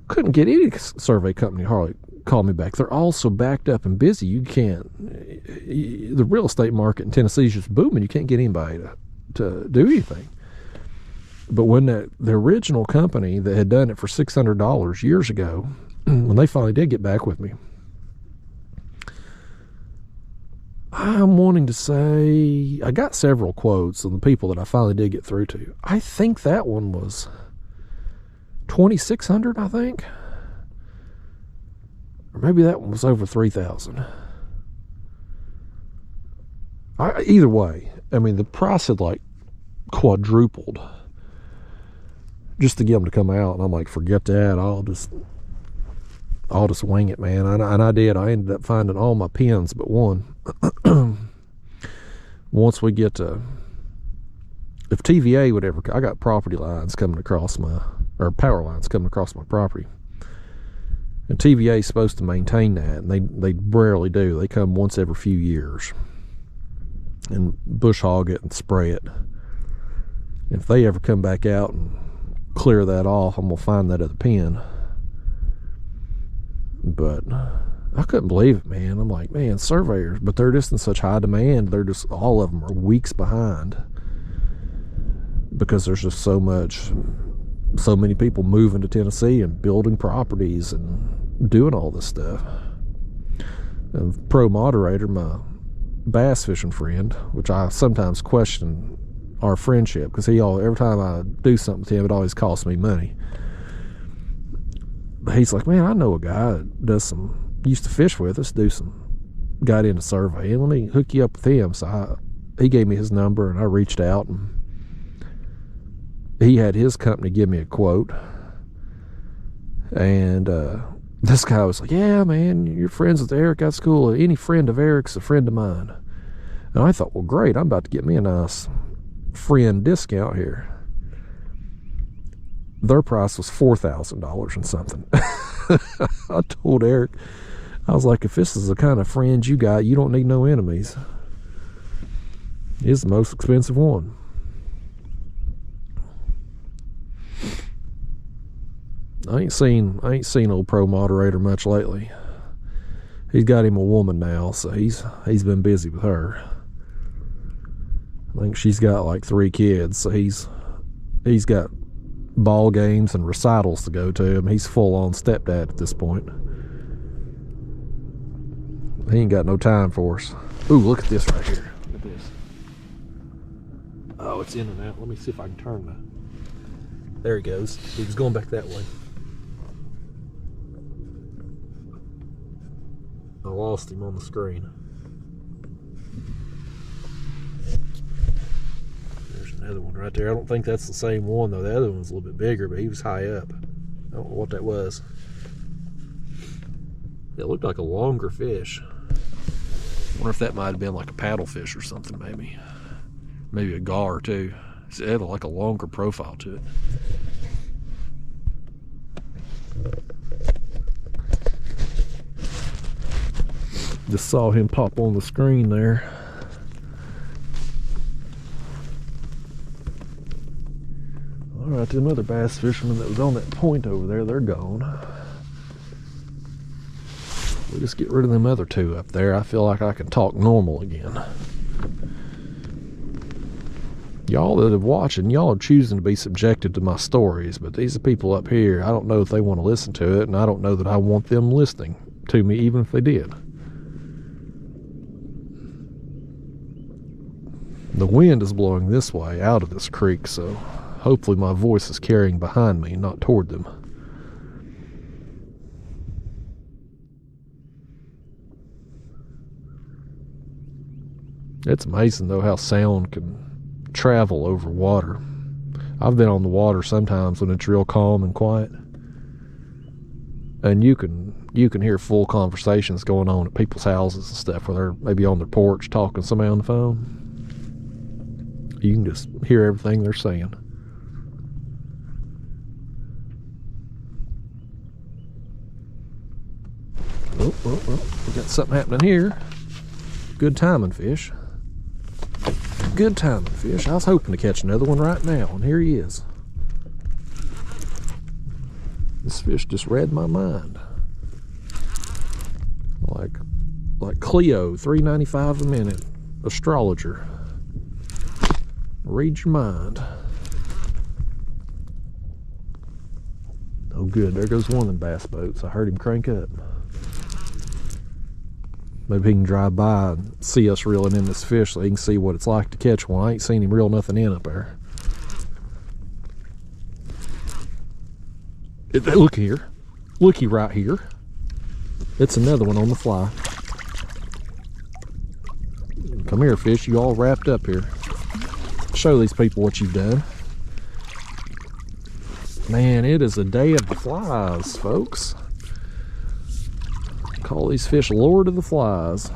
Couldn't get any survey company hardly call me back. They're all so backed up and busy. You can't. The real estate market in Tennessee is just booming. You can't get anybody to do anything. But when the original company that had done it for $600 years ago, when they finally did get back with me, I'm wanting to say, I got several quotes on the people that I finally did get through to. I think that one was $2,600, I think. Or maybe that one was over $3,000. Either way, I mean, the price had like quadrupled just to get them to come out. And I'm like, forget that. I'll just wing it, man. And I did. I ended up finding all my pins but one. Once we get to, if TVA would ever, I got property lines coming across or power lines coming across my property. And TVA is supposed to maintain that, and they rarely do. They come once every few years and bush hog it and spray it. If they ever come back out and clear that off, I'm gonna find that other pin. But I couldn't believe it, man. I'm like, man, surveyors, but they're just in such high demand. They're just, all of them are weeks behind because there's just so many people moving to Tennessee and building properties and doing all this stuff. And pro moderator, my bass fishing friend, which I sometimes question our friendship, because every time I do something with him, it always costs me money. But he's like, man, I know a guy that used to fish with us, got into survey, and let me hook you up with him. So he gave me his number, and I reached out, and he had his company give me a quote. And this guy was like, yeah, man, you're friends with Eric. That's cool. Any friend of Eric's a friend of mine. And I thought, well, great. I'm about to get me a nice friend discount here. their price was $4,000 and something. I told Eric, I was like, if this is the kind of friends you got, you don't need no enemies. It's the most expensive one. I ain't seen old Pro Moderator much lately. He's got him a woman now, so he's been busy with her. I think she's got like 3 kids, so he's got ball games and recitals to go to. I mean, he's full on stepdad at this point. He ain't got no time for us. Ooh, look at this right here. Look at this. Oh, it's in and out. Let me see if I can turn that. There he goes. He was going back that way. I lost him on the screen. There's another one right there. I don't think that's the same one though. The other one was a little bit bigger, but he was high up. I don't know what that was. It looked like a longer fish. I wonder if that might have been like a paddlefish or something, maybe. Maybe a gar too. It had like a longer profile to it. Just saw him pop on the screen there. Alright, them other bass fishermen that was on that point over there, they're gone. We'll just get rid of them other 2 up there. I feel like I can talk normal again. Y'all that are watching, y'all are choosing to be subjected to my stories, but these are people up here, I don't know if they want to listen to it, and I don't know that I want them listening to me, even if they did. The wind is blowing this way, out of this creek, so hopefully my voice is carrying behind me, not toward them. It's amazing though how sound can travel over water. I've been on the water sometimes when it's real calm and quiet, and you can hear full conversations going on at people's houses and stuff where they're maybe on their porch talking to somebody on the phone. You can just hear everything they're saying. Oh, we got something happening here. Good timing, fish. Good timing, fish. I was hoping to catch another one right now, and here he is. This fish just read my mind. Like Cleo, $3.95 a minute. Astrologer. Read your mind. Oh good, there goes one of them bass boats. I heard him crank up. Maybe he can drive by and see us reeling in this fish so he can see what it's like to catch one. I ain't seen him reel nothing in up there. Look here. Looky right here. It's another one on the fly. Come here, fish. You all wrapped up here. Show these people what you've done. Man, it is a day of the flies, folks. Call these fish Lord of the Flies.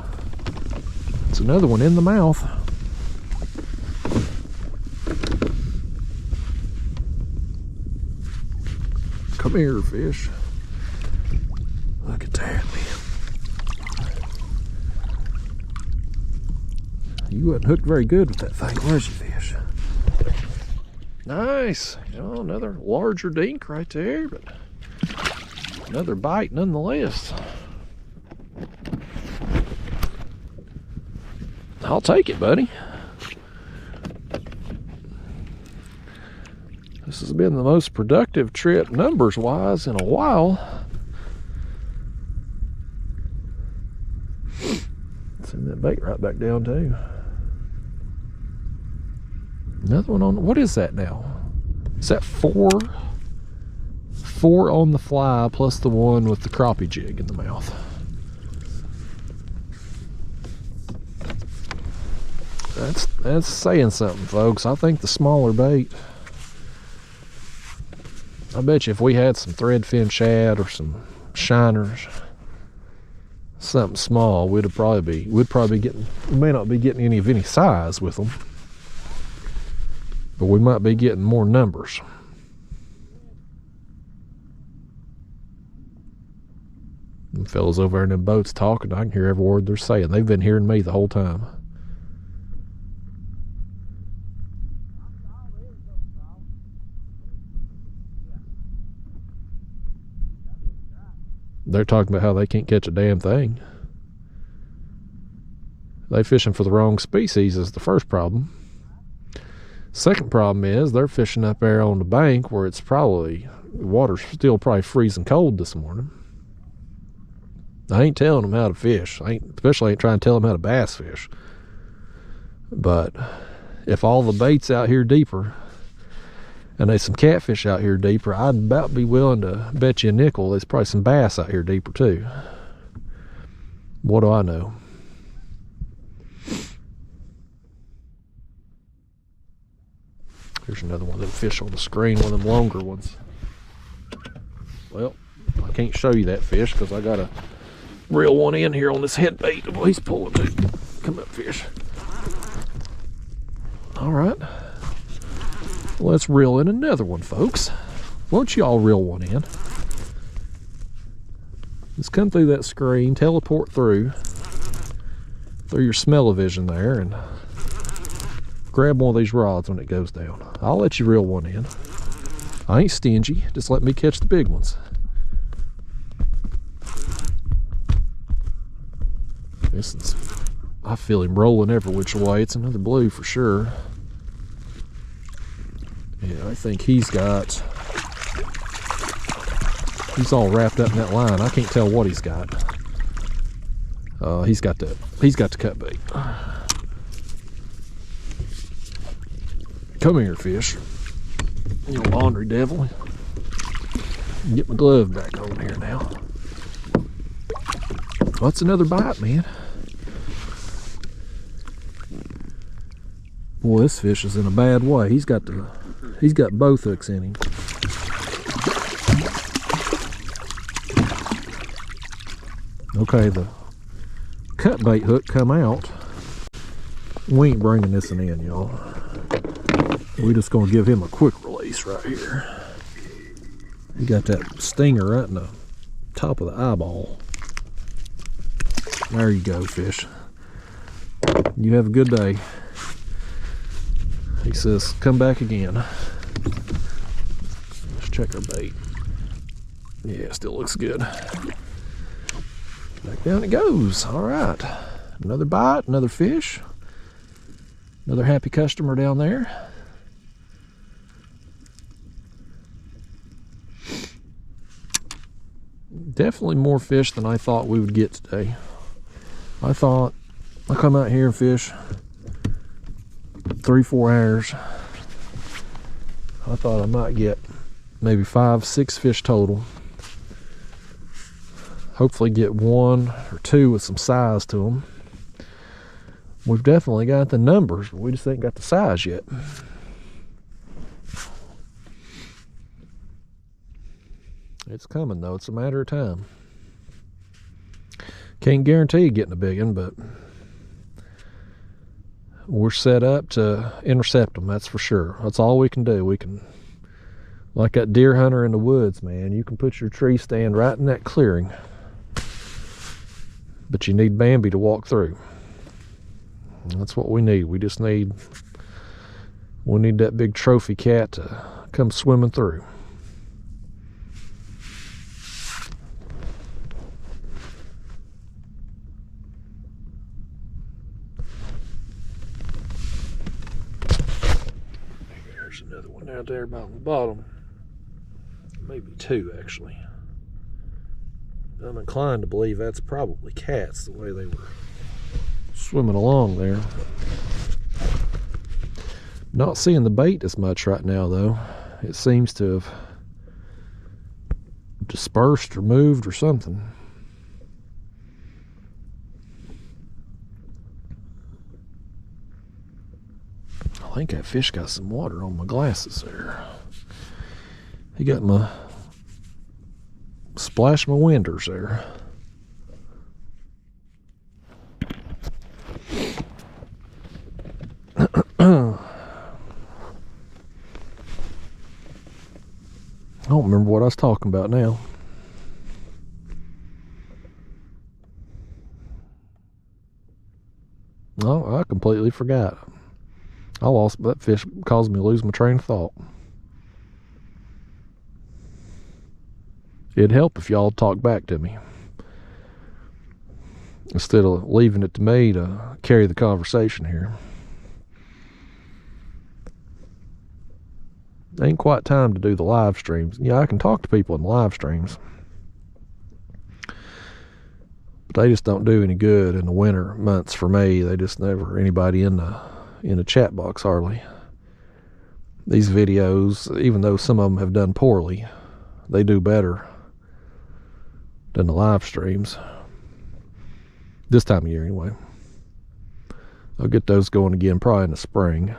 It's another one in the mouth. Come here, fish. Look at that, man. You wasn't hooked very good with that thing, was you, fish? Nice. You know, another larger dink right there, but another bite nonetheless. I'll take it, buddy. This has been the most productive trip, numbers-wise, in a while. Send that bait right back down, too. Another one on, what is that now? Is that four? 4 on the fly, plus the one with the crappie jig in the mouth. That's saying something, folks. I think the smaller bait, I bet you if we had some threadfin shad or some shiners, something small, we'd probably be getting, we may not be getting any of any size with them, but we might be getting more numbers. Them fellas over there in them boats talking, I can hear every word they're saying. They've been hearing me the whole time. They're talking about how they can't catch a damn thing. They fishing for the wrong species is the first problem. Second problem is they're fishing up there on the bank where it's probably, the water's still probably freezing cold this morning. I ain't telling them how to fish. Especially ain't trying to tell them how to bass fish. But if all the bait's out here deeper and there's some catfish out here deeper, I'd about be willing to bet you a nickel there's probably some bass out here deeper too. What do I know? Here's another one of them fish on the screen, one of them longer ones. Well, I can't show you that fish because I got a reel one in here on this head bait. Well, he's pulling too. Come up, fish. All right. Let's reel in another one, folks. Won't you all reel one in? Just come through that screen, teleport through your smell-o-vision there, and grab one of these rods when it goes down. I'll let you reel one in. I ain't stingy. Just let me catch the big ones. I feel him rolling every which way. It's another blue for sure. Yeah, I think he's all wrapped up in that line. I can't tell what he's got. He's got the cut bait. Come here, fish. You laundry devil. Get my glove back on here now. What's another bite, man? Boy, this fish is in a bad way. He's got both hooks in him. Okay, the cut bait hook come out. We ain't bringing this one in, y'all. We're just gonna give him a quick release right here. He got that stinger right in the top of the eyeball. There you go, fish. You have a good day. He says, come back again. Let's check our bait. Yeah, still looks good. Back down it goes. All right. Another bite, another fish. Another happy customer down there. Definitely more fish than I thought we would get today. I thought I'll come out here and fish 3-4 hours. I thought I might get maybe 5-6 fish total. Hopefully get 1 or 2 with some size to them. We've definitely got the numbers, but we just ain't got the size yet. It's coming though, it's a matter of time. Can't guarantee getting a big one, but we're set up to intercept them, that's for sure. That's all we can do. We can, like that deer hunter in the woods, man, you can put your tree stand right in that clearing, but you need Bambi to walk through. That's what we need. We need that big trophy cat to come swimming through. There's another one out there about the bottom. Maybe 2 actually. I'm inclined to believe that's probably cats, the way they were swimming along there. Not seeing the bait as much right now though. It seems to have dispersed or moved or something. I think that fish got some water on my glasses there. He got my splashed my winders there. I don't remember what I was talking about now. Oh, I completely forgot. That fish caused me to lose my train of thought. It'd help if y'all talk back to me, instead of leaving it to me to carry the conversation here. Ain't quite time to do the live streams. Yeah, I can talk to people in live streams, but they just don't do any good in the winter months for me. They just never anybody in the chat box hardly. These videos, even though some of them have done poorly, they do better than the live streams. This time of year, anyway. I'll get those going again probably in the spring.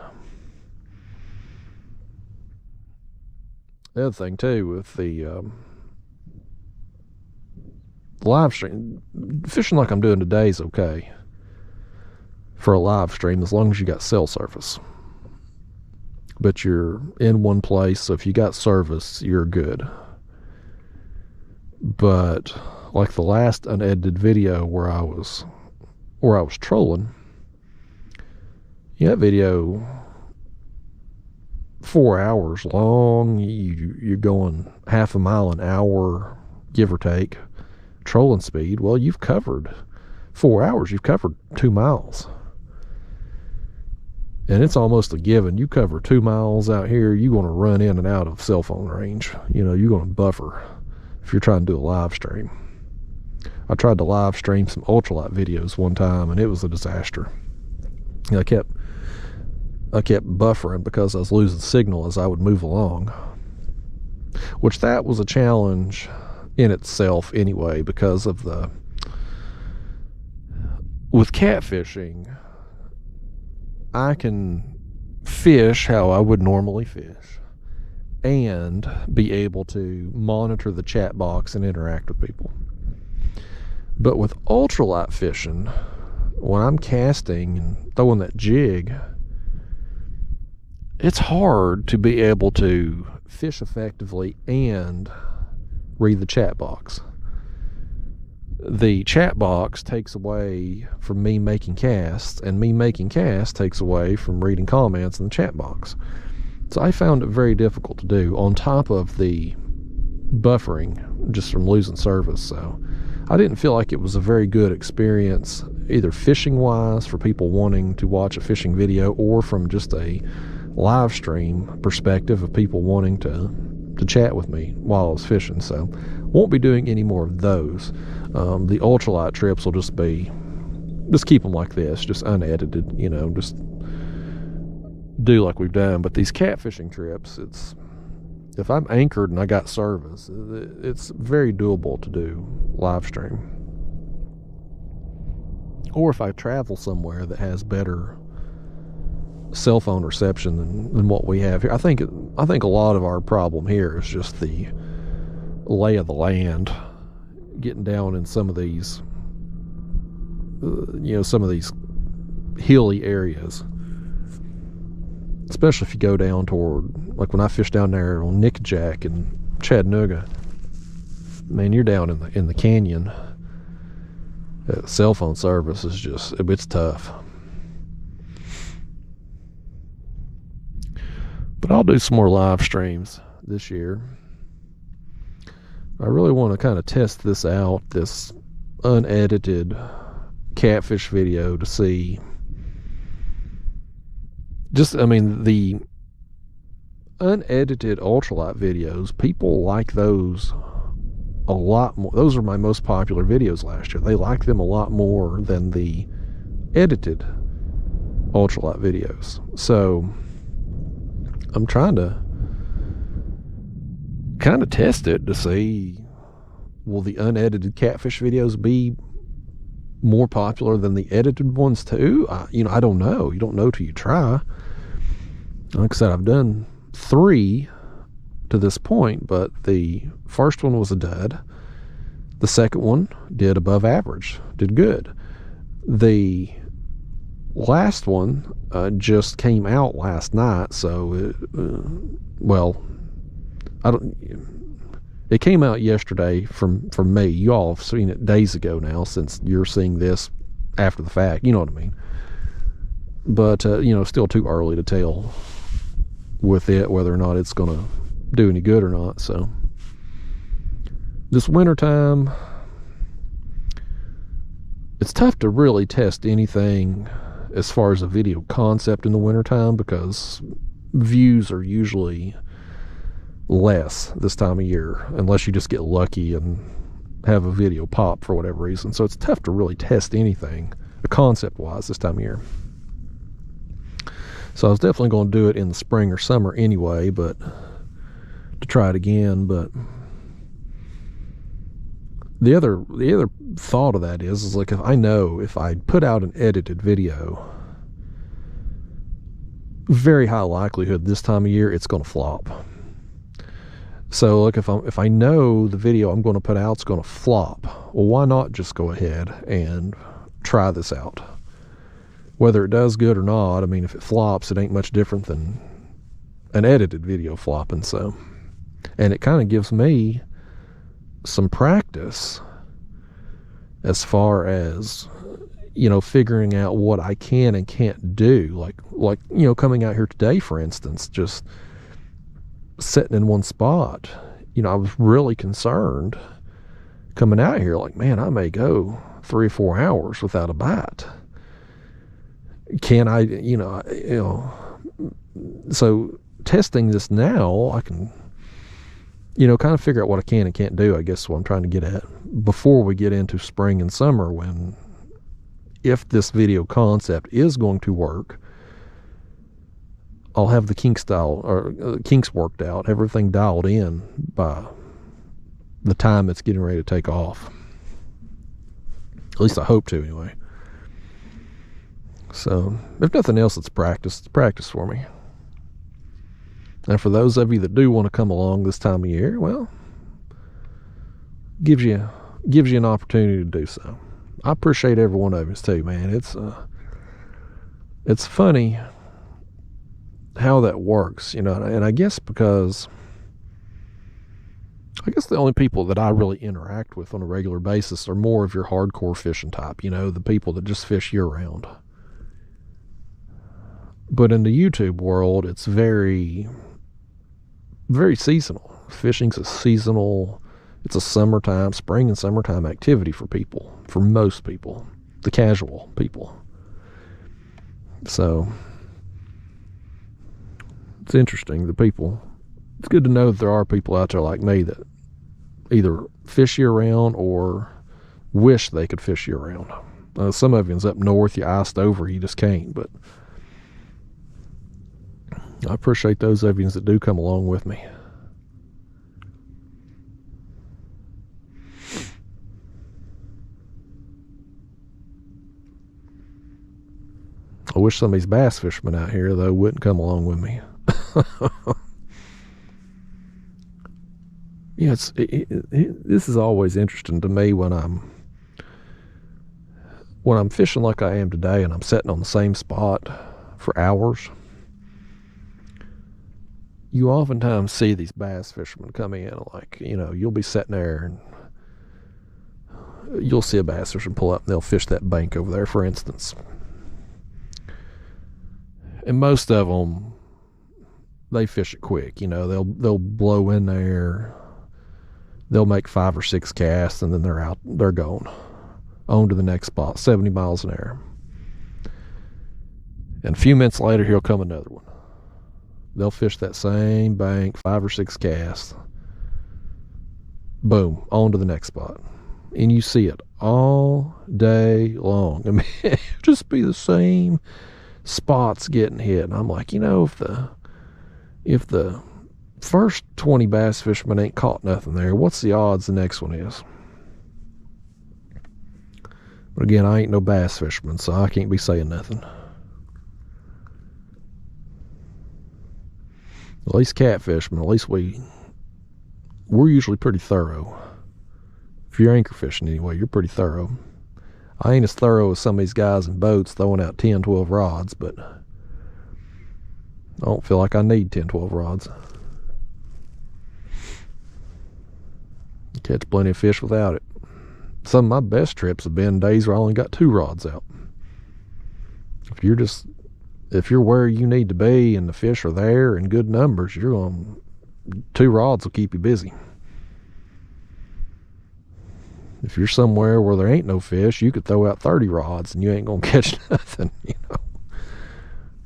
The other thing, too, with the live stream, fishing like I'm doing today is okay for a live stream as long as you got cell service. But you're in one place, so if you got service, you're good. But like the last unedited video where I was trolling, that video 4 hours long. You're going half a mile an hour, give or take, trolling speed. Well, you've covered 4 hours. You've covered 2 miles. And it's almost a given. You cover 2 miles out here, you're going to run in and out of cell phone range. You're going to buffer if you're trying to do a live stream. I tried to live stream some ultralight videos one time, and it was a disaster. I kept buffering because I was losing signal as I would move along, which that was a challenge in itself anyway, because of with catfishing, I can fish how I would normally fish and be able to monitor the chat box and interact with people. But with ultralight fishing, when I'm casting and throwing that jig, it's hard to be able to fish effectively and read the chat box. The chat box takes away from me making casts, and me making casts takes away from reading comments in the chat box. So I found it very difficult to do, on top of the buffering just from losing service. So I didn't feel like it was a very good experience, either fishing wise for people wanting to watch a fishing video, or from just a live stream perspective of people wanting to chat with me while I was fishing. So won't be doing any more of those. The ultralight trips will just keep them like this, just unedited, just do like we've done. But these catfishing trips, if I'm anchored and I got service, it's very doable to do live stream. Or if I travel somewhere that has better cell phone reception than what we have here. I think a lot of our problem here is just the lay of the land, getting down in some of these hilly areas, especially if you go down toward, like when I fish down there on Nickajack and Chattanooga. Man, you're down in the canyon. Cell phone service is it's tough. But I'll do some more live streams this year. I really want to kind of test this out, this unedited catfish video, to see the unedited ultralight videos. People like those a lot more. Those are my most popular videos last year. They like them a lot more than the edited ultralight videos. So I'm trying to kind of test it to see, will the unedited catfish videos be more popular than the edited ones too? I don't know. You don't know till you try. Like I said, I've done 3 to this point, but the first one was a dud. The second one did above average, did good. The last one just came out last night, so it came out yesterday from me. You all have seen it days ago now, since you're seeing this after the fact. You know what I mean? But you know, still too early to tell with it whether or not it's gonna do any good or not. So this wintertime, it's tough to really test anything as far as a video concept in the wintertime, because views are usually less this time of year unless you just get lucky and have a video pop for whatever reason. So it's tough to really test anything concept wise this time of year. So I was definitely going to do it in the spring or summer anyway, but to try it again. But the other thought of that is like, if I know if I put out an edited video, very high likelihood this time of year it's going to flop. So like if I know the video I'm going to put out is going to flop, well, why not just go ahead and try this out? Whether it does good or not, I mean, if it flops, it ain't much different than an edited video flopping. So, and it kind of gives me some practice as far as, you know, figuring out what I can and can't do. Like, you know, coming out here today, for instance, just sitting in one spot, you know, I was really concerned coming out here, like, man, I may go 3 or 4 hours without a bite. Can I, you know, so testing this now, I can, you know, kind of figure out what I can and can't do, I guess is what I'm trying to get at, before we get into spring and summer, when, if this video concept is going to work, I'll have the kinks worked out, everything dialed in by the time it's getting ready to take off. At least I hope to, anyway. So, if nothing else, it's practice for me. And for those of you that do want to come along this time of year, well, gives you an opportunity to do so. I appreciate every one of you too, man. It's funny how that works, you know, and I guess because the only people that I really interact with on a regular basis are more of your hardcore fishing type, you know, the people that just fish year round. But in the YouTube world, it's very, very seasonal. Fishing's it's a summertime, spring and summertime activity for people, for most people, the casual people. So it's interesting, it's good to know that there are people out there like me that either fish year round or wish they could fish year round. Some of you's up north, you iced over, you just can't, but I appreciate those of you that do come along with me. I wish some of these bass fishermen out here, though, wouldn't come along with me. Yeah, this is always interesting to me when I'm fishing like I am today, and I'm sitting on the same spot for hours. You oftentimes see these bass fishermen come in, like, you know, you'll be sitting there and you'll see a bass fisherman pull up and they'll fish that bank over there, for instance. And most of them, they fish it quick, you know, they'll blow in there, they'll make 5 or 6 casts, and then they're gone on to the next spot, 70 miles an hour. And a few minutes later, here'll come another one. They'll fish that same bank, 5 or 6 casts, boom, on to the next spot. And you see it all day long. I mean, it'll just be the same spots getting hit. And I'm like, you know, if the first 20 bass fishermen ain't caught nothing there, what's the odds the next one is? But again, I ain't no bass fisherman, so I can't be saying nothing. At least catfishermen, at least we're usually pretty thorough. If you're anchor fishing anyway, you're pretty thorough. I ain't as thorough as some of these guys in boats throwing out 10, 12 rods, but I don't feel like I need 10, 12 rods. Catch plenty of fish without it. Some of my best trips have been days where I only got 2 rods out. If you're just if you're where you need to be and the fish are there in good numbers, 2 rods will keep you busy. If you're somewhere where there ain't no fish, you could throw out 30 rods and you ain't gonna catch nothing, you know.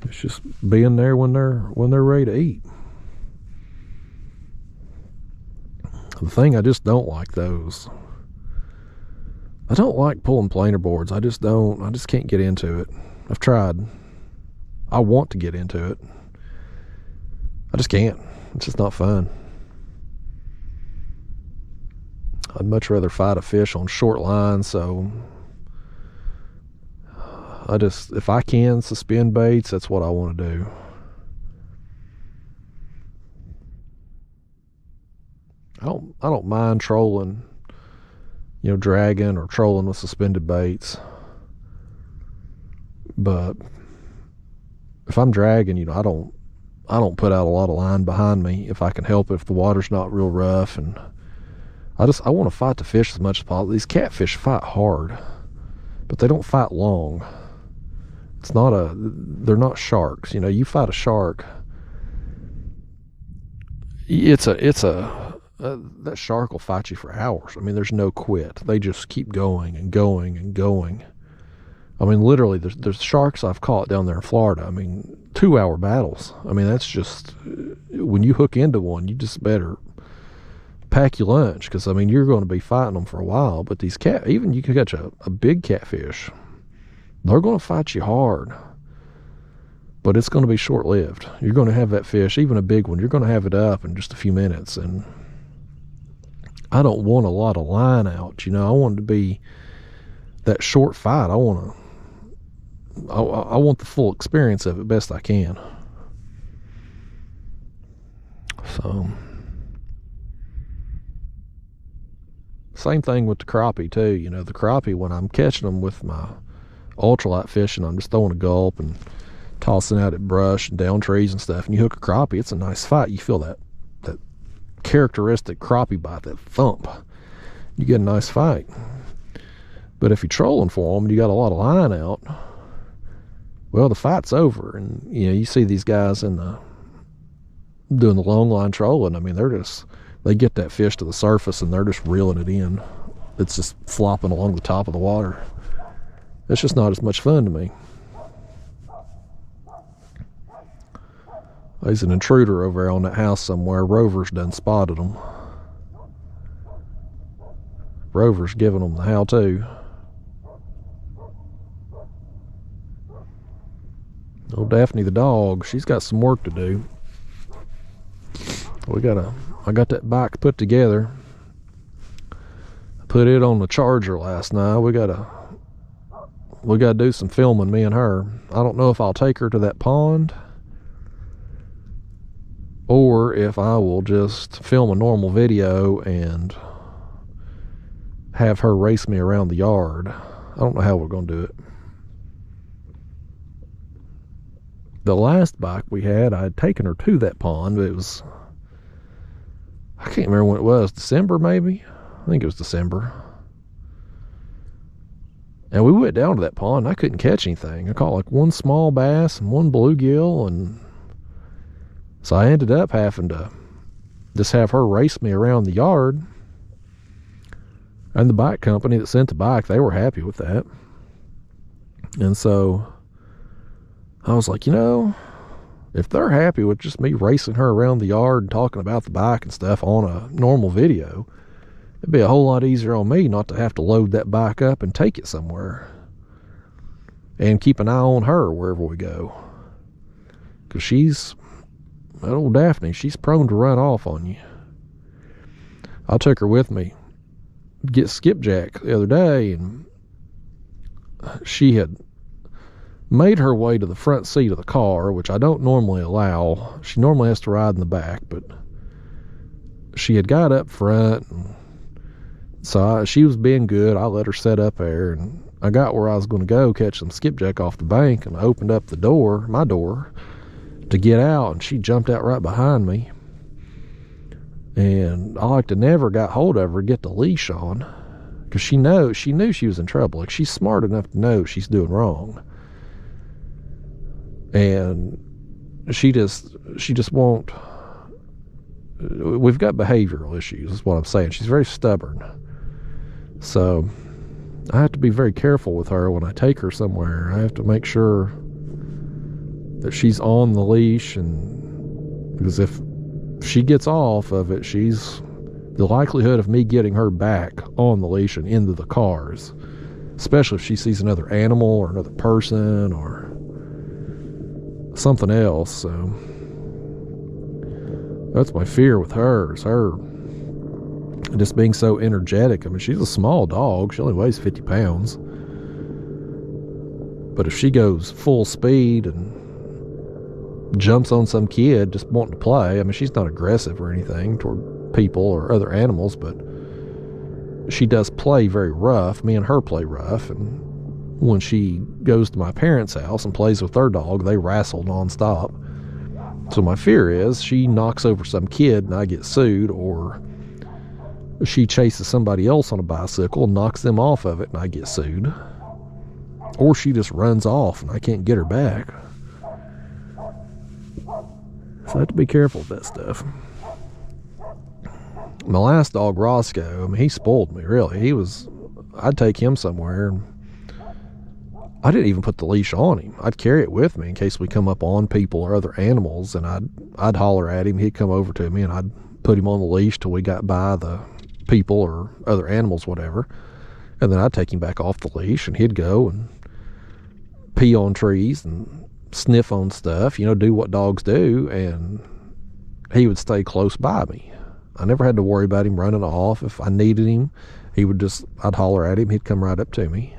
It's just being there when they're ready to eat. The thing I just don't like those. I don't like pulling planer boards. I just can't get into it. I've tried. I want to get into it. I just can't. It's just not fun. I'd much rather fight a fish on short line, so if I can suspend baits, that's what I want to do. I don't mind trolling, you know, dragging or trolling with suspended baits. But if I'm dragging, you know, I don't put out a lot of line behind me if I can help it, if the water's not real rough. And I want to fight the fish as much as possible. These catfish fight hard, but they don't fight long. They're not sharks. You know, you fight a shark, that shark will fight you for hours. I mean, there's no quit. They just keep going and going and going. I mean, literally, there's sharks I've caught down there in Florida. I mean, 2-hour battles. I mean, that's just, when you hook into one, you just better pack your lunch, because, I mean, you're going to be fighting them for a while. But these even you can catch a big catfish, they're going to fight you hard. But it's going to be short-lived. You're going to have that fish, even a big one, you're going to have it up in just a few minutes. And I don't want a lot of line out, you know. I want it to be that short fight. I want the full experience of it best I can. So, same thing with the crappie too. You know, the crappie, when I'm catching them with my ultralight fishing, I'm just throwing a gulp and tossing out at brush and down trees and stuff, and you hook a crappie, it's a nice fight. You feel that characteristic crappie bite, that thump. You get a nice fight. But if you're trolling for them and you got a lot of line out, well, the fight's over. And, you know, you see these guys doing the long line trolling. I mean, they get that fish to the surface and they're just reeling it in. It's just flopping along the top of the water. It's just not as much fun to me. There's an intruder over there on that house somewhere. Rover's done spotted them. Rover's giving them the how-to. Old Daphne the dog, she's got some work to do. I got that bike put together. I put it on the charger last night. We gotta do some filming, me and her. I don't know if I'll take her to that pond, or if I will just film a normal video and have her race me around the yard. I don't know how we're going to do it. The last bike we had, I had taken her to that pond, but I can't remember when it was, December maybe? I think it was December. And we went down to that pond, and I couldn't catch anything. I caught like one small bass and one bluegill, and so I ended up having to just have her race me around the yard. And the bike company that sent the bike, they were happy with that. And so I was like, you know, if they're happy with just me racing her around the yard and talking about the bike and stuff on a normal video, it'd be a whole lot easier on me not to have to load that bike up and take it somewhere. And keep an eye on her wherever we go. Because that old Daphne, she's prone to run off on you. I took her with me get skipjack the other day, and she had made her way to the front seat of the car, which I don't normally allow. She normally has to ride in the back, but she had got up front, and so she was being good. I let her set up there, and I got where I was going to go catch some skipjack off the bank, and I opened up the door, my door, to get out, and she jumped out right behind me. And I like to never got hold of her, get the leash on, because she knew she was in trouble. Like, she's smart enough to know she's doing wrong. And she just won't. We've got behavioral issues, is what I'm saying. She's very stubborn. So I have to be very careful with her when I take her somewhere. I have to make sure that she's on the leash, and because if she gets off of it, the likelihood of me getting her back on the leash and into the cars, especially if she sees another animal or another person or something else. So that's my fear with her, is her just being so energetic. I mean, she's a small dog. She only weighs 50 pounds. But if she goes full speed and jumps on some kid just wanting to play, I mean, she's not aggressive or anything toward people or other animals, but she does play very rough. Me and her play rough, and when she goes to my parents' house and plays with their dog, they wrestle nonstop. So my fear is she knocks over some kid and I get sued, or she chases somebody else on a bicycle and knocks them off of it and I get sued, or she just runs off and I can't get her back. So I have to be careful with that stuff. My last dog, Roscoe, I mean, he spoiled me, really. I'd take him somewhere, and I didn't even put the leash on him. I'd carry it with me in case we come up on people or other animals, and I'd holler at him. He'd come over to me, and I'd put him on the leash till we got by the people or other animals, whatever. And then I'd take him back off the leash, and he'd go and pee on trees and sniff on stuff, do what dogs do, and he would stay close by me. I never had to worry about him running off. If I needed him, I'd holler at him, he'd come right up to me.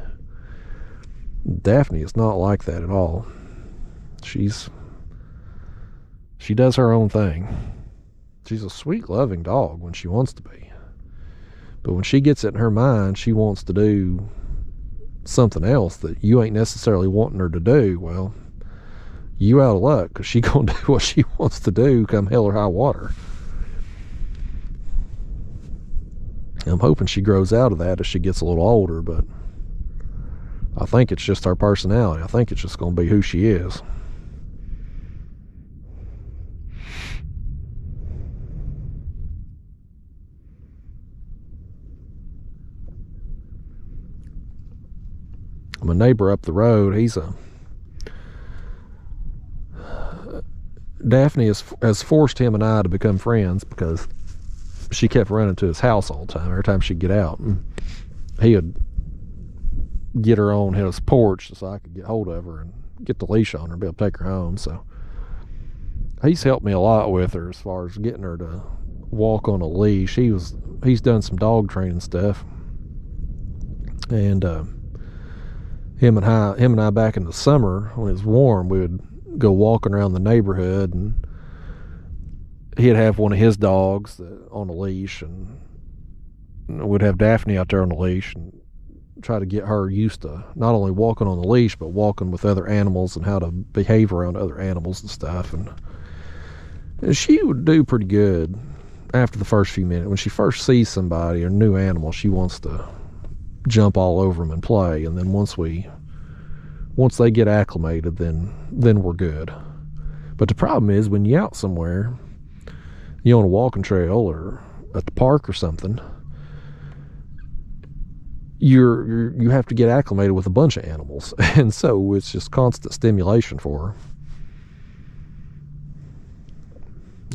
Daphne is not like that at all. She does her own thing. She's a sweet, loving dog when she wants to be. But when she gets it in her mind, she wants to do something else that you ain't necessarily wanting her to do. Well, you out of luck, because she gonna do what she wants to do come hell or high water. I'm hoping she grows out of that as she gets a little older, but I think it's just her personality. I think it's just going to be who she is. My neighbor up the road, Daphne has forced him and I to become friends because she kept running to his house all the time every time she'd get out. And he would get her on his porch so I could get hold of her and get the leash on her and be able to take her home. So he's helped me a lot with her as far as getting her to walk on a leash. He's done some dog training stuff, and him and I back in the summer when it was warm, we would go walking around the neighborhood, and he'd have one of his dogs on a leash, and we'd have Daphne out there on the leash and try to get her used to not only walking on the leash, but walking with other animals and how to behave around other animals and stuff. And she would do pretty good after the first few minutes. When she first sees somebody or new animal, she wants to jump all over them and play. And then once they get acclimated, then we're good. But the problem is when you're out somewhere, you're on a walking trail or at the park or something, you have to get acclimated with a bunch of animals, and so it's just constant stimulation for her.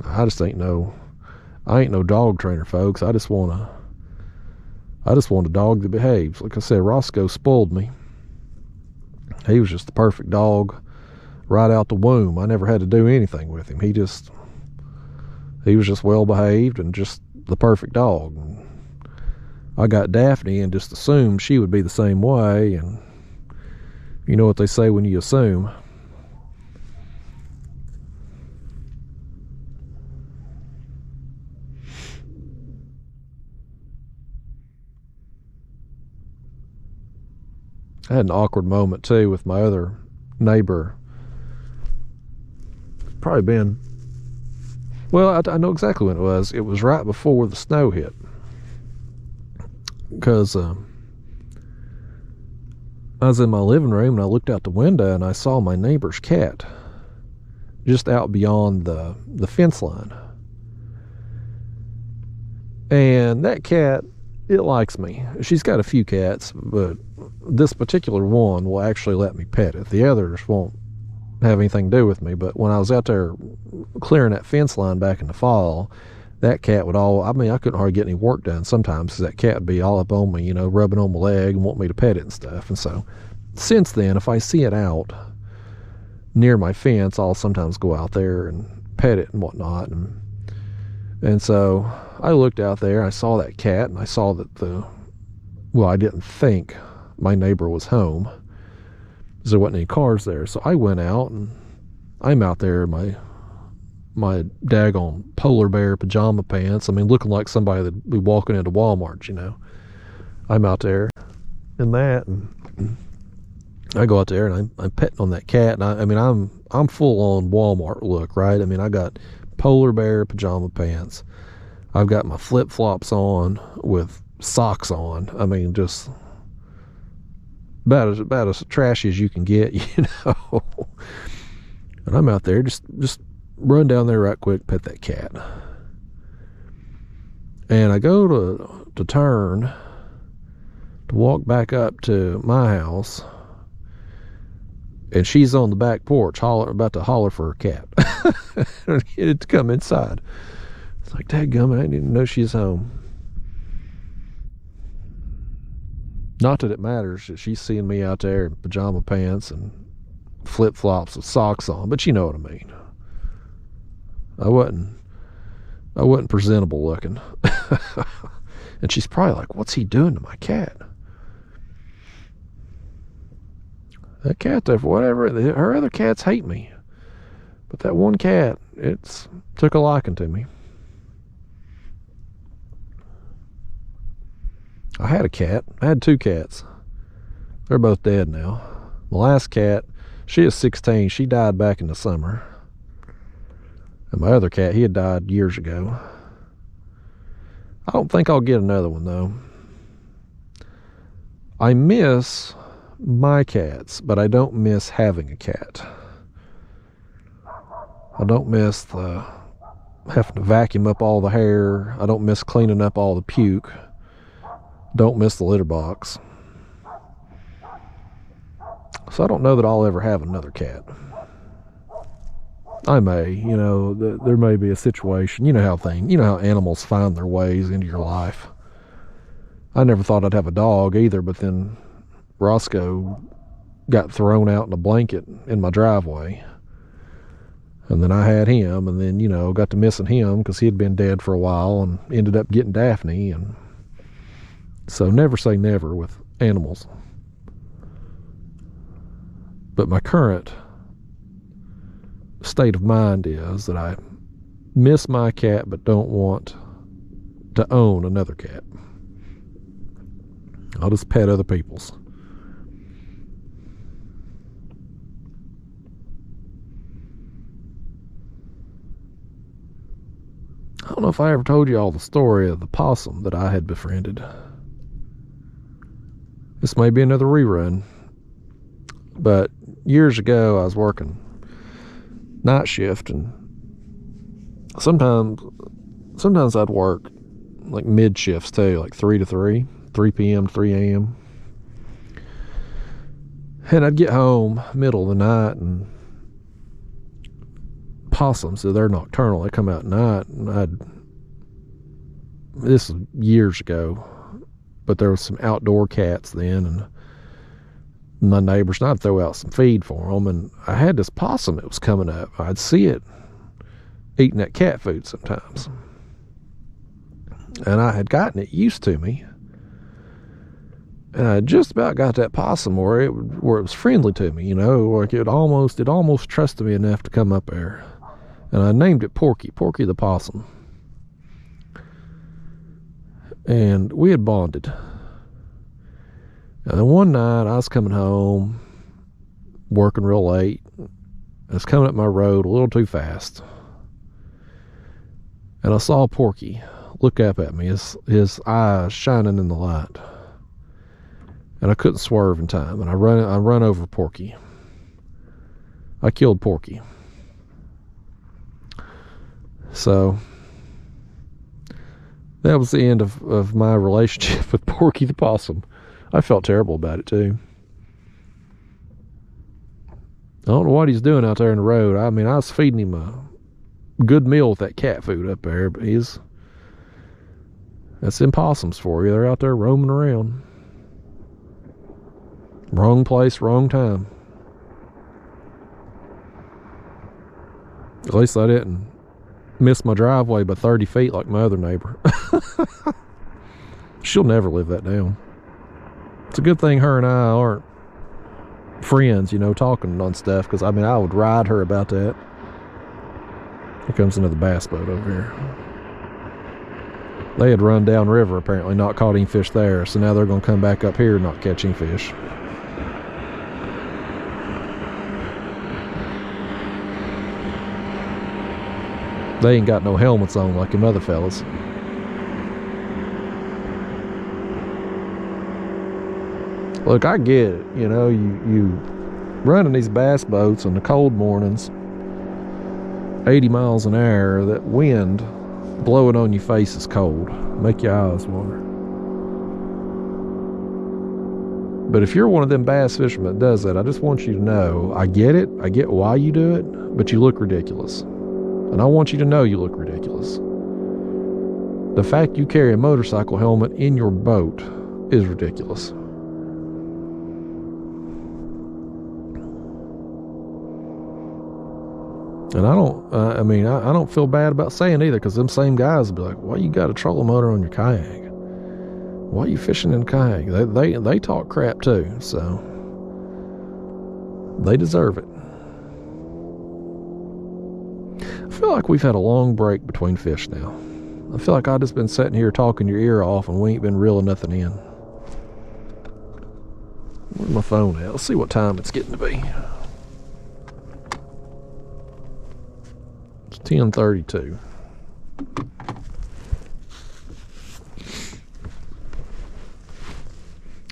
I ain't no dog trainer, folks. I just want a dog that behaves. Like I said, Roscoe spoiled me. He was just the perfect dog right out the womb. I never had to do anything with him. He was just well behaved and just the perfect dog. And I got Daphne and just assumed she would be the same way, and you know what they say when you assume. I had an awkward moment too with my other neighbor. Probably been, well, I know exactly when it was. It was right before the snow hit. Because I was in my living room and I looked out the window and I saw my neighbor's cat just out beyond the fence line. And that cat, it likes me. She's got a few cats, but this particular one will actually let me pet it. The others won't have anything to do with me. But when I was out there clearing that fence line back in the fall, that cat would I couldn't hardly get any work done sometimes because that cat would be all up on me, rubbing on my leg and want me to pet it and stuff. And so since then, if I see it out near my fence, I'll sometimes go out there and pet it and whatnot. And so I looked out there, I saw that cat, and I saw that I didn't think my neighbor was home because there wasn't any cars there. So I went out, and I'm out there in my daggone polar bear pajama pants. I mean, looking like somebody that'd be walking into Walmart, I'm out there in that, and I go out there, and I'm petting on that cat, and I'm full on Walmart look, right? I mean, I got polar bear pajama pants. I've got my flip-flops on with socks on. I mean, just about as trashy as you can get, And I'm out there, just run down there right quick, pet that cat. And I go to turn to walk back up to my house, and she's on the back porch about to holler for her cat. Get it to come inside. It's like, dadgummit, I didn't even know she's home. Not that it matters that she's seeing me out there in pajama pants and flip-flops with socks on, but you know what I mean. I wasn't presentable looking. And she's probably like, what's he doing to my cat? That cat there, whatever, her other cats hate me. But that one cat, it's took a liking to me. I had a cat. I had 2 cats. They're both dead now. My last cat, she is 16. She died back in the summer. And my other cat, he had died years ago. I don't think I'll get another one, though. I miss my cats, but I don't miss having a cat. I don't miss having to vacuum up all the hair. I don't miss cleaning up all the puke. Don't miss the litter box. So I don't know that I'll ever have another cat. I may, there may be a situation. You know how animals find their ways into your life. I never thought I'd have a dog either, but then Roscoe got thrown out in a blanket in my driveway. And then I had him, and then, got to missing him because he had been dead for a while and ended up getting Daphne. And so never say never with animals. But my current state of mind is that I miss my cat but don't want to own another cat. I'll just pet other people's. I don't know if I ever told you all the story of the possum that I had befriended. This may be another rerun, but years ago I was working night shift, and sometimes I'd work like mid shifts too, like 3 to 3 p.m. to 3 a.m. And I'd get home middle of the night, and possums, so they're nocturnal, they come out at night, and this was years ago, but there was some outdoor cats then, and my neighbors, and I'd throw out some feed for them, and I had this possum that was coming up. I'd see it eating that cat food sometimes, and I had gotten it used to me, and I just about got that possum where it was friendly to me, like it almost trusted me enough to come up there, and I named it Porky the possum, and we had bonded. And then one night I was coming home, working real late. I was coming up my road a little too fast, and I saw Porky look up at me, his eyes shining in the light, and I couldn't swerve in time, and I run over Porky. I killed Porky. So that was the end of my relationship with Porky the Possum. I felt terrible about it too. I don't know what he's doing out there in the road. I mean, I was feeding him a good meal with that cat food up there, but that's them possums for you. They're out there roaming around. Wrong place, wrong time. At least I didn't miss my driveway by 30 feet like my other neighbor. She'll never live that down. It's a good thing her and I aren't friends, you know, talking on stuff, because I mean, I would ride her about that. Here comes another bass boat over here. They had run down river, apparently, not caught any fish there, so now they're going to come back up here not catching fish. They ain't got no helmets on like them other fellas. Look, I get it. You know, you running these bass boats in the cold mornings, 80 miles an hour, that wind blowing on your face is cold. Make your eyes water. But if you're one of them bass fishermen that does that, I just want you to know, I get it. I get why you do it, but you look ridiculous. And I want you to know you look ridiculous. The fact you carry a motorcycle helmet in your boat is ridiculous. And I don't feel bad about saying either, because them same guys will be like, why you got a trolling motor on your kayak? Why are you fishing in a kayak? They talk crap too, so they deserve it. I feel like we've had a long break between fish now. I feel like I've just been sitting here talking your ear off and we ain't been reeling nothing in. Where's my phone at? Let's see what time it's getting to be. It's 10:32.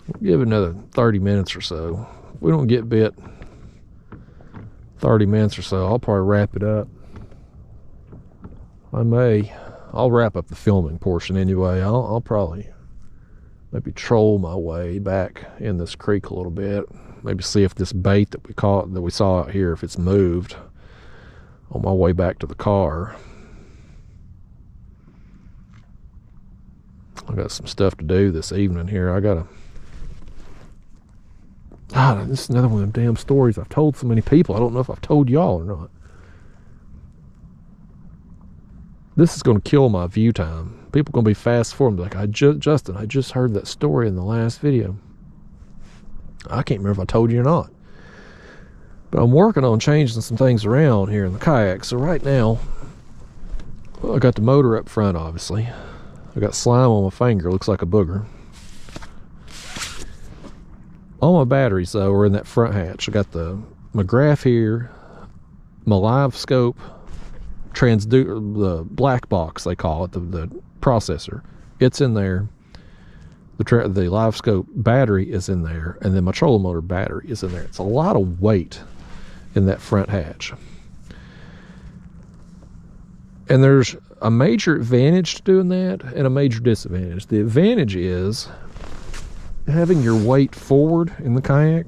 We'll give it another 30 minutes or so. If we don't get bit 30 minutes or so, I'll probably wrap it up. I'll wrap up the filming portion anyway. I'll probably maybe troll my way back in this creek a little bit. Maybe see if this bait that we saw out here, if it's moved on my way back to the car. I got some stuff to do this evening here. This is another one of them damn stories I've told so many people. I don't know if I've told y'all or not. This is going to kill my view time. People are going to be fast forwarding, like, Justin, I just heard that story in the last video. I can't remember if I told you or not. But I'm working on changing some things around here in the kayak. So right now, I got the motor up front, obviously. I got slime on my finger. Looks like a booger. All my batteries, though, are in that front hatch. I got my graph here, my live scope, the black box they call it, the processor, it's in there. The live scope battery is in there, and then my trolling motor battery is in there. It's a lot of weight in that front hatch, and there's a major advantage to doing that and a major disadvantage. The advantage is having your weight forward in the kayak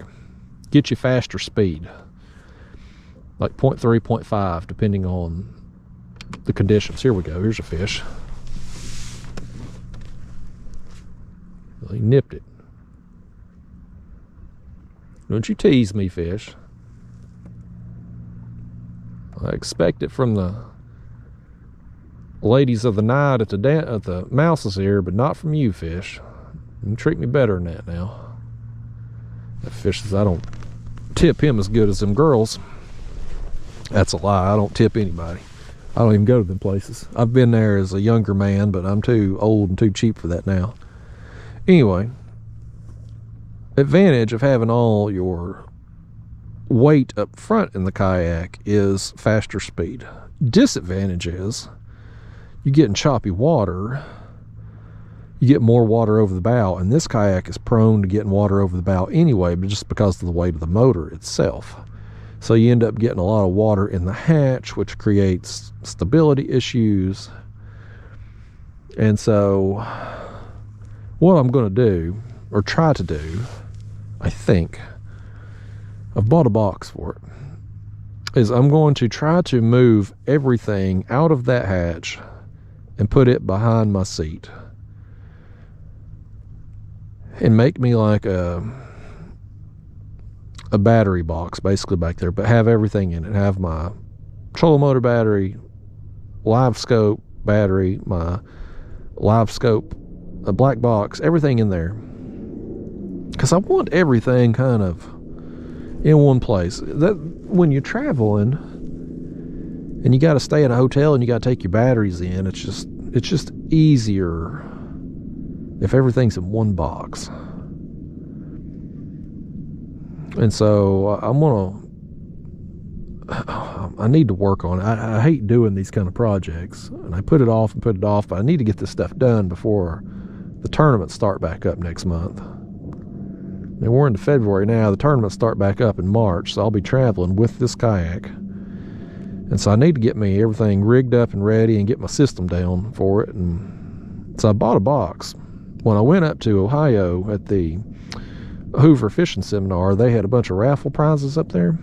gets you faster speed, like 0.3, 0.5, depending on the conditions. Here we go. Here's a fish. Well, he nipped it. Don't you tease me, fish. I expect it from the ladies of the night at the mouses here, but not from you, fish. You can treat me better than that now. That fish says I don't tip him as good as them girls. That's a lie. I don't tip anybody. I don't even go to them places. I've been there as a younger man, but I'm too old and too cheap for that now. Anyway, advantage of having all your weight up front in the kayak is faster speed. Disadvantage is you get in choppy water, you get more water over the bow, and this kayak is prone to getting water over the bow anyway, but just because of the weight of the motor itself. So you end up getting a lot of water in the hatch, which creates stability issues. And so what I'm going to do, or try to do, I think, I've bought a box for it, is I'm going to try to move everything out of that hatch and put it behind my seat. And make me like a battery box basically back there, but have everything in it. Have my trolling motor battery, live scope battery, my live scope, a black box, everything in there, because I want everything kind of in one place. That when you're traveling and you got to stay at a hotel and you got to take your batteries in, it's just easier if everything's in one box. And so I need to work on it. I hate doing these kind of projects, and I put it off, but I need to get this stuff done before the tournaments start back up next month. And we're into February now. The tournaments start back up in March, so I'll be traveling with this kayak. And so I need to get me everything rigged up and ready and get my system down for it. And so I bought a box. When I went up to Ohio at the Hoover Fishing Seminar, they had a bunch of raffle prizes up there,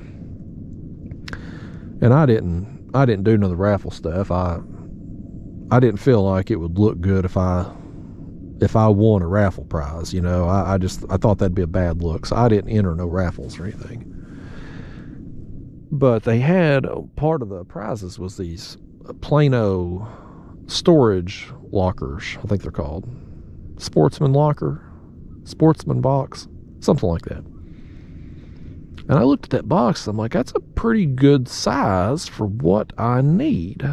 and I didn't do none of the raffle stuff. I didn't feel like it would look good if I won a raffle prize. You know, I thought that'd be a bad look, so I didn't enter no raffles or anything. But they had, part of the prizes was these Plano storage lockers, I think they're called, sportsman locker, sportsman box, something like that. And I looked at that box, I'm like, that's a pretty good size for what I need.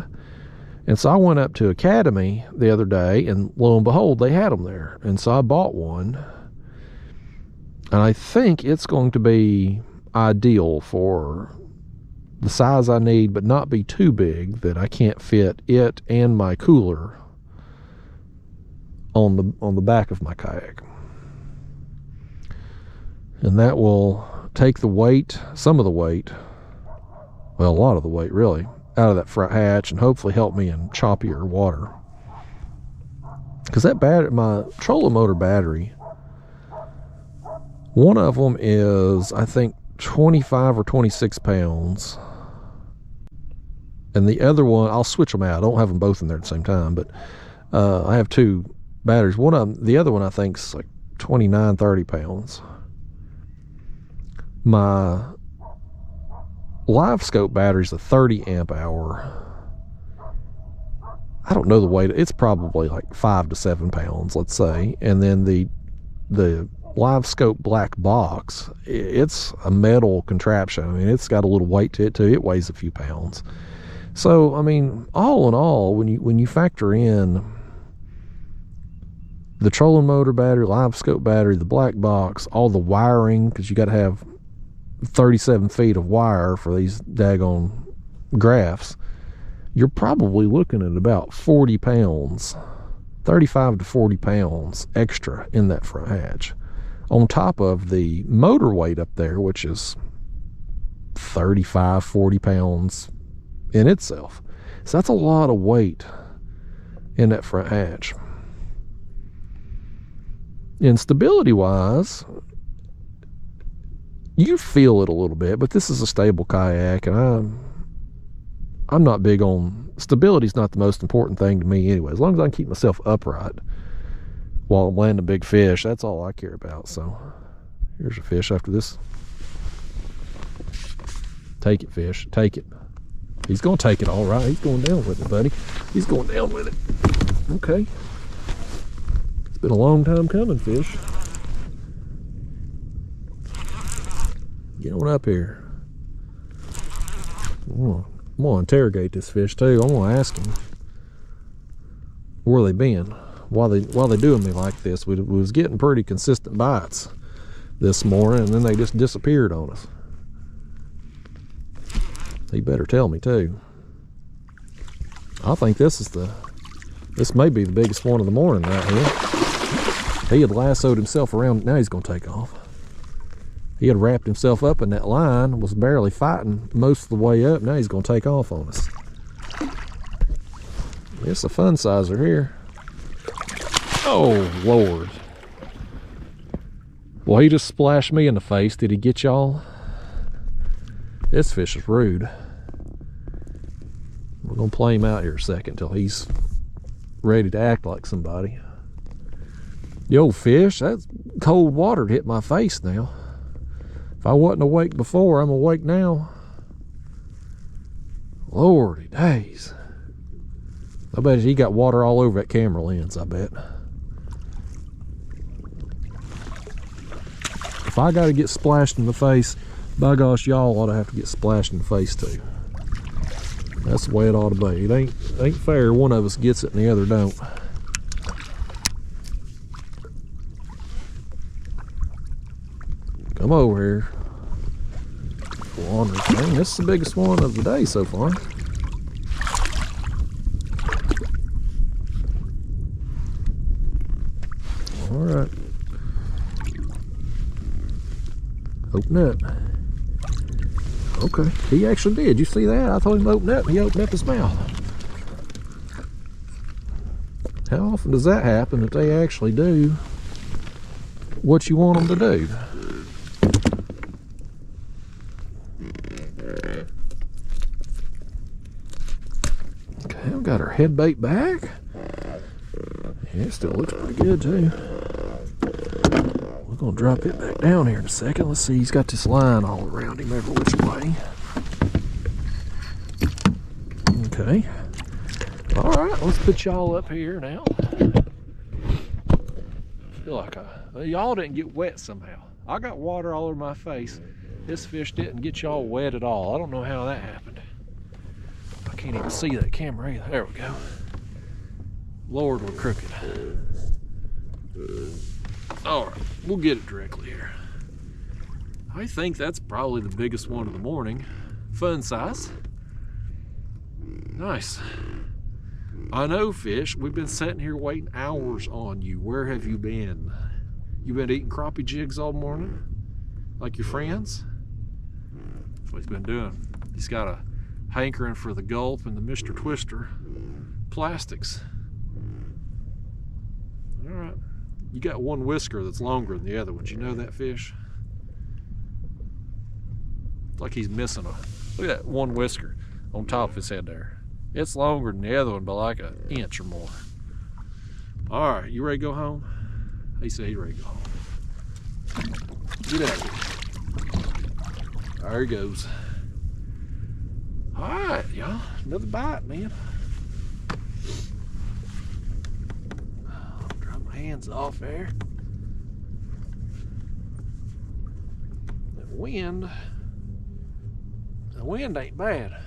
And so I went up to Academy the other day, and lo and behold, they had them there. And so I bought one, and I think it's going to be ideal for the size I need, but not be too big that I can't fit it and my cooler on the back of my kayak. And that will take the weight, some of the weight, well, a lot of the weight really, out of that front hatch, and hopefully help me in choppier water. Because that battery, my trolling motor battery, one of them is, I think, 25 or 26 pounds. And the other one, I'll switch them out. I don't have them both in there at the same time, but I have two batteries. One of them, the other one, I think, is like 29, 30 pounds. My live scope battery is a 30 amp hour. I don't know the weight. It's probably like 5 to 7 pounds, let's say. And then the live scope black box, it's a metal contraption. I mean, it's got a little weight to it too. It weighs a few pounds. So, I mean, all in all, when you factor in the trolling motor battery, live scope battery, the black box, all the wiring, because you got to have 37 feet of wire for these daggone graphs, you're probably looking at about 40 pounds, 35 to 40 pounds extra in that front hatch, on top of the motor weight up there, which is 35, 40 pounds in itself. So that's a lot of weight in that front hatch. And stability wise, you feel it a little bit, but this is a stable kayak, and I'm not big on stability. Is not the most important thing to me anyway. As long as I can keep myself upright while I'm landing big fish, that's all I care about. So here's a fish after this. Take it, fish, take it. He's gonna take it all right. He's going down with it, buddy. He's going down with it. Okay. It's been a long time coming, fish. Get on up here. I'm gonna interrogate this fish too. I'm gonna ask him where they been, why they doing me like this. We was getting pretty consistent bites this morning, and then they just disappeared on us. He better tell me too. I think this may be the biggest one of the morning right here. He had lassoed himself around. Now he's gonna take off. He had wrapped himself up in that line, was barely fighting most of the way up. Now he's going to take off on us. It's a fun sizer here. Oh, Lord. Well, he just splashed me in the face. Did he get y'all? This fish is rude. We're going to play him out here a second till he's ready to act like somebody. The old fish, that's cold water to hit my face now. If I wasn't awake before, I'm awake now. Lordy days. I bet he got water all over that camera lens, I bet. If I got to get splashed in the face, by gosh, y'all ought to have to get splashed in the face too. That's the way it ought to be. It ain't fair one of us gets it and the other don't. Come over here. Wander thing. This is the biggest one of the day so far. Alright. Open up. Okay, he actually did. You see that? I told him to open up. He opened up his mouth. How often does that happen that they actually do what you want them to do? Okay, I've got our head bait back. Yeah, it still looks pretty good too. We're gonna drop it back down here in a second. Let's see, he's got this line all around him every which way. Okay. All right, let's put y'all up here now. I feel like y'all didn't get wet somehow. I got water all over my face. This fish didn't get y'all wet at all. I don't know how that happened. I can't even see that camera either. There we go. Lord, we're crooked. All right, we'll get it directly here. I think that's probably the biggest one of the morning. Fun size. Nice. I know, fish, we've been sitting here waiting hours on you. Where have you been? You been eating crappie jigs all morning? Like your friends? That's what he's been doing. He's got a hankering for the gulp and the Mr. Twister plastics. All right. You got one whisker that's longer than the other one. You know that fish? It's like he's missing look at that one whisker on top of his head there. It's longer than the other one by like an inch or more. All right, you ready to go home? He said he's ready to go home. Get out of here. There he goes. All right, y'all, another bite, man. Dry my hands off there. The wind ain't bad.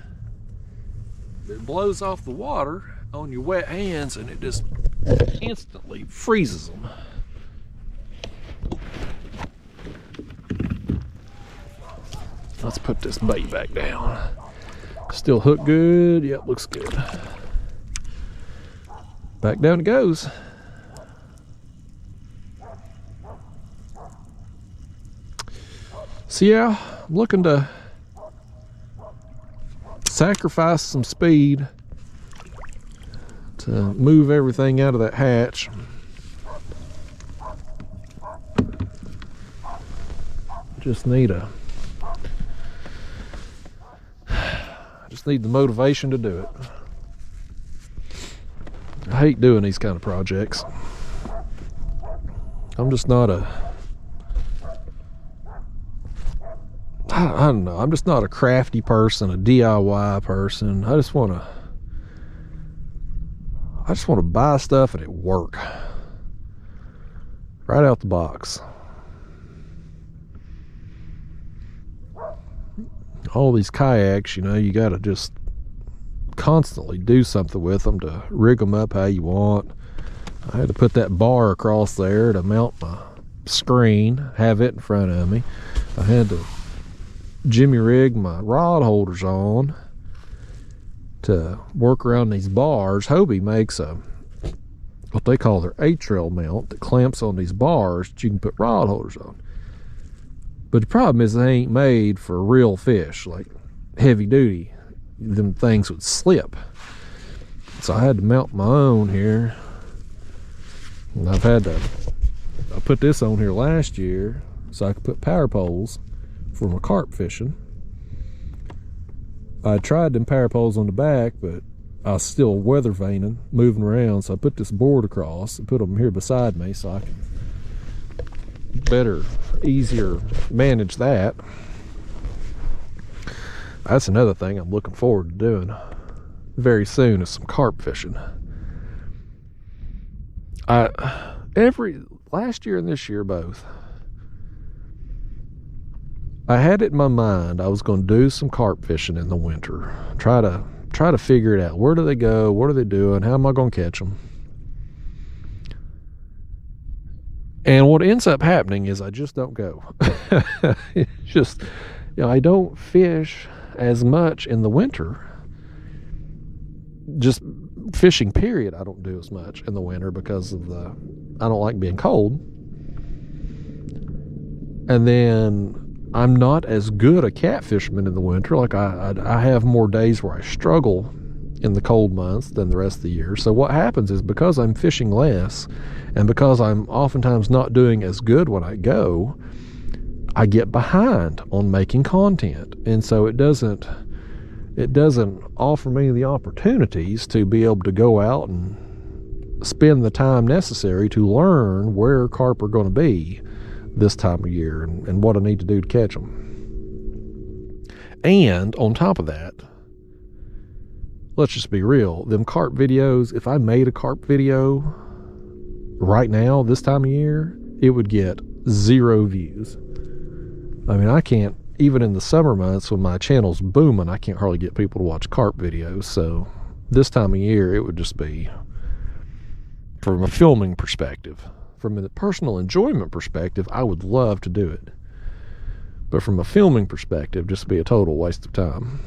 It blows off the water on your wet hands and it just instantly freezes them. Let's put this bait back down. Still hooked good. Yep, looks good. Back down it goes. So yeah, I'm looking to sacrifice some speed to move everything out of that hatch. Just need the motivation to do it. I hate doing these kind of projects. I'm just not I don't know, I'm just not a crafty person, a DIY person. I just want to buy stuff and it work. Right out the box. All these kayaks, you know, you got to just constantly do something with them to rig them up how you want. I had to put that bar across there to mount my screen, have it in front of me. I had to jimmy rig my rod holders on to work around these bars. Hobie makes what they call their A-trail mount that clamps on these bars that you can put rod holders on. But the problem is they ain't made for real fish, like heavy duty. Them things would slip. So I had to mount my own here. And I put this on here last year so I could put power poles for my carp fishing. I tried them power poles on the back, but I was still weather vaning, moving around, so I put this board across and put them here beside me so I can better, easier manage that. That's another thing I'm looking forward to doing very soon, is some carp fishing. Last year and this year both, I had it in my mind I was going to do some carp fishing in the winter. Try to figure it out. Where do they go? What are they doing? How am I going to catch them? And what ends up happening is I just don't go. It's just, I don't fish as much in the winter. Just fishing period, I don't do as much in the winter because of I don't like being cold. And then I'm not as good a catfisherman in the winter. Like I have more days where I struggle in the cold months than the rest of the year. So what happens is, because I'm fishing less and because I'm oftentimes not doing as good when I go, I get behind on making content. And so it doesn't offer me the opportunities to be able to go out and spend the time necessary to learn where carp are going to be this time of year and what I need to do to catch them. And on top of that, let's just be real, them carp videos, if I made a carp video right now this time of year, it would get 0 views. I mean, I can't, even in the summer months when my channel's booming, I can't hardly get people to watch carp videos. So this time of year, it would just be, from a filming perspective, from a personal enjoyment perspective, I would love to do it. But from a filming perspective, just be a total waste of time.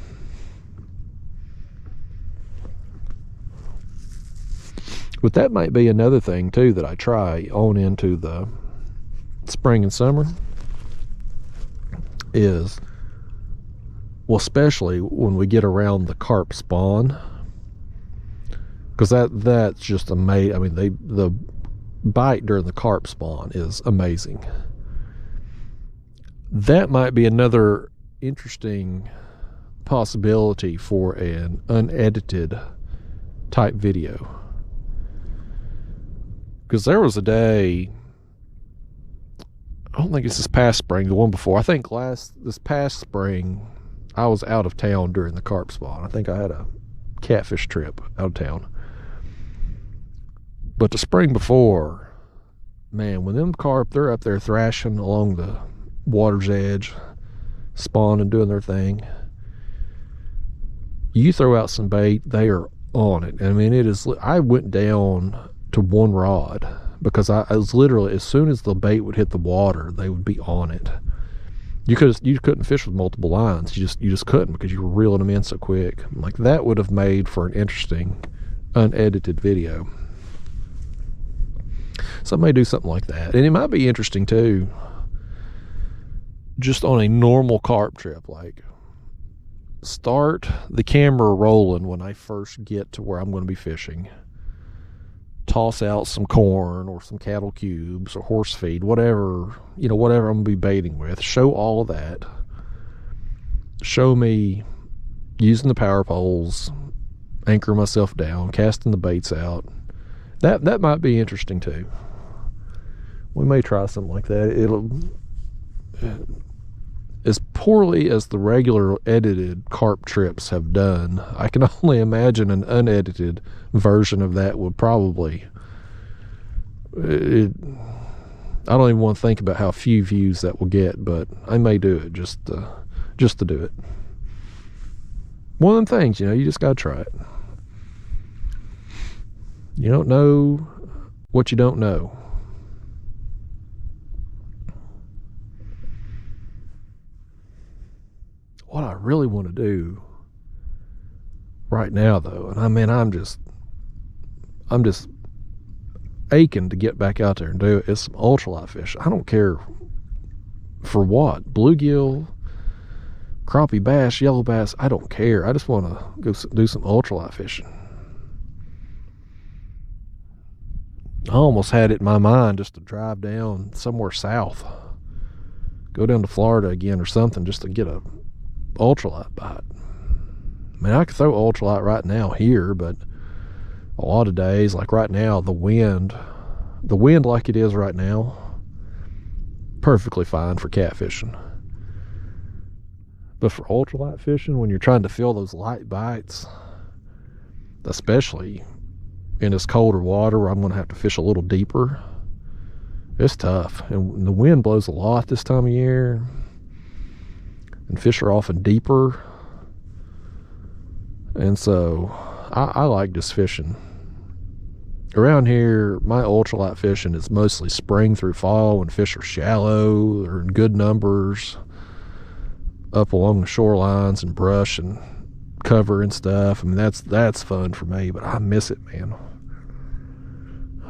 But that might be another thing too that I try on into the spring and summer is, well, especially when we get around the carp spawn, because that's just amazing. I mean, the bite during the carp spawn is amazing. That might be another interesting possibility for an unedited type video. Because there was a day, I don't think it's this past spring, the one before. I think this past spring, I was out of town during the carp spawn. I think I had a catfish trip out of town. But the spring before, man, when them carp, they're up there thrashing along the water's edge, spawning, doing their thing. You throw out some bait, they are on it. I mean, I went down to 1 rod because I was literally, as soon as the bait would hit the water, they would be on it. You couldn't fish with multiple lines. You just couldn't, because you were reeling them in so quick. Like, that would have made for an interesting unedited video. So I may do something like that. And it might be interesting too, just on a normal carp trip, like start the camera rolling when I first get to where I'm going to be fishing. Toss out some corn or some cattle cubes or horse feed, whatever I'm going to be baiting with. Show all of that. Show me using the power poles, anchor myself down, casting the baits out. That might be interesting too. We may try something like that. It'll, as poorly as the regular edited carp trips have done, I can only imagine an unedited version of that would probably, I don't even want to think about how few views that will get, but I may do it just to do it. One of them things, you just got to try it. You don't know what you don't know. What I really want to do right now, though, and I mean, I'm just aching to get back out there and do it, is some ultralight fish. I don't care For what? Bluegill, crappie, bass, yellow bass, I don't care. I just want to go do some ultralight fishing. I almost had it in my mind just to drive down somewhere south, go down to Florida again or something, just to get a ultralight bite. I mean, I could throw ultralight right now here, but a lot of days, like right now, the wind like it is right now, perfectly fine for catfishing. But for ultralight fishing, when you're trying to feel those light bites, especially in this colder water where I'm going to have to fish a little deeper, it's tough. And the wind blows a lot this time of year, and fish are often deeper. And so I like just fishing. Around here, my ultralight fishing is mostly spring through fall when fish are shallow or in good numbers, up along the shorelines and brush and cover and stuff. I mean, that's fun for me, but I miss it, man.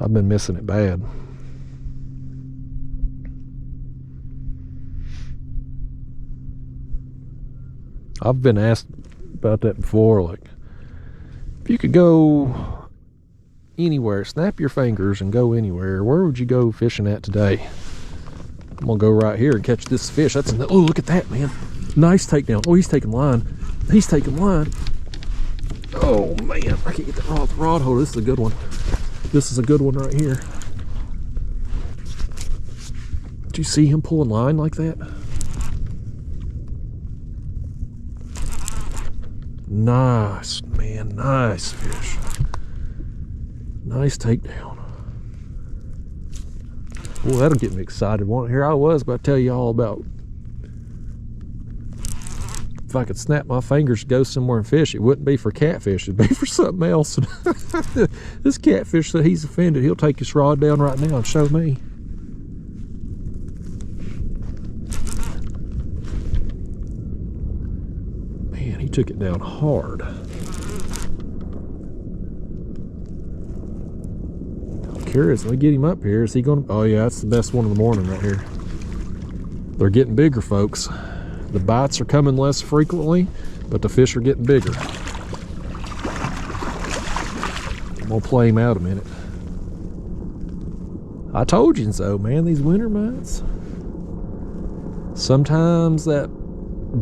I've been missing it bad. I've been asked about that before, like, if you could go anywhere, snap your fingers and go anywhere, where would you go fishing at today? I'm gonna go right here and catch this fish. Oh, look at that, man. Nice takedown. Oh, he's taking line. He's taking line. Oh man, I can't get that rod holder. This is a good one. This is a good one right here. Did you see him pulling line like that? Nice, man. Nice fish. Nice takedown. Well, that'll get me excited, won't it? Here I was about to tell you all about if I could snap my fingers and go somewhere and fish, it wouldn't be for catfish, it'd be for something else. This catfish that he's offended, he'll take his rod down right now and show me. Man, he took it down hard. I'm curious, let me get him up here. Is he gonna, oh yeah, that's the best one of the morning right here. They're getting bigger, folks. The bites are coming less frequently, but the fish are getting bigger. I'm gonna play him out a minute. I told you so, man, these winter bites. Sometimes that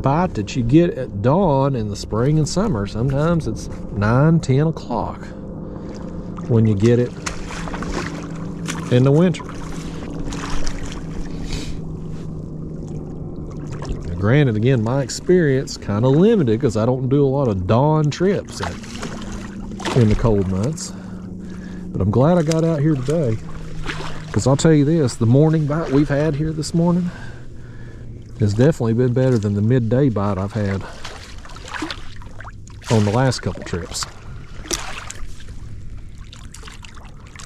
bite that you get at dawn in the spring and summer, sometimes it's 9, 10 o'clock when you get it in the winter. Granted, again, my experience kind of limited because I don't do a lot of dawn trips in the cold months. But I'm glad I got out here today, because I'll tell you this, the morning bite we've had here this morning has definitely been better than the midday bite I've had on the last couple trips.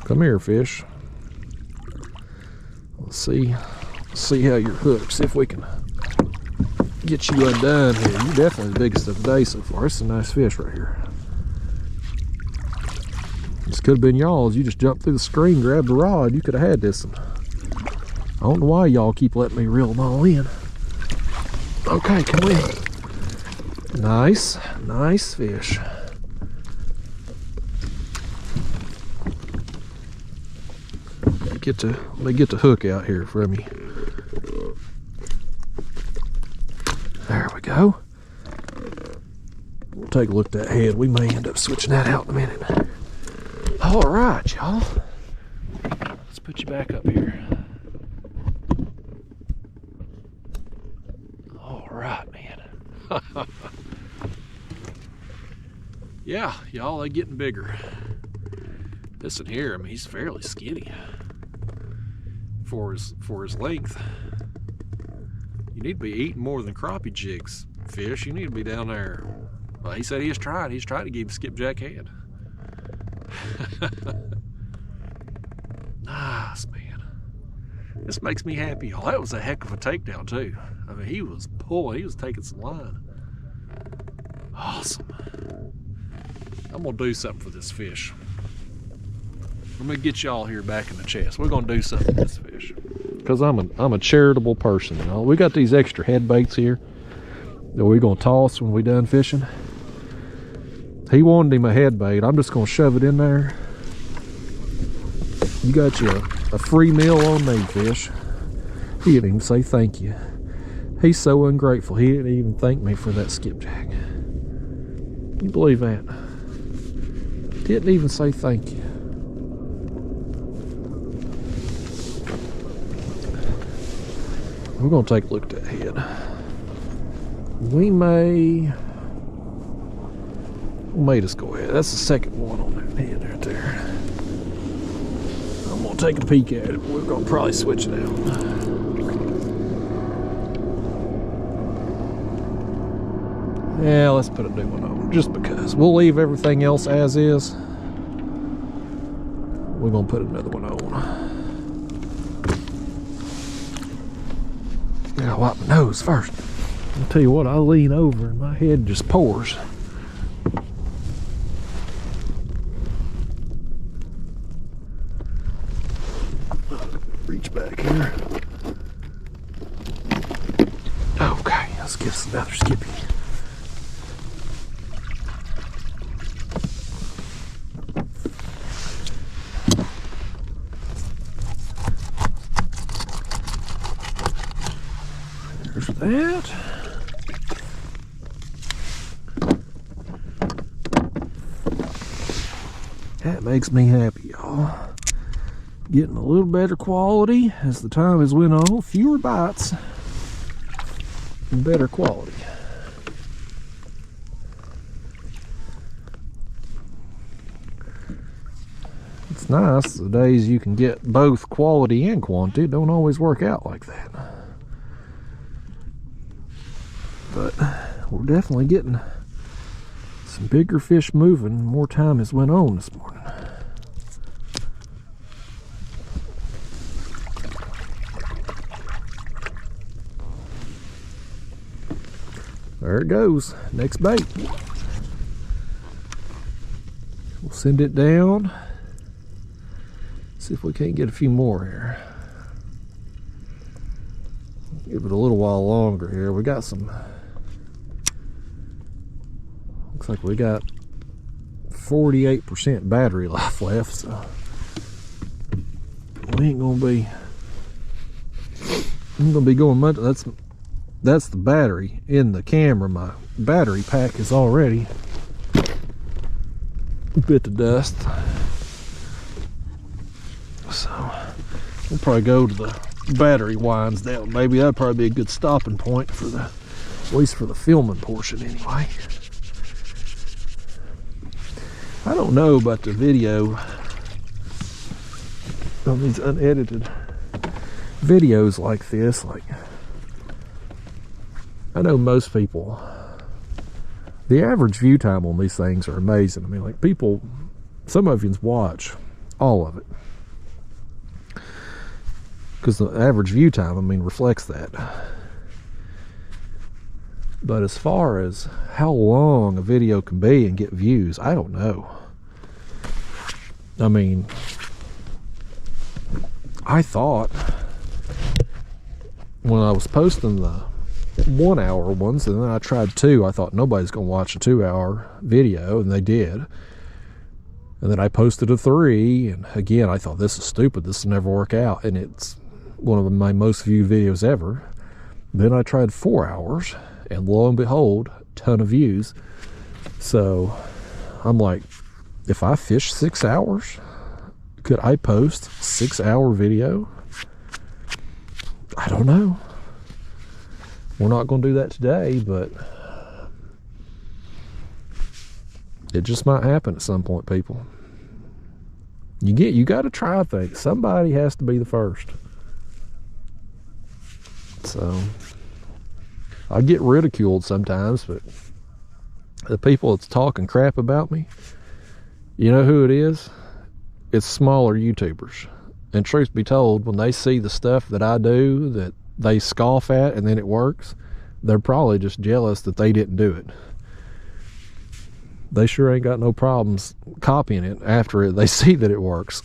Come here, fish. Let's see how you're hooked. See if we can get you undone here. You're definitely the biggest of the day so far. It's a nice fish right here. This could have been y'all's. You just jumped through the screen, grabbed the rod. You could have had this one. I don't know why y'all keep letting me reel them all in. Okay, come in. Nice fish. Let me get the hook out here from you. There we go. We'll take a look at that head. We may end up switching that out in a minute. All right, y'all. Let's put you back up here. All right, man. Yeah, y'all, they're getting bigger. This one here, I mean, he's fairly skinny for his length. You need to be eating more than crappie jigs, fish. You need to be down there. Well, he said he's trying to give skipjack head. Nice, man. This makes me happy, y'all. That was a heck of a takedown too. I mean, he was pulling, he was taking some line. Awesome. I'm gonna do something for this fish. I'm gonna get y'all here back in the chest. We're gonna do something with this fish. because I'm a charitable person. You know, we got these extra head baits here that we're gonna toss when we done fishing. He wanted him a head bait. I'm just gonna shove it in there. You got you a free meal on me, fish. He didn't even say thank you. He's so ungrateful. He didn't even thank me for that skipjack. Can you believe that? Didn't even say thank you. We're gonna take a look at that head. We may just go ahead. That's the second one on that head right there. I'm gonna take a peek at it. We're gonna probably switch it out. Yeah, let's put a new one on, just because. We'll leave everything else as is. We're gonna put another one on. Gotta wipe my nose first. I'll tell you what, I lean over and my head just pours. Reach back here. Okay, let's get us another skippy. There's that. That makes me happy, y'all. Getting a little better quality as the time has went on. Fewer bites and better quality. It's nice the days you can get both quality and quantity. It don't always work out like that. But we're definitely getting some bigger fish moving. More time has went on this morning. There it goes. Next bait. We'll send it down. See if we can't get a few more here. Give it a little while longer here. We got some. Looks like we got 48% battery life left, so we ain't gonna be going much. That's the battery in the camera. My battery pack is already bit to dust, so we'll probably go to the battery winds down. Maybe that'd probably be a good stopping point for the, at least for the filming portion anyway. I don't know about the video on these unedited videos like this. Like, I know most people, the average view time on these things are amazing. I mean, like, people, some of you watch all of it because the average view time, I mean, reflects that. But as far as how long a video can be and get views, I don't know. I mean, I thought when I was posting the 1 hour ones, and then I tried 2, I thought nobody's gonna watch a 2-hour video, and they did. And then I posted a 3, and again I thought, this is stupid, this will never work out, and it's one of my most viewed videos ever. Then I tried 4 hours, and lo and behold, ton of views. So I'm like, if I fish 6 hours, could I post 6-hour video? I don't know. We're not going to do that today, but it just might happen at some point, people. You got to try things. Somebody has to be the first. So I get ridiculed sometimes, but the people that's talking crap about me, you know who it is? It's smaller YouTubers. And truth be told, when they see the stuff that I do that they scoff at and then it works, they're probably just jealous that they didn't do it. They sure ain't got no problems copying it after they see that it works.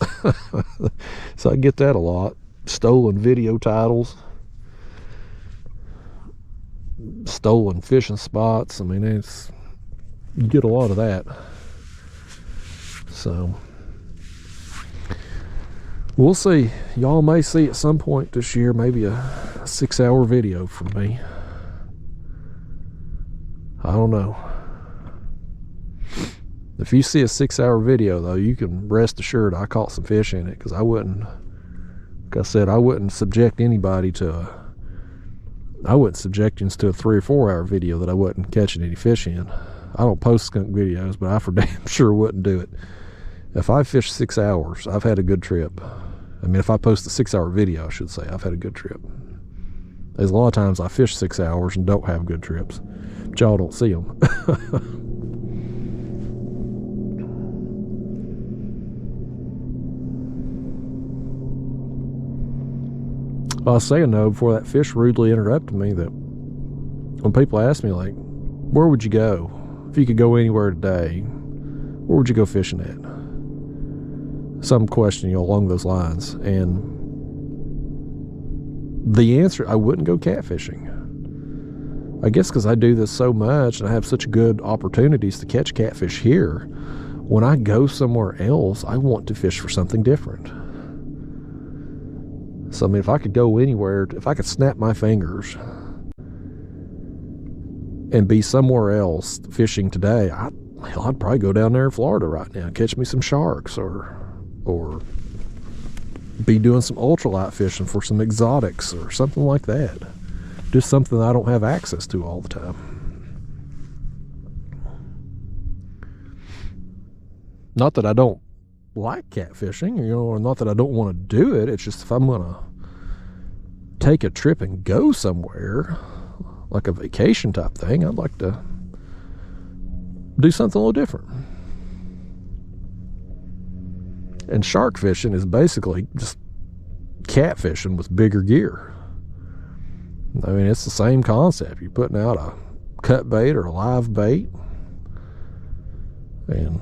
So I get that a lot. stolen video titles, stolen fishing spots. I mean, you get a lot of that. So we'll see. Y'all may see at some point this year maybe a 6-hour video from me. I don't know. If you see a 6-hour video, though, you can rest assured I caught some fish in it, because I wouldn't, like I said, I wouldn't subject anybody to I wouldn't subject you to a 3 or 4 hour video that I wasn't catching any fish in. I don't post skunk videos, but I for damn sure wouldn't do it. If I fish 6 hours, I've had a good trip. I mean, if I post a 6-hour video, I should say, I've had a good trip. There's a lot of times I fish 6 hours and don't have good trips, but y'all don't see them. I was saying, though, before that fish rudely interrupted me, that when people ask me, like, where would you go if you could go anywhere today? Where would you go fishing at? Some question, along those lines. And the answer, I wouldn't go catfishing. I guess because I do this so much and I have such good opportunities to catch catfish here. When I go somewhere else, I want to fish for something different. So, I mean, if I could go anywhere, if I could snap my fingers and be somewhere else fishing today, I'd probably go down there in Florida right now and catch me some sharks, or be doing some ultralight fishing for some exotics or something like that. Just something I don't have access to all the time. Not that I don't like catfishing, or not that I don't want to do it. It's just if I'm going to take a trip and go somewhere, like a vacation type thing, I'd like to do something a little different. And shark fishing is basically just catfishing with bigger gear. I mean, it's the same concept. You're putting out a cut bait or a live bait and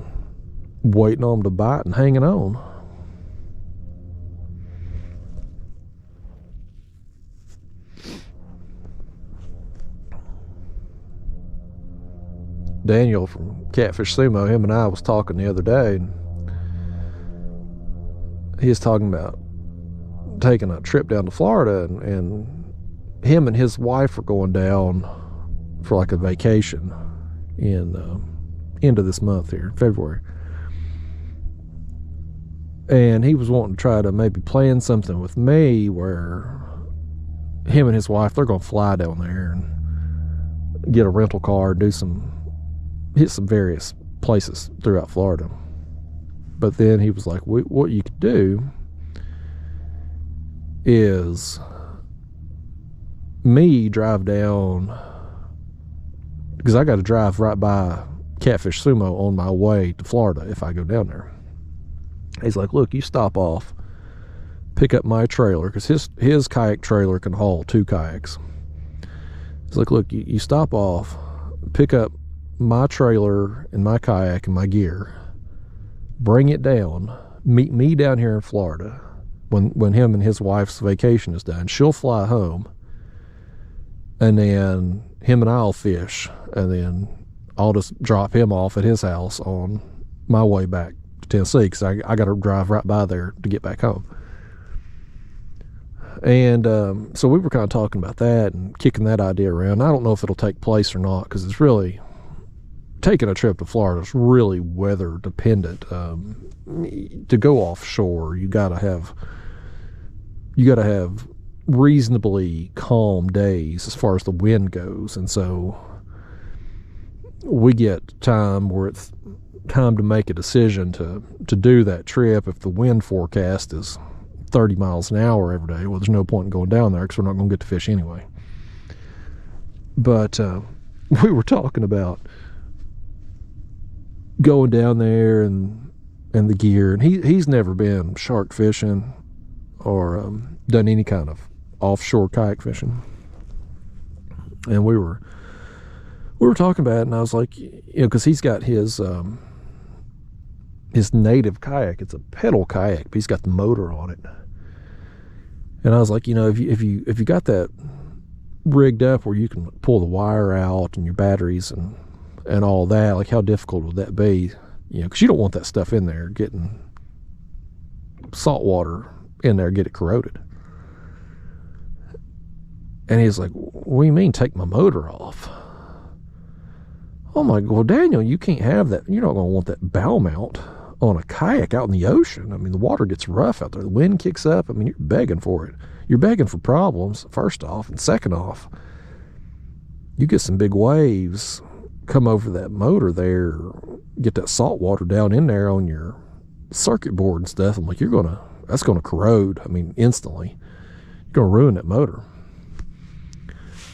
waiting on them to bite and hanging on. Daniel from Catfish Sumo, him and I was talking the other day, and he was talking about taking a trip down to Florida, and him and his wife are going down for like a vacation in end of this month here, February. And he was wanting to try to maybe plan something with me where him and his wife, they're going to fly down there and get a rental car, hit some various places throughout Florida. But then he was like, what you could do is me drive down, because I got to drive right by Catfish Sumo on my way to Florida if I go down there. He's like, look, you stop off, pick up my trailer, because his kayak trailer can haul 2 kayaks. He's like, look, you stop off, pick up my trailer and my kayak and my gear, bring it down, meet me down here in Florida when him and his wife's vacation is done. She'll fly home, and then him and I'll fish, and then I'll just drop him off at his house on my way back to Tennessee, because I got to drive right by there to get back home. And so we were kind of talking about that and kicking that idea around. I don't know if it'll take place or not, because it's really, taking a trip to Florida is really weather dependent. To go offshore, you gotta have reasonably calm days as far as the wind goes, and so we get time where it's time to make a decision to do that trip. If the wind forecast is 30 miles an hour every day, well, there's no point in going down there, because we're not going to get to fish anyway. But we were talking about going down there and the gear, and he's never been shark fishing or done any kind of offshore kayak fishing. And we were talking about it, and I was like, because he's got his native kayak. It's a pedal kayak, but he's got the motor on it. And I was like, if you got that rigged up where you can pull the wire out and your batteries and all that, like how difficult would that be? Because you don't want that stuff in there getting salt water in there, get it corroded. And he's like, what do you mean take my motor off? I'm like, well, Daniel, you can't have that. You're not going to want that bow mount on a kayak out in the ocean. I mean, the water gets rough out there. The wind kicks up. I mean, you're begging for it. You're begging for problems, first off. And second off, you get some big waves come over that motor there, get that salt water down in there on your circuit board and stuff. I'm like, that's going to corrode. I mean, instantly. You're going to ruin that motor.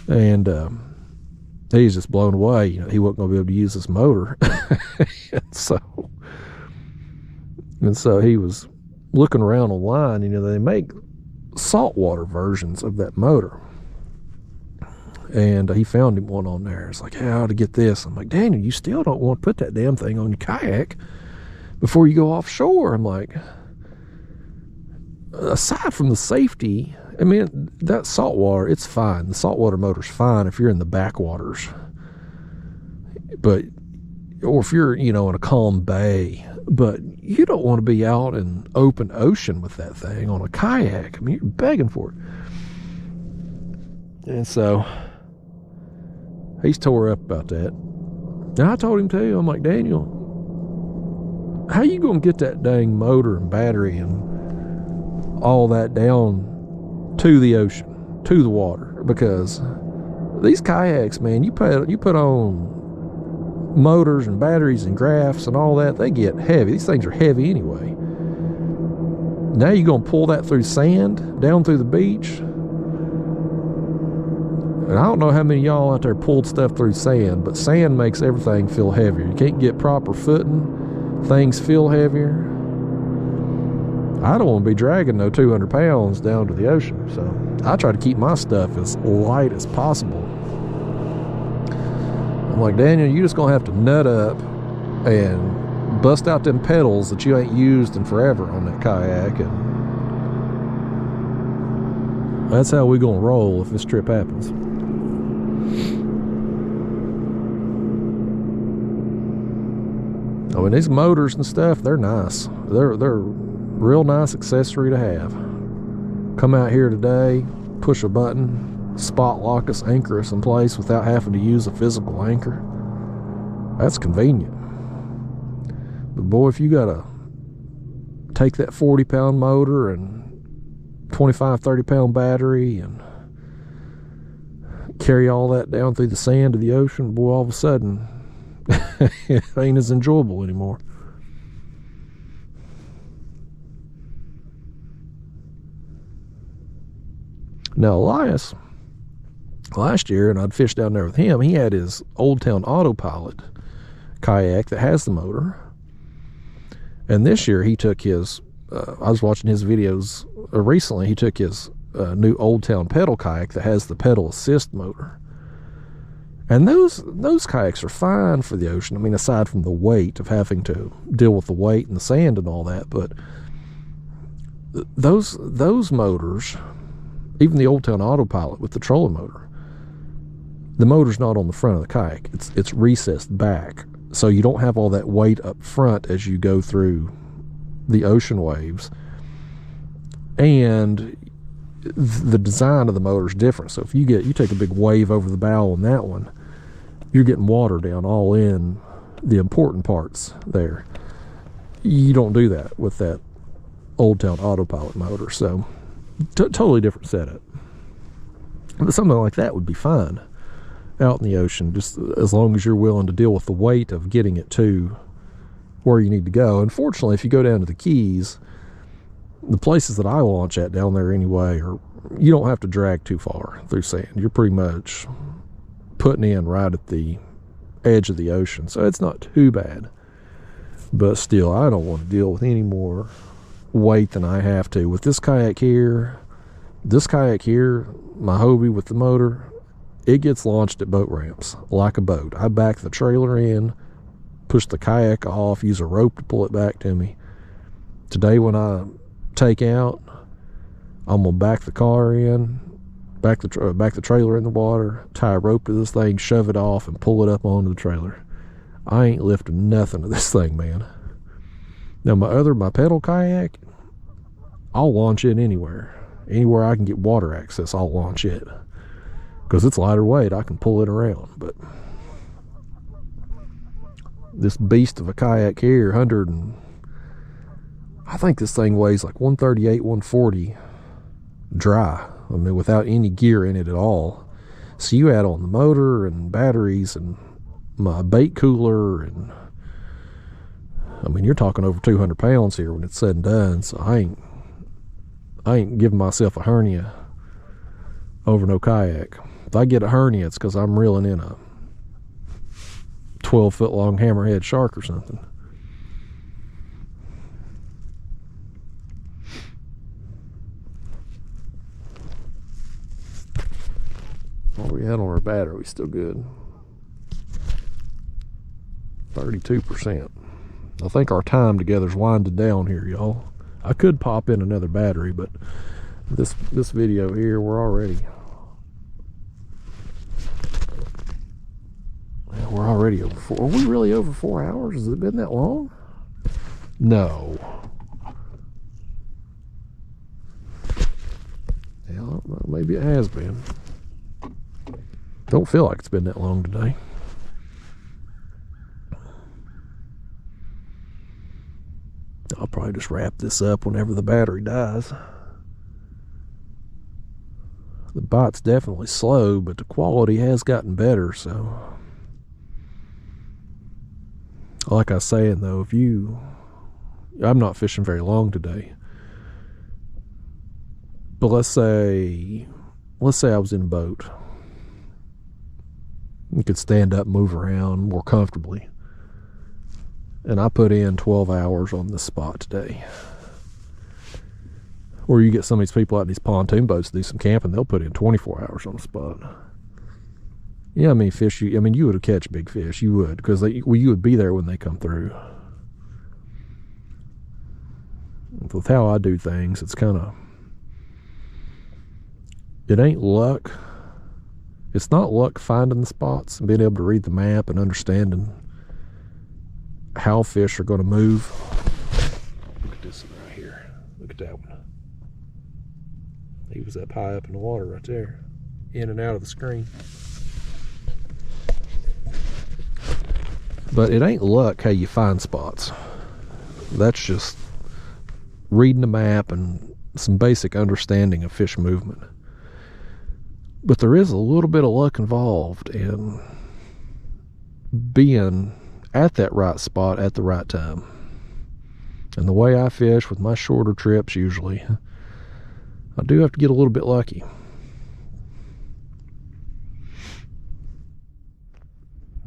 And he's just blown away. He wasn't going to be able to use this motor. and so he was looking around online. They make saltwater versions of that motor. And he found him one on there. It's like, how to get this? I'm like, Daniel, you still don't want to put that damn thing on your kayak before you go offshore. I'm like, aside from the safety, I mean, that saltwater, it's fine. The saltwater motor's fine if you're in the backwaters. Or if you're, in a calm bay. But you don't want to be out in open ocean with that thing on a kayak. I mean, you're begging for it. And so he's tore up about that. And I told him too, I'm like, Daniel, how you going to get that dang motor and battery and all that down to the ocean, to the water? Because these kayaks, man, you put on motors and batteries and graphs and all that, they get heavy. These things are heavy anyway. Now you're going to pull that through sand, down through the beach. And I don't know how many of y'all out there pulled stuff through sand, but sand makes everything feel heavier. You can't get proper footing. Things feel heavier. I don't want to be dragging no 200 pounds down to the ocean. So I try to keep my stuff as light as possible. I'm like, Daniel, you just going to have to nut up and bust out them pedals that you ain't used in forever on that kayak. And that's how we going to roll if this trip happens. I mean, these motors and stuff, they're nice. They're real nice accessory to have. Come out here today, push a button, spot lock us, anchor us in place without having to use a physical anchor. That's convenient. But boy, if you gotta take that 40-pound motor and 25-30-pound battery and carry all that down through the sand of the ocean, boy, all of a sudden it ain't as enjoyable anymore. Now Elias, last year, and I'd fished down there with him, he had his Old Town Autopilot kayak that has the motor. And this year he took his, I was watching his videos recently, he took his new Old Town pedal kayak that has the pedal assist motor. And those kayaks are fine for the ocean. I mean, aside from the weight of having to deal with the weight and the sand and all that, but those motors, even the Old Town Autopilot with the trolling motor, the motor's not on the front of the kayak. It's recessed back, so you don't have all that weight up front as you go through the ocean waves. And the design of the motor is different. So if you take a big wave over the bow on that one, you're getting water down all in the important parts there. You don't do that with that Old Town Autopilot motor. So totally different setup. But something like that would be fine out in the ocean, just as long as you're willing to deal with the weight of getting it to where you need to go. Unfortunately, if you go down to the Keys, the places that I launch at down there anyway, you don't have to drag too far through sand. You're pretty much putting in right at the edge of the ocean, so it's not too bad. But still, I don't want to deal with any more weight than I have to. With this kayak here, my Hobie with the motor, it gets launched at boat ramps like a boat. I back the trailer in, push the kayak off, use a rope to pull it back to me. Today when I take out, I'm gonna back the car in, back the trailer in the water, tie a rope to this thing, shove it off, and pull it up onto the trailer. I ain't lifting nothing of this thing, man. Now my pedal kayak, I'll launch it anywhere I can get water access. I'll launch it because it's lighter weight. I can pull it around. But this beast of a kayak here, I think this thing weighs like 138, 140 dry. I mean, without any gear in it at all. So you add on the motor and batteries and my bait cooler, and I mean, you're talking over 200 pounds here when it's said and done. So I ain't giving myself a hernia over no kayak. If I get a hernia, it's because I'm reeling in a 12-foot long hammerhead shark or something. What we had on our battery, we still good. 32%. I think our time together's winding down here, y'all. I could pop in another battery, but this video here, we're already over 4. Are we really over 4 hours? Has it been that long? No. Yeah, I don't know. Maybe it has been. Don't feel like it's been that long today. I'll probably just wrap this up whenever the battery dies. The bite's definitely slow, but the quality has gotten better, so. Like I was saying though, I'm not fishing very long today. But let's say I was in a boat. You could stand up and move around more comfortably. And I put in 12 hours on this spot today. Or you get some of these people out in these pontoon boats to do some camping, they'll put in 24 hours on the spot. Yeah, I mean, you would catch big fish. You would, because you would be there when they come through. With how I do things, it's kind of, it ain't luck. It's not luck finding the spots and being able to read the map and understanding how fish are going to move. Look at this one right here. Look at that one. He was up high up in the water right there, in and out of the screen. But it ain't luck how you find spots. That's just reading the map and some basic understanding of fish movement. But there is a little bit of luck involved in being at that right spot at the right time. And the way I fish with my shorter trips usually, I do have to get a little bit lucky.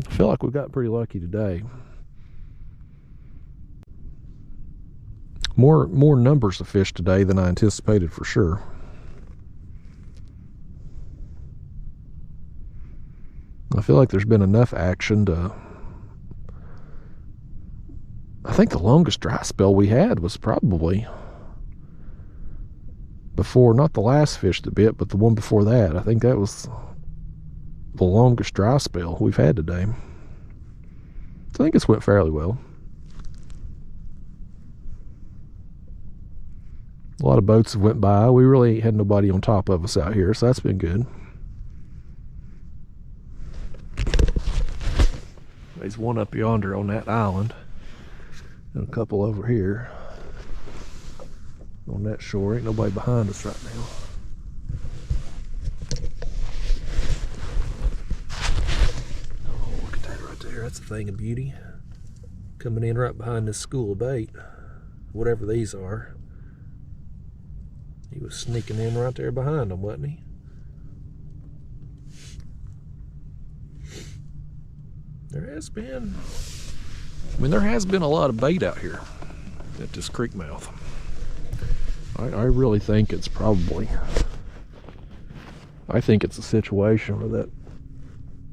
I feel like we got pretty lucky today. More numbers of fish today than I anticipated for sure. I feel like there's been enough action to, I think the longest dry spell we had was probably before, not the last fish that bit, but the one before that. I think that was the longest dry spell we've had today. So I think it's went fairly well. A lot of boats have went by. We really had nobody on top of us out here, so that's been good. There's one up yonder on that island, and a couple over here on that shore. Ain't nobody behind us right now. Oh, look at that right there. That's a thing of beauty. Coming in right behind this school of bait, whatever these are. He was sneaking in right there behind them, wasn't he? There has been a lot of bait out here at this creek mouth. I really think it's probably, I think it's a situation where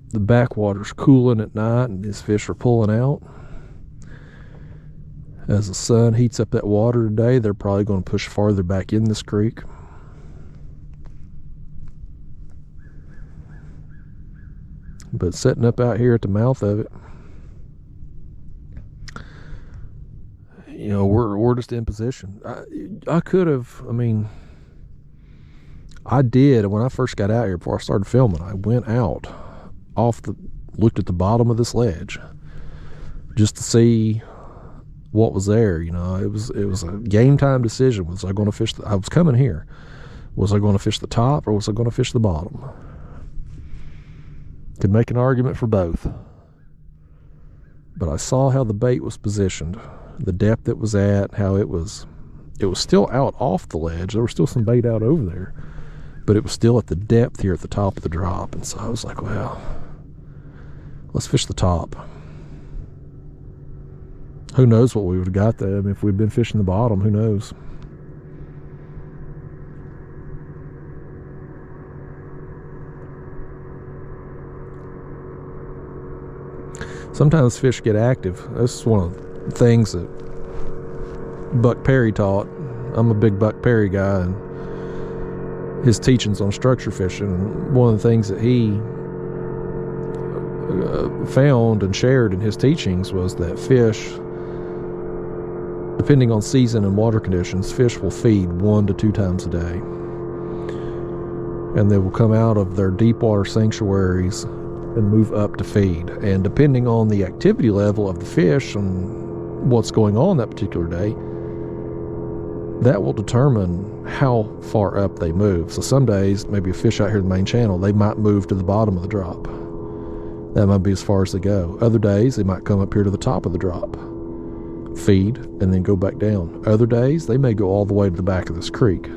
the backwater's cooling at night and these fish are pulling out. As the sun heats up that water today, they're probably going to push farther back in this creek. But setting up out here at the mouth of it, you know, we're just in position. I could have, I mean, I did when I first got out here before I started filming. I went out looked at the bottom of this ledge just to see what was there. You know, it was a game time decision. Was I going to fish I was coming here. Was I going to fish the top or was I going to fish the bottom? Could make an argument for both. But I saw how the bait was positioned, the depth it was at, how it was still out off the ledge. There was still some bait out over there, but it was still at the depth here at the top of the drop. And so I was like, well, let's fish the top. Who knows what we would have got there? I mean, if we'd been fishing the bottom, who knows? Sometimes fish get active. That's one of the things that Buck Perry taught. I'm a big Buck Perry guy, and his teachings on structure fishing. One of the things that he found and shared in his teachings was that fish, depending on season and water conditions, fish will feed 1 to 2 times a day. And they will come out of their deep water sanctuaries and move up to feed. And depending on the activity level of the fish and what's going on that particular day, that will determine how far up they move. So some days, maybe a fish out here in the main channel, they might move to the bottom of the drop. That might be as far as they go. Other days, they might come up here to the top of the drop, feed, and then go back down. Other days, they may go all the way to the back of this creek.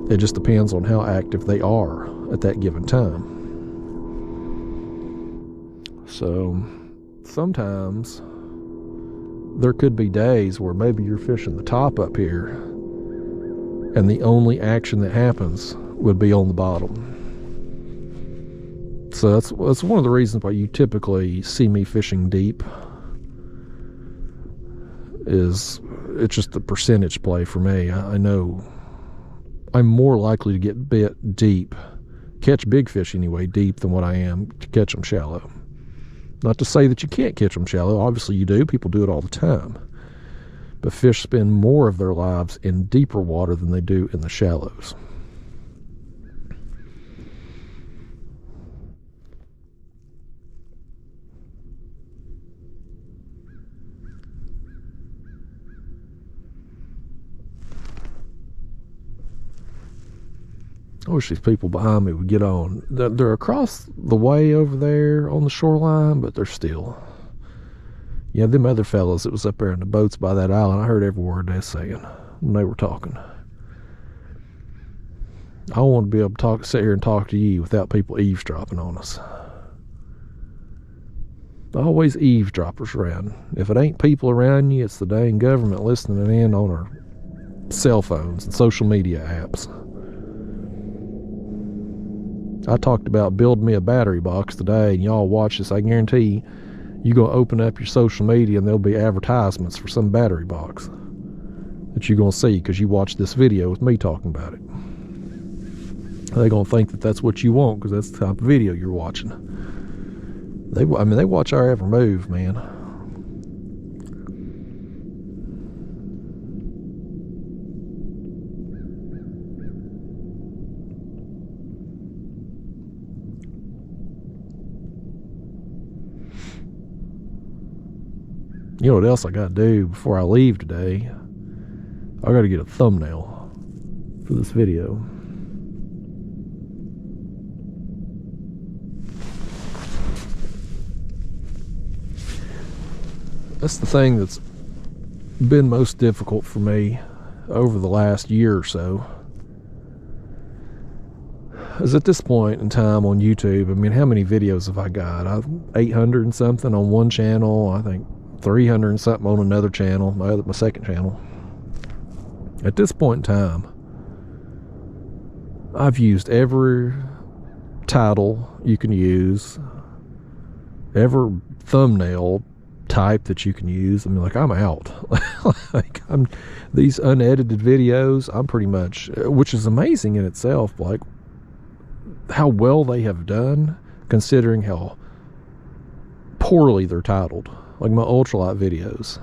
It just depends on how active they are at that given time. So sometimes there could be days where maybe you're fishing the top up here and the only action that happens would be on the bottom. So that's one of the reasons why you typically see me fishing deep. It's just a percentage play for me. I know I'm more likely to get bit deep, catch big fish anyway, deep, than what I am to catch them shallow. Not to say that you can't catch them shallow. Obviously you do. People do it all the time. But fish spend more of their lives in deeper water than they do in the shallows. I wish these people behind me would get on. They're across the way over there on the shoreline, but they're still. Yeah, them other fellas that was up there in the boats by that island, I heard every word they were saying when they were talking. I want to be able to sit here and talk to you without people eavesdropping on us. Always eavesdroppers around. If it ain't people around you, it's the dang government listening in on our cell phones and social media apps. I talked about building me a battery box today, and y'all watch this. I guarantee you going to open up your social media and there'll be advertisements for some battery box that you're going to see because you watched this video with me talking about it. They're going to think that that's what you want because that's the type of video you're watching. They watch our every move, man. You know what else I got to do before I leave today? I got to get a thumbnail for this video. That's the thing that's been most difficult for me over the last year or so. Is at this point in time on YouTube, I mean, how many videos have I got? 800 and something on one channel, I think 300 and something on another channel, my second channel. At this point in time, I've used every title you can use, every thumbnail type that you can use. I mean, like, I'm out. Like, these unedited videos, I'm pretty much, which is amazing in itself, like how well they have done considering how poorly they're titled. Like my ultralight videos,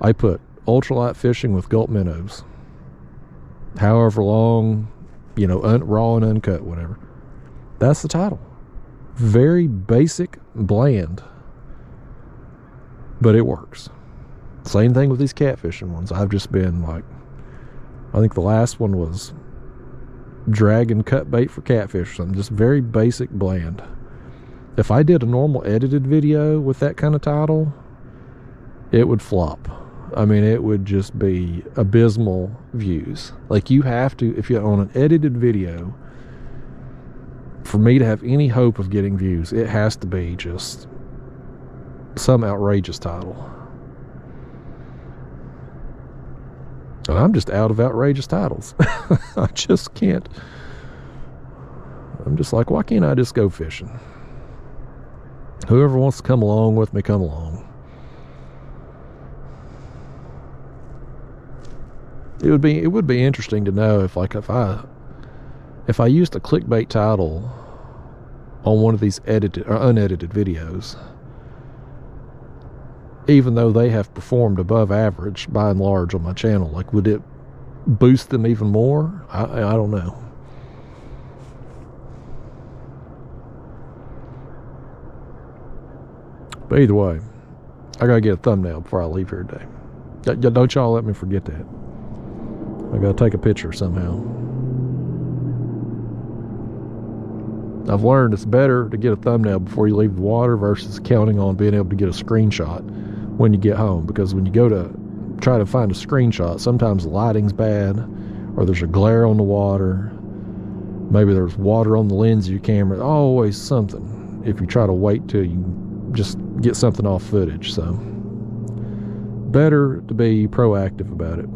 I put ultralight fishing with gulp minnows, however long, you know, raw and uncut, whatever. That's the title. Very basic, bland, but it works. Same thing with these catfishing ones. I've just been like, I think the last one was dragon cut bait for catfish or something. Just very basic, bland. If I did a normal edited video with that kind of title, it would flop. I mean, it would just be abysmal views. Like, you have to, if you're on an edited video, for me to have any hope of getting views, it has to be just some outrageous title. And I'm just out of outrageous titles. I just can't. I'm just like, why can't I just go fishing? Whoever wants to come along with me, come along. It would be interesting to know if I used a clickbait title on one of these edited or unedited videos, even though they have performed above average by and large on my channel, like, would it boost them even more? I don't know. But either way, I gotta get a thumbnail before I leave here today. Don't y'all let me forget that. I gotta take a picture somehow. I've learned it's better to get a thumbnail before you leave the water versus counting on being able to get a screenshot when you get home, because when you go to try to find a screenshot, sometimes the lighting's bad, or there's a glare on the water, maybe there's water on the lens of your camera. Always something if you try to wait till you just get something off footage. So better to be proactive about it.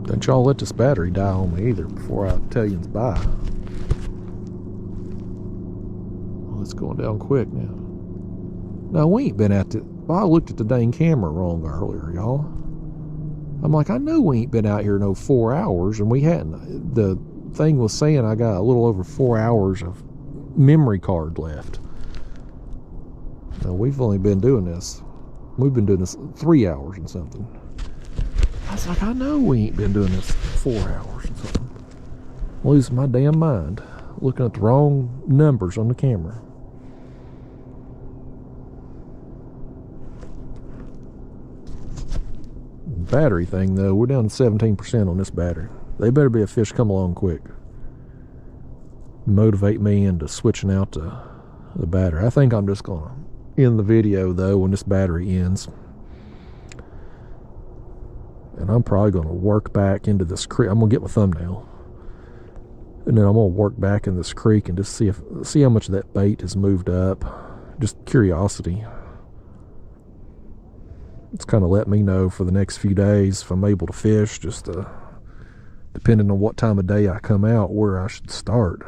Don't y'all let this battery die on me either before I tell you bye. Well, it's going down quick now. Now, we ain't been at it. Well, I looked at the dang camera wrong earlier, y'all. I'm like, I know we ain't been out here no 4 hours, and we hadn't. The thing was saying I got a little over 4 hours of memory card left. Now, we've only been doing this. We've been doing this 3 hours and something. I was like, I know we ain't been doing this 4 hours and something. I'm losing my damn mind looking at the wrong numbers on the camera. Battery thing, though, we're down to 17% on this battery. They better be a fish come along quick. Motivate me into switching out the battery. I think I'm just gonna end the video, though, when this battery ends. And I'm probably going to work back into this creek. I'm going to get my thumbnail, and then I'm going to work back in this creek and just see how much of that bait has moved up. Just curiosity. It's kind of let me know for the next few days if I'm able to fish, just depending on what time of day I come out, where I should start.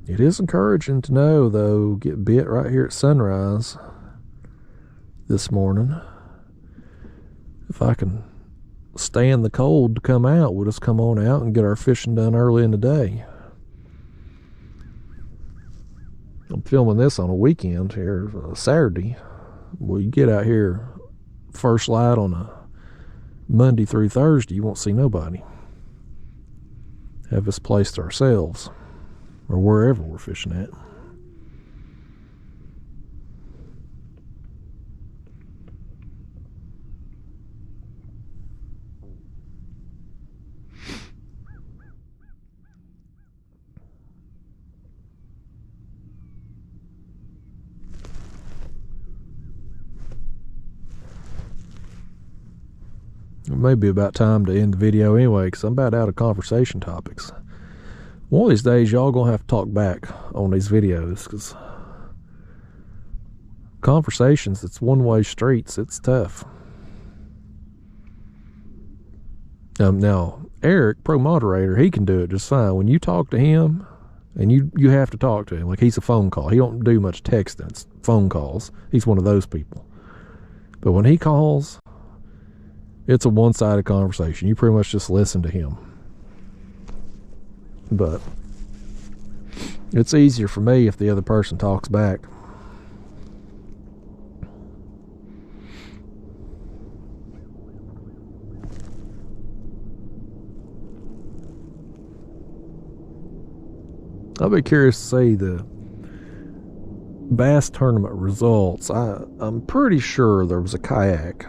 It is encouraging to know, though, get bit right here at sunrise this morning. If I can stand the cold to come out, we'll just come on out and get our fishing done early in the day. I'm filming this on a weekend here, Saturday. Well, you get out here first light on a Monday through Thursday, you won't see nobody. Have this place to ourselves, or wherever we're fishing at. It may be about time to end the video anyway, because I'm about out of conversation topics. One of these days, y'all gonna have to talk back on these videos, because conversations, it's one-way streets, it's tough. Now, Eric, pro moderator, he can do it just fine. When you talk to him, and you have to talk to him, like he's a phone call. He don't do much texting, it's phone calls. He's one of those people. But when he calls, it's a one-sided conversation. You pretty much just listen to him. But it's easier for me if the other person talks back. I'll be curious to see the bass tournament results. I'm pretty sure there was a kayak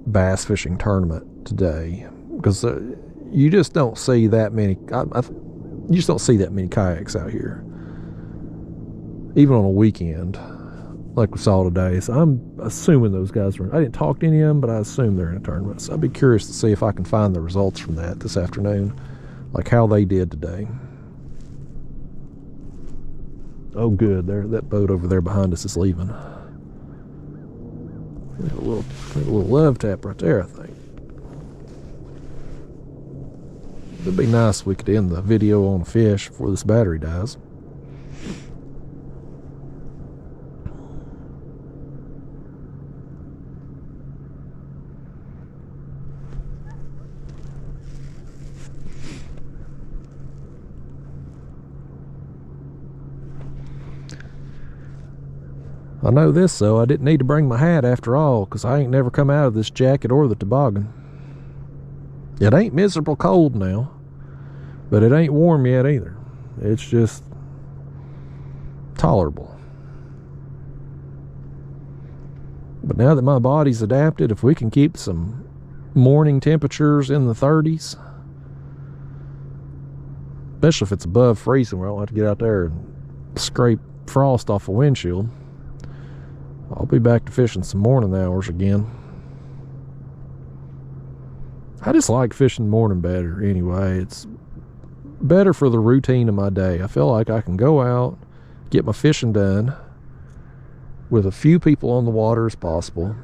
bass fishing tournament today, because you just don't see that many. You just don't see that many kayaks out here, even on a weekend like we saw today. So I'm assuming those guys are. I didn't talk to any of them, but I assume they're in a tournament. So I'd be curious to see if I can find the results from that this afternoon, like how they did today. Oh, good. That boat over there behind us is leaving. A little love tap right there, I think. It'd be nice if we could end the video on a fish before this battery dies. I know this, though. I didn't need to bring my hat after all, because I ain't never come out of this jacket or the toboggan. It ain't miserable cold now, but it ain't warm yet either. It's just tolerable. But now that my body's adapted, if we can keep some morning temperatures in the 30s, especially if it's above freezing where I don't have to get out there and scrape frost off a windshield, I'll be back to fishing some morning hours again. I just like fishing morning better anyway. It's better for the routine of my day. I feel like I can go out, get my fishing done with a few people on the water as possible,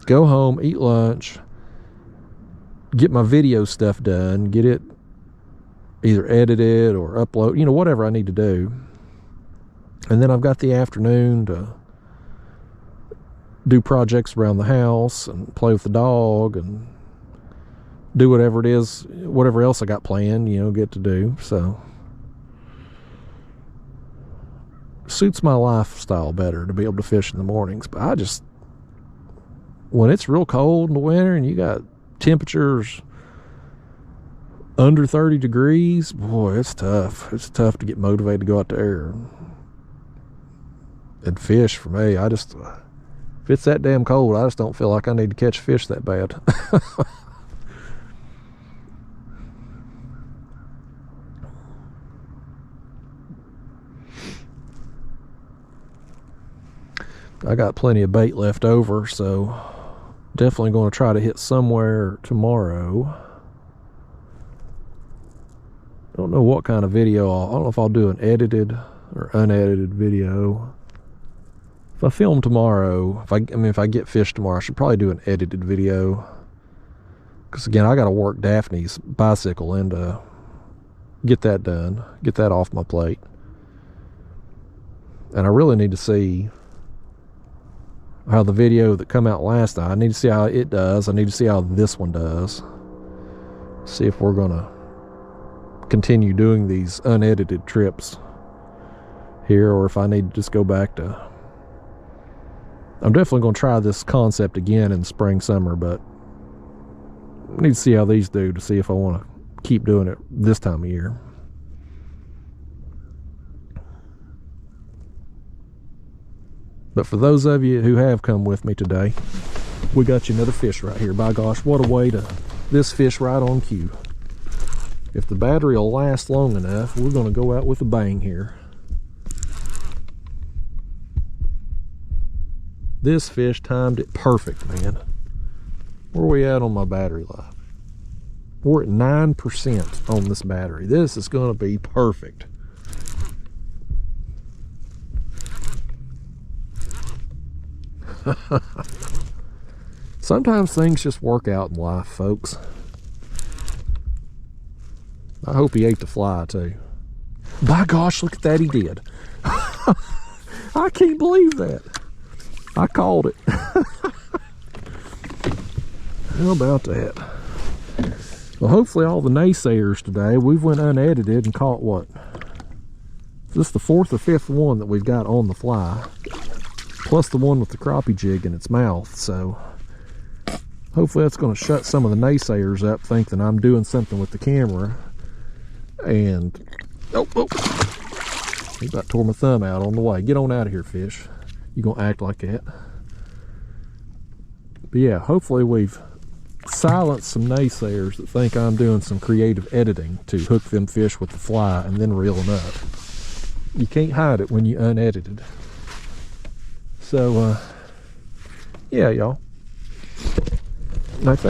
go home, eat lunch, get my video stuff done, get it either edited or upload, you know, whatever I need to do. And then I've got the afternoon to do projects around the house and play with the dog and do whatever it is, whatever else I got planned, you know, get to do. So suits my lifestyle better to be able to fish in the mornings. But I just, when it's real cold in the winter and you got temperatures under 30 degrees, boy, it's tough. It's tough to get motivated to go out there and fish for me. I just, if it's that damn cold, I just don't feel like I need to catch fish that bad. I got plenty of bait left over, so definitely going to try to hit somewhere tomorrow. I don't know what kind of video. I don't know if I'll do an edited or unedited video. If I film tomorrow, if I get fish tomorrow, I should probably do an edited video. Because again, I got to work Daphne's bicycle and get that done, get that off my plate. And I really need to see how the video that come out last night, I need to see how it does. I need to see how this one does. See if we're gonna continue doing these unedited trips here, or if I need to just go back to, I'm definitely gonna try this concept again in the spring, summer, but I need to see how these do to see if I want to keep doing it this time of year. But for those of you who have come with me today, we got you another fish right here. By gosh, what a way to, this fish right on cue. If the battery will last long enough, we're going to go out with a bang here. This fish timed it perfect, man. Where are we at on my battery life? We're at 9% on this battery. This is going to be perfect. Sometimes things just work out in life, folks. I hope he ate the fly too. By gosh, look at that, he did. I can't believe that. I called it. How about that? Well, hopefully all the naysayers today, we went unedited and caught what? This is the 4th or 5th one that we've got on the fly, plus the one with the crappie jig in its mouth. So hopefully that's going to shut some of the naysayers up, thinking I'm doing something with the camera. And oh, he about tore my thumb out on the way. Get on out of here, fish. You gonna act like that? But yeah, hopefully we've silenced some naysayers that think I'm doing some creative editing to hook them fish with the fly and then reel them up. You can't hide it when you unedited. So yeah, y'all, I think